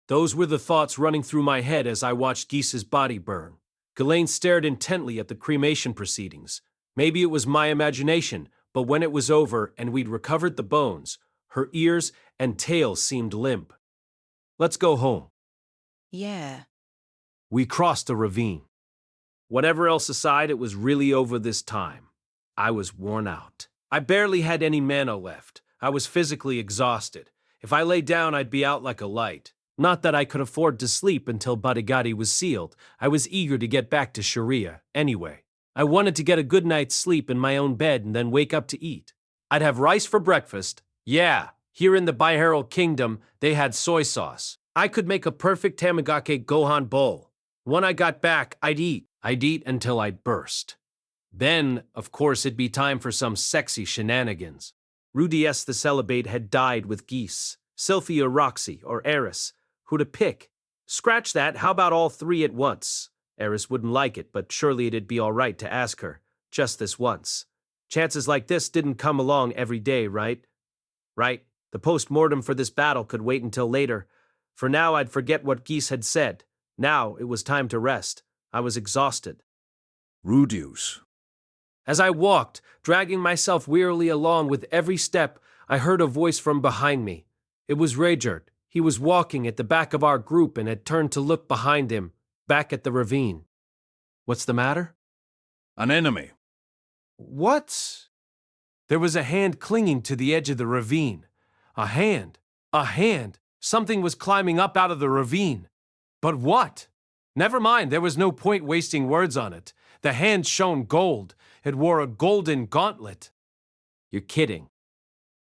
Those were the thoughts running through my head as I watched Geese's body burn. Ghislaine stared intently at the cremation proceedings. Maybe it was my imagination, but when it was over and we'd recovered the bones, her ears and tail seemed limp. Let's go home. Yeah. We crossed a ravine. Whatever else aside, it was really over this time. I was worn out. I barely had any mana left. I was physically exhausted. If I lay down, I'd be out like a light. Not that I could afford to sleep until Badigadi was sealed. I was eager to get back to Sharia, anyway. I wanted to get a good night's sleep in my own bed and then wake up to eat. I'd have rice for breakfast. Yeah, here in the Bihero Kingdom, they had soy sauce. I could make a perfect Tamagake Gohan bowl. When I got back, I'd eat. I'd eat until I'd burst. Then, of course, it'd be time for some sexy shenanigans. Rudeus the Celibate had died with Geese, Sylphie or Roxy, or Eris. Who to pick? Scratch that, how about all three at once? Eris wouldn't like it, but surely it'd be all right to ask her, just this once. Chances like this didn't come along every day, right? Right, the post-mortem for this battle could wait until later. For now, I'd forget what Geese had said. Now, it was time to rest. I was exhausted. Rudeus. As I walked, dragging myself wearily along with every step, I heard a voice from behind me. It was Rajert. He was walking at the back of our group and had turned to look behind him, back at the ravine. What's the matter? An enemy. What? There was a hand clinging to the edge of the ravine. A hand. A hand. Something was climbing up out of the ravine. But what? Never mind, there was no point wasting words on it. The hand shone gold. It wore a golden gauntlet. You're kidding.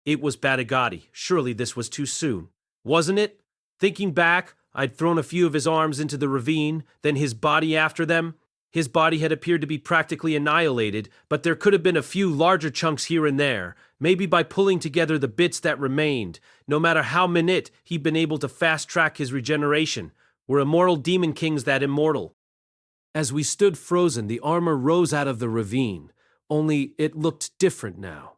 It was Badigadi. Surely this was too soon. Wasn't it? Thinking back, I'd thrown a few of his arms into the ravine, then his body after them. His body had appeared to be practically annihilated, but there could have been a few larger chunks here and there, maybe by pulling together the bits that remained. No matter how minute, he'd been able to fast-track his regeneration. Were immortal demon kings that immortal? As we stood frozen, the armor rose out of the ravine, only it looked different now.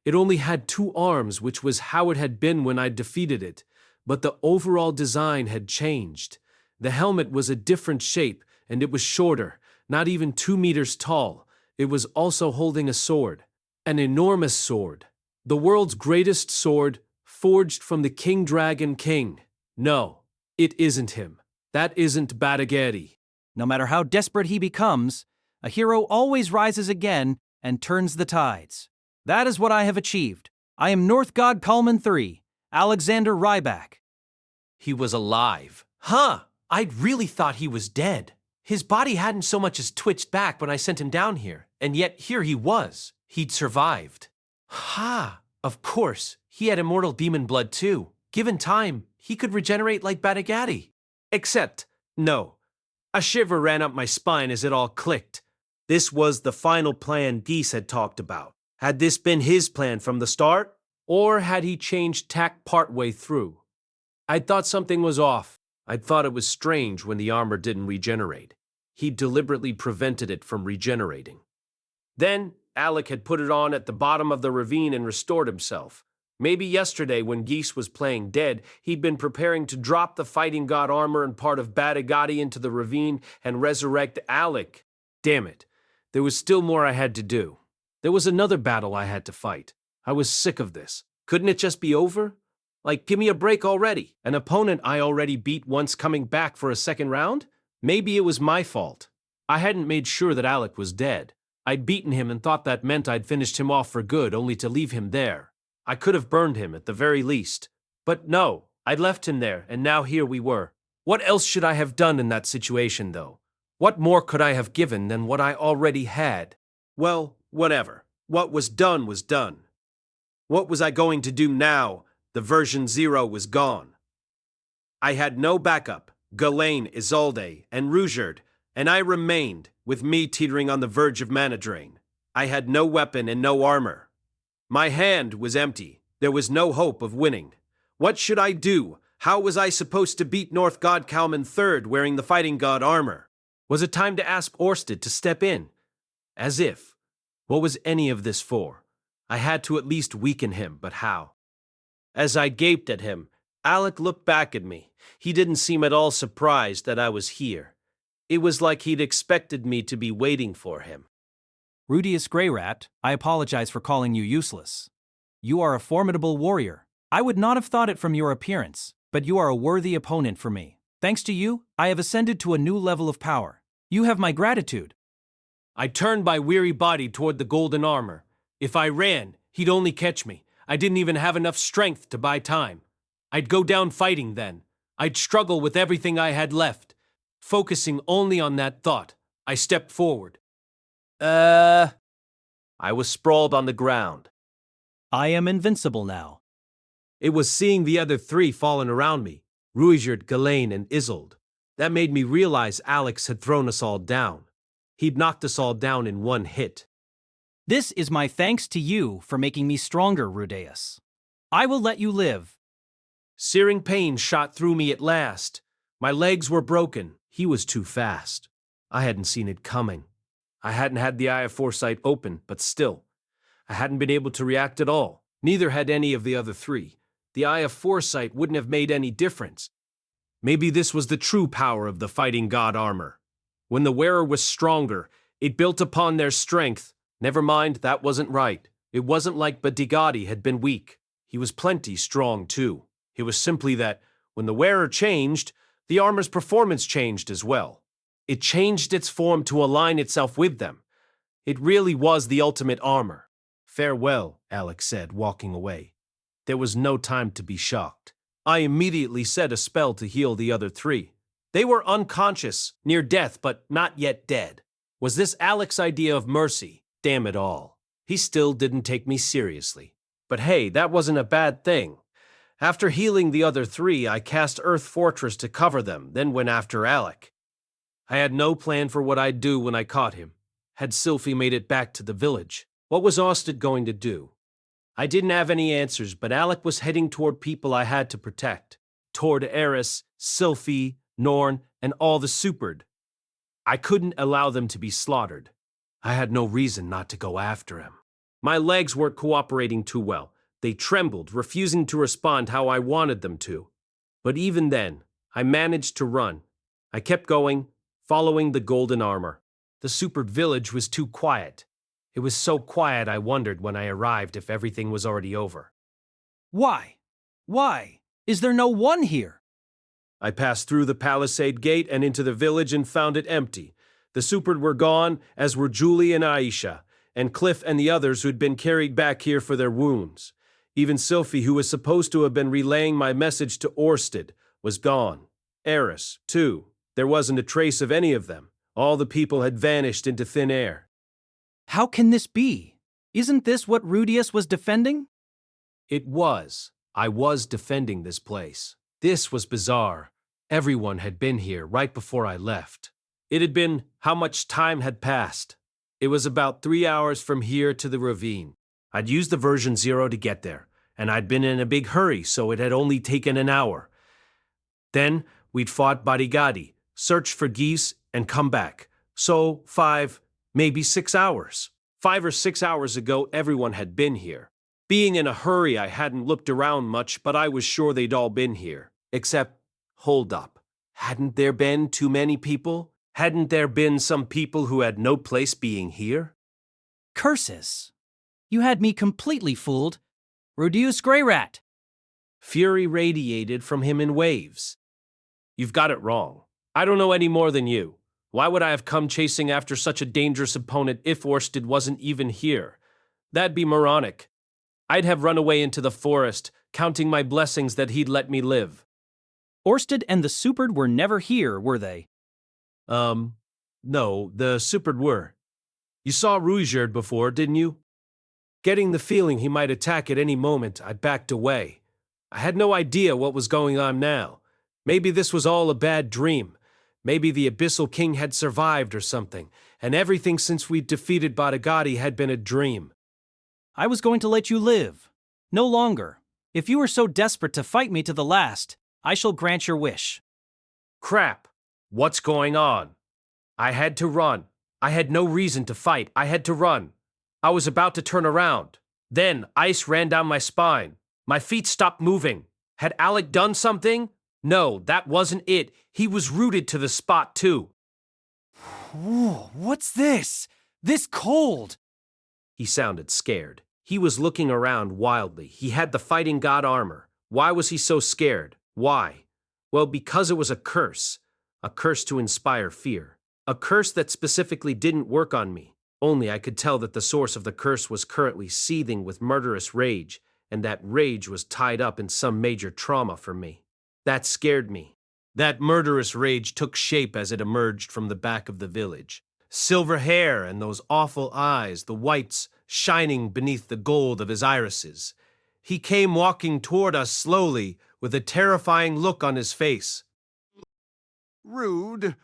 It only had two arms, which was how it had been when I defeated it, but the overall design had changed. The helmet was a different shape, and it was shorter, not even 2 meters tall. It was also holding a sword, an enormous sword, the world's greatest sword, forged from the King Dragon King. No, it isn't him. That isn't Badigadi. No matter how desperate he becomes, a hero always rises again and turns the tides. That is what I have achieved. I am North God Kalman III, Alexander Ryback. He was alive. Huh! I'd really thought he was dead. His body hadn't so much as twitched back when I sent him down here, and yet here he was. He'd survived. Ha! Of course, he had immortal demon blood too. Given time, he could regenerate like Badigadi. Except, no. A shiver ran up my spine as it all clicked. This was the final plan Geese had talked about. Had this been his plan from the start? Or had he changed tack partway through? I'd thought something was off. I'd thought it was strange when the armor didn't regenerate. He deliberately prevented it from regenerating. Then, Alec had put it on at the bottom of the ravine and restored himself. Maybe yesterday when Geese was playing dead, he'd been preparing to drop the fighting god armor and part of Badigati into the ravine and resurrect Alec. Damn it. There was still more I had to do. There was another battle I had to fight. I was sick of this. Couldn't it just be over? Like, give me a break already. An opponent I already beat once coming back for a second round? Maybe it was my fault. I hadn't made sure that Alec was dead. I'd beaten him and thought that meant I'd finished him off for good, only to leave him there. I could have burned him at the very least. But no, I'd left him there, and now here we were. What else should I have done in that situation, though? What more could I have given than what I already had? Well, whatever. What was done was done. What was I going to do now? The version 0 was gone. I had no backup, Ghislaine, Isolde, and Rudeus, and I remained, with me teetering on the verge of mana drain. I had no weapon and no armor. My hand was empty. There was no hope of winning. What should I do? How was I supposed to beat North God Kalman III wearing the fighting god armor? Was it time to ask Orsted to step in? As if. What was any of this for? I had to at least weaken him, but how? As I gaped at him, Alec looked back at me. He didn't seem at all surprised that I was here. It was like he'd expected me to be waiting for him. Rudeus Greyrat, I apologize for calling you useless. You are a formidable warrior. I would not have thought it from your appearance, but you are a worthy opponent for me. Thanks to you, I have ascended to a new level of power. You have my gratitude. I turned my weary body toward the golden armor. If I ran, he'd only catch me. I didn't even have enough strength to buy time. I'd go down fighting then. I'd struggle with everything I had left. Focusing only on that thought, I stepped forward. I was sprawled on the ground. I am invincible now. It was seeing the other three falling around me, Rudeus, Ghislaine, and Isolde, that made me realize Alex had thrown us all down. He'd knocked us all down in one hit. This is my thanks to you for making me stronger, Rudeus. I will let you live. Searing pain shot through me at last. My legs were broken. He was too fast. I hadn't seen it coming. I hadn't had the Eye of Foresight open, but still, I hadn't been able to react at all. Neither had any of the other three. The Eye of Foresight wouldn't have made any difference. Maybe this was the true power of the fighting god armor. When the wearer was stronger, it built upon their strength. Never mind, that wasn't right. It wasn't like Badigati had been weak. He was plenty strong, too. It was simply that, when the wearer changed, the armor's performance changed as well. It changed its form to align itself with them. It really was the ultimate armor. Farewell, Alex said, walking away. There was no time to be shocked. I immediately said a spell to heal the other three. They were unconscious, near death, but not yet dead. Was this Alex's idea of mercy? Damn it all. He still didn't take me seriously. But hey, that wasn't a bad thing. After healing the other three, I cast Earth Fortress to cover them, then went after Alec. I had no plan for what I'd do when I caught him. Had Sylphie made it back to the village? What was Orsted going to do? I didn't have any answers, but Alec was heading toward people I had to protect. Toward Eris, Sylphie, Norn, and all the Supered. I couldn't allow them to be slaughtered. I had no reason not to go after him. My legs weren't cooperating too well. They trembled, refusing to respond how I wanted them to. But even then, I managed to run. I kept going, following the golden armor. The Supered village was too quiet. It was so quiet I wondered when I arrived if everything was already over. Why? Why? Is there no one here? I passed through the palisade gate and into the village and found it empty. The Supered were gone, as were Julie and Aisha, and Cliff and the others who'd been carried back here for their wounds. Even Sylphie, who was supposed to have been relaying my message to Orsted, was gone. Eris, too. There wasn't a trace of any of them. All the people had vanished into thin air. How can this be? Isn't this what Rudeus was defending? It was. I was defending this place. This was bizarre. Everyone had been here right before I left. It had been how much time had passed. It was about 3 hours from here to the ravine. I'd used the version 0 to get there, and I'd been in a big hurry, so it had only taken an hour. Then we'd fought Badigati, searched for geese, and come back. So 5, maybe 6 hours. 5 or 6 hours ago, everyone had been here. Being in a hurry, I hadn't looked around much, but I was sure they'd all been here. Except, hold up. Hadn't there been too many people? Hadn't there been some people who had no place being here? Curses! You had me completely fooled. Rudeus Greyrat! Fury radiated from him in waves. You've got it wrong. I don't know any more than you. Why would I have come chasing after such a dangerous opponent if Orsted wasn't even here? That'd be moronic. I'd have run away into the forest, counting my blessings that he'd let me live. Orsted and the Superd were never here, were they? No, the Superd were. You saw Rudeus before, didn't you? Getting the feeling he might attack at any moment, I backed away. I had no idea what was going on now. Maybe this was all a bad dream. Maybe the Abyssal King had survived or something, and everything since we'd defeated Badagati had been a dream. I was going to let you live. No longer. If you are so desperate to fight me to the last, I shall grant your wish. Crap. What's going on? I had to run. I had no reason to fight. I had to run. I was about to turn around. Then ice ran down my spine. My feet stopped moving. Had Alec done something? No, that wasn't it. He was rooted to the spot too. Whoa, what's this? This cold! He sounded scared. He was looking around wildly. He had the fighting god armor. Why was he so scared? Why? Well, because it was a curse. A curse to inspire fear. A curse that specifically didn't work on me. Only I could tell that the source of the curse was currently seething with murderous rage, and that rage was tied up in some major trauma for me. That scared me. That murderous rage took shape as it emerged from the back of the village. Silver hair and those awful eyes, the whites shining beneath the gold of his irises. He came walking toward us slowly, with a terrifying look on his face. Rude.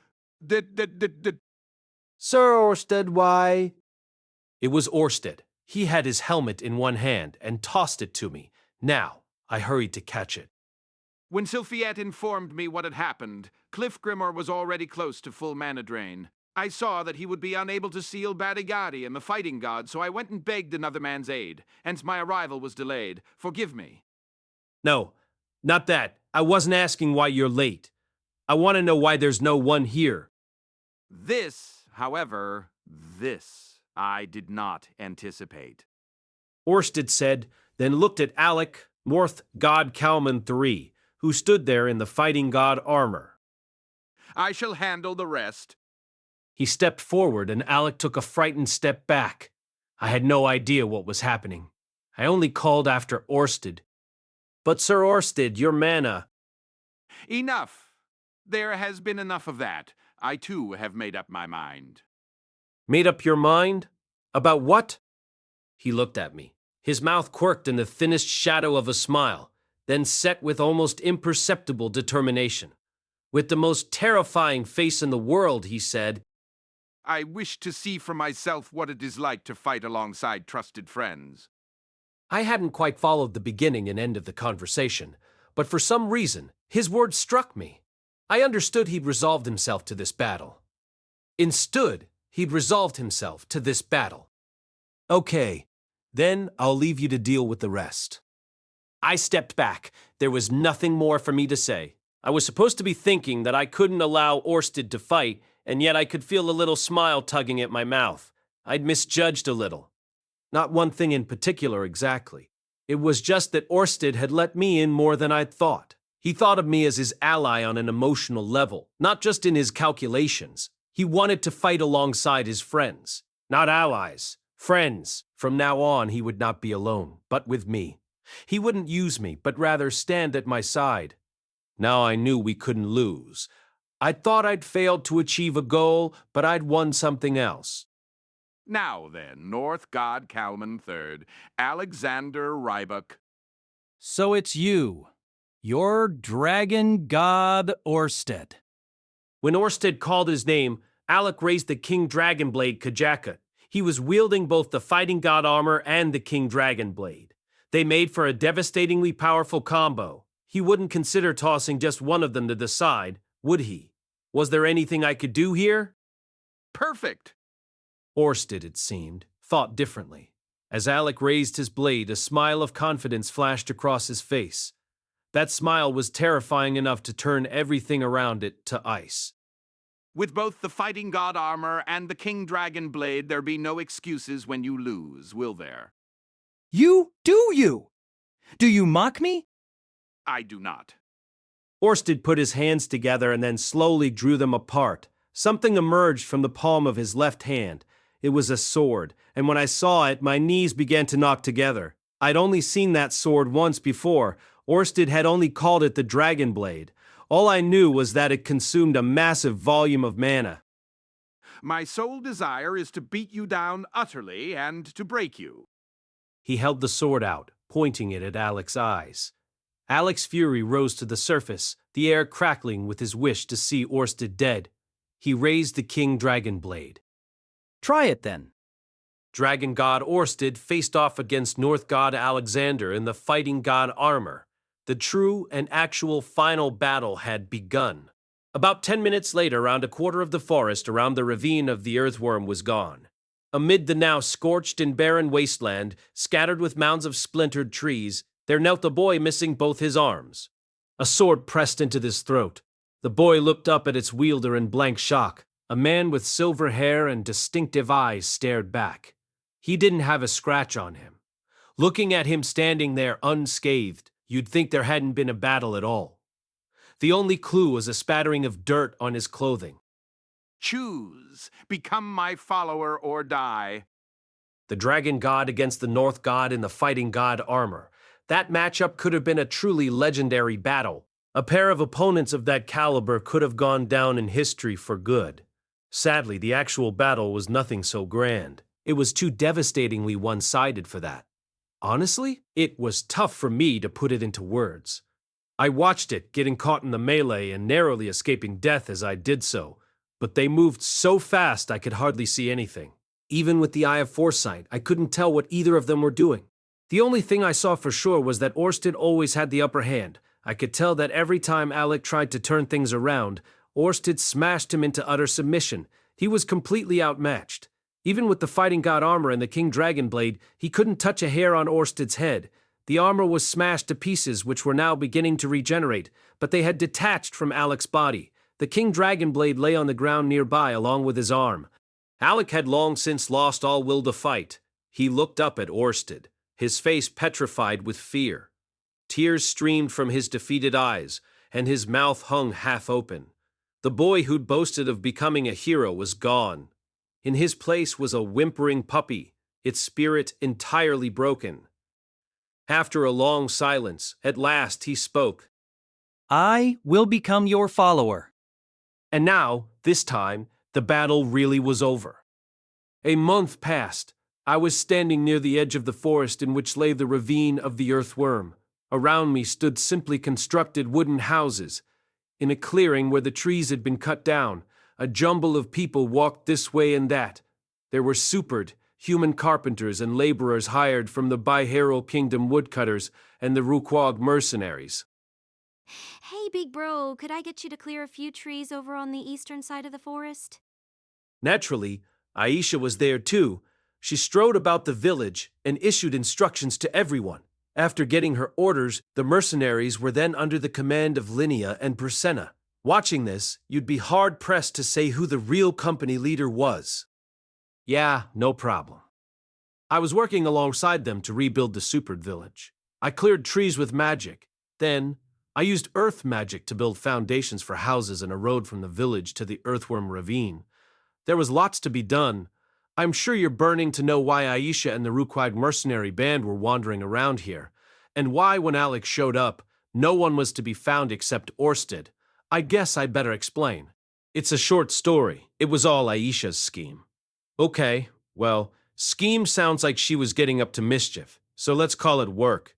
Sir Orsted, why? It was Orsted. He had his helmet in one hand and tossed it to me. Now, I hurried to catch it. When Sylphiette informed me what had happened, Cliff Grimor was already close to full mana drain. I saw that he would be unable to seal Badigadi and the fighting god, so I went and begged another man's aid. Hence my arrival was delayed. Forgive me. No, not that. I wasn't asking why you're late. I want to know why there's no one here. This, however, I did not anticipate. Orsted said, then looked at Alec, Morth God Kalman III, who stood there in the fighting god armor. I shall handle the rest. He stepped forward and Alec took a frightened step back. I had no idea what was happening. I only called after Orsted. But Sir Orsted, your mana. Enough. There has been enough of that. I too have made up my mind. Made up your mind? About what? He looked at me. His mouth quirked in the thinnest shadow of a smile, then set with almost imperceptible determination. With the most terrifying face in the world, he said, I wish to see for myself what it is like to fight alongside trusted friends. I hadn't quite followed the beginning and end of the conversation, but for some reason, his words struck me. I understood he'd resolved himself to this battle. Instead, he'd resolved himself to this battle. Okay, then I'll leave you to deal with the rest. I stepped back. There was nothing more for me to say. I was supposed to be thinking that I couldn't allow Orsted to fight, and yet I could feel a little smile tugging at my mouth. I'd misjudged a little. Not one thing in particular exactly. It was just that Orsted had let me in more than I'd thought. He thought of me as his ally on an emotional level, not just in his calculations. He wanted to fight alongside his friends, not allies, friends. From now on, he would not be alone, but with me. He wouldn't use me, but rather stand at my side. Now I knew we couldn't lose. I thought I'd failed to achieve a goal, but I'd won something else. Now then, North God Kalman III, Alexander Rybuck. So it's you. Your dragon god Orsted. When Orsted called his name, Alec raised the King Dragon Blade Kajaka. He was wielding both the fighting god armor and the King Dragon Blade. They made for a devastatingly powerful combo. He wouldn't consider tossing just one of them to the side, would he? Was there anything I could do here? Perfect. Orsted, it seemed, thought differently. As Alec raised his blade, a smile of confidence flashed across his face. That smile was terrifying enough to turn everything around it to ice. With both the fighting god armor and the king dragon blade, there be no excuses when you lose, will there? You? Do you? Do you mock me? I do not. Orsted put his hands together and then slowly drew them apart. Something emerged from the palm of his left hand. It was a sword, and when I saw it, my knees began to knock together. I'd only seen that sword once before. Orsted had only called it the Dragon Blade. All I knew was that it consumed a massive volume of mana. My sole desire is to beat you down utterly and to break you. He held the sword out, pointing it at Alec's eyes. Alec's fury rose to the surface, the air crackling with his wish to see Orsted dead. He raised the King Dragon Blade. Try it then. Dragon God Orsted faced off against North God Alexander in the fighting god armor. The true and actual final battle had begun. About 10 minutes later, around a quarter of the forest around the ravine of the earthworm was gone. Amid the now scorched and barren wasteland, scattered with mounds of splintered trees, there knelt a boy missing both his arms. A sword pressed into his throat. The boy looked up at its wielder in blank shock. A man with silver hair and distinctive eyes stared back. He didn't have a scratch on him. Looking at him standing there unscathed, you'd think there hadn't been a battle at all. The only clue was a spattering of dirt on his clothing. Choose. Become my follower or die. The dragon god against the North god in the fighting god armor. That matchup could have been a truly legendary battle. A pair of opponents of that caliber could have gone down in history for good. Sadly, the actual battle was nothing so grand. It was too devastatingly one-sided for that. Honestly, it was tough for me to put it into words. I watched it, getting caught in the melee and narrowly escaping death as I did so, but they moved so fast I could hardly see anything. Even with the eye of foresight, I couldn't tell what either of them were doing. The only thing I saw for sure was that Orsted always had the upper hand. I could tell that every time Alec tried to turn things around, Orsted smashed him into utter submission. He was completely outmatched. Even with the fighting god armor and the King Dragon Blade, he couldn't touch a hair on Orsted's head. The armor was smashed to pieces, which were now beginning to regenerate, but they had detached from Alec's body. The King Dragon Blade lay on the ground nearby along with his arm. Alec had long since lost all will to fight. He looked up at Orsted, his face petrified with fear. Tears streamed from his defeated eyes, and his mouth hung half open. The boy who'd boasted of becoming a hero was gone. In his place was a whimpering puppy, its spirit entirely broken. After a long silence, at last he spoke. I will become your follower. And now, this time, the battle really was over. A month passed. I was standing near the edge of the forest in which lay the ravine of the earthworm. Around me stood simply constructed wooden houses. In a clearing where the trees had been cut down, a jumble of people walked this way and that. There were supered, human carpenters and laborers hired from the Baihero Kingdom woodcutters and the Ruquag mercenaries. Hey, big bro, could I get you to clear a few trees over on the eastern side of the forest? Naturally, Aisha was there too. She strode about the village and issued instructions to everyone. After getting her orders, the mercenaries were then under the command of Linnea and Persenna. Watching this, you'd be hard-pressed to say who the real company leader was. Yeah, no problem. I was working alongside them to rebuild the supered village. I cleared trees with magic. Then, I used earth magic to build foundations for houses and a road from the village to the earthworm ravine. There was lots to be done. I'm sure you're burning to know why Aisha and the Ruquag mercenary band were wandering around here, and why, when Alex showed up, no one was to be found except Orsted. I guess I'd better explain. It's a short story. It was all Aisha's scheme. Okay, well, scheme sounds like she was getting up to mischief, so let's call it work.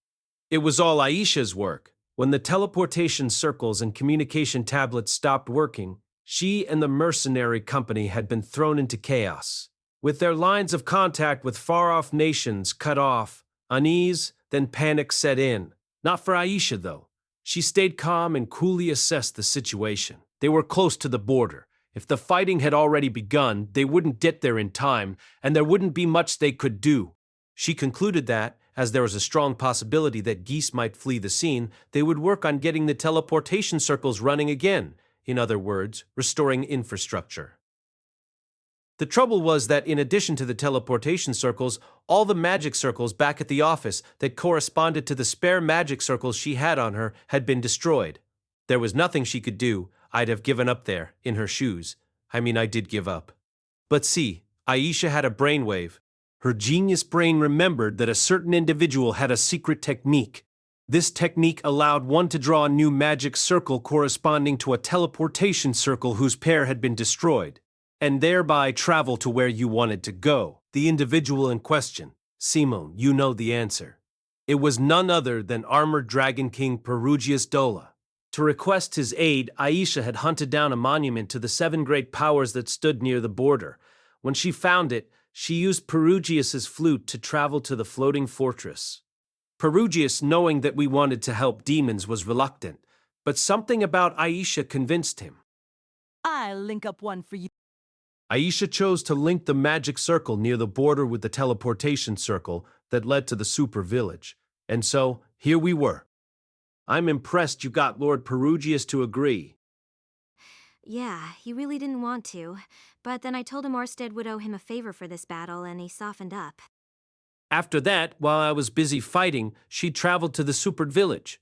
It was all Aisha's work. When the teleportation circles and communication tablets stopped working, she and the mercenary company had been thrown into chaos. With their lines of contact with far-off nations cut off, unease, then panic set in. Not for Aisha, though. She stayed calm and coolly assessed the situation. They were close to the border. If the fighting had already begun, they wouldn't get there in time, and there wouldn't be much they could do. She concluded that, as there was a strong possibility that Geese might flee the scene, they would work on getting the teleportation circles running again, in other words, restoring infrastructure. The trouble was that in addition to the teleportation circles, all the magic circles back at the office that corresponded to the spare magic circles she had on her had been destroyed. There was nothing she could do. I'd have given up there, in her shoes. I did give up. But see, Aisha had a brainwave. Her genius brain remembered that a certain individual had a secret technique. This technique allowed one to draw a new magic circle corresponding to a teleportation circle whose pair had been destroyed, and thereby travel to where you wanted to go. The individual in question, Simone, you know the answer. It was none other than Armored Dragon King Perugius Dola. To request his aid, Aisha had hunted down a monument to the 7 great powers that stood near the border. When she found it, she used Perugius's flute to travel to the floating fortress. Perugius, knowing that we wanted to help demons, was reluctant, but something about Aisha convinced him. I'll link up one for you. Aisha chose to link the magic circle near the border with the teleportation circle that led to the super village. And so, here we were. I'm impressed you got Lord Perugius to agree. Yeah, he really didn't want to. But then I told him Orsted would owe him a favor for this battle, and he softened up. After that, while I was busy fighting, she traveled to the supered village.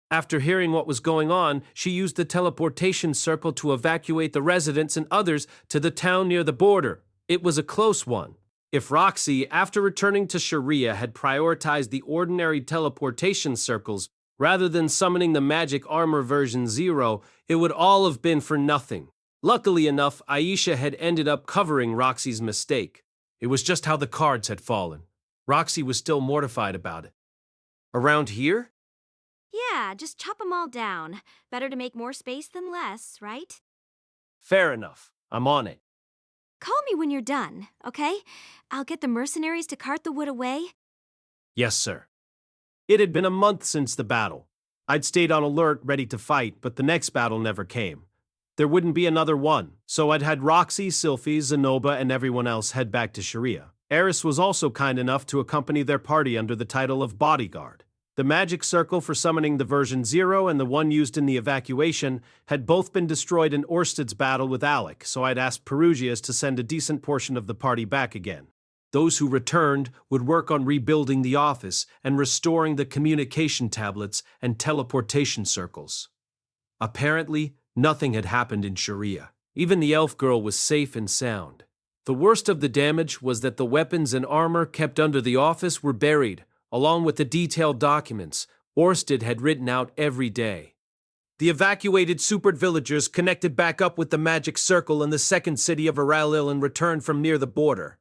After hearing what was going on, she used the teleportation circle to evacuate the residents and others to the town near the border. It was a close one. If Roxy, after returning to Sharia, had prioritized the ordinary teleportation circles rather than summoning the magic armor version 0, it would all have been for nothing. Luckily enough, Aisha had ended up covering Roxy's mistake. It was just how the cards had fallen. Roxy was still mortified about it. Around here? Yeah, just chop them all down. Better to make more space than less, right? Fair enough. I'm on it. Call me when you're done, okay? I'll get the mercenaries to cart the wood away. Yes, sir. It had been a month since the battle. I'd stayed on alert, ready to fight, but the next battle never came. There wouldn't be another one, so I'd had Roxy, Sylphie, Zenoba, and everyone else head back to Sharia. Eris was also kind enough to accompany their party under the title of bodyguard. The magic circle for summoning the version 0 and the one used in the evacuation had both been destroyed in Orsted's battle with Alec, so I'd asked Perugius to send a decent portion of the party back again. Those who returned would work on rebuilding the office and restoring the communication tablets and teleportation circles. Apparently, nothing had happened in Sharia. Even the elf girl was safe and sound. The worst of the damage was that the weapons and armor kept under the office were buried, along with the detailed documents Orsted had written out every day. The evacuated supered villagers connected back up with the magic circle in the second city of Aralil and returned from near the border.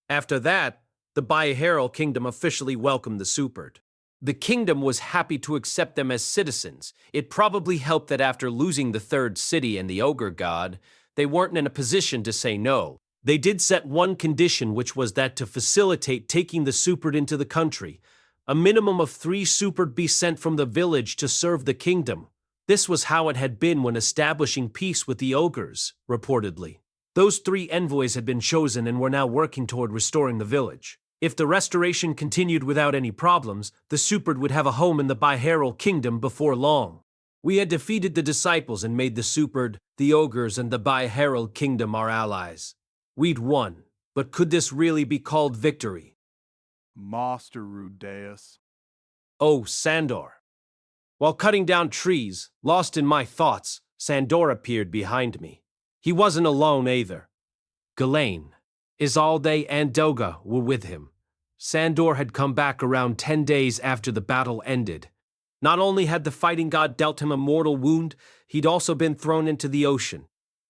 After that, the Byaheral kingdom officially welcomed the supered. The kingdom was happy to accept them as citizens. It probably helped that after losing the third city and the ogre god, they weren't in a position to say no. They did set one condition, which was that to facilitate taking the supered into the country, a minimum of 3 supered be sent from the village to serve the kingdom. This was how it had been when establishing peace with the ogres, reportedly. Those 3 envoys had been chosen and were now working toward restoring the village. If the restoration continued without any problems, the supered would have a home in the Byaheral kingdom before long. We had defeated the disciples and made the supered, the ogres, and the Byaheral kingdom our allies. We'd won, but could this really be called victory? Master Rudeus. Oh, Sandor. While cutting down trees, lost in my thoughts, Sandor appeared behind me. He wasn't alone either. Ghislaine, Isolde, and Doga were with him. Sandor had come back around 10 days after the battle ended. Not only had the fighting god dealt him a mortal wound, he'd also been thrown into the ocean.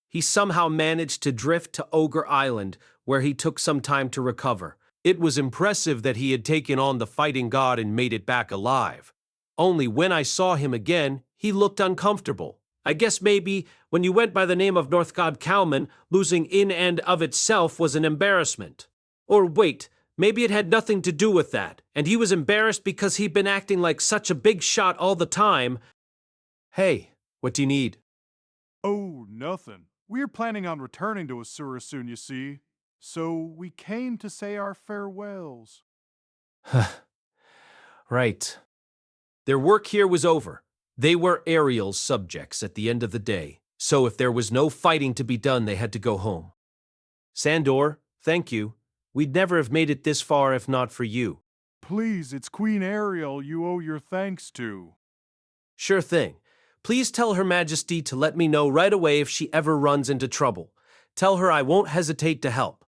He somehow managed to drift to Ogre Island, where he took some time to recover. It was impressive that he had taken on the fighting god and made it back alive. Only when I saw him again, he looked uncomfortable. I guess maybe when you went by the name of Northgod Kalman, losing in and of itself was an embarrassment. Or wait, maybe it had nothing to do with that, and he was embarrassed because he'd been acting like such a big shot all the time. Hey, what do you need? Oh, nothing. We're planning on returning to Asura soon, you see. So we came to say our farewells. Right. Their work here was over. They were Ariel's subjects at the end of the day, so if there was no fighting to be done, they had to go home. Sandor, thank you. We'd never have made it this far if not for you. Please, it's Queen Ariel you owe your thanks to. Sure thing. Please tell Her Majesty to let me know right away if she ever runs into trouble. Tell her I won't hesitate to help.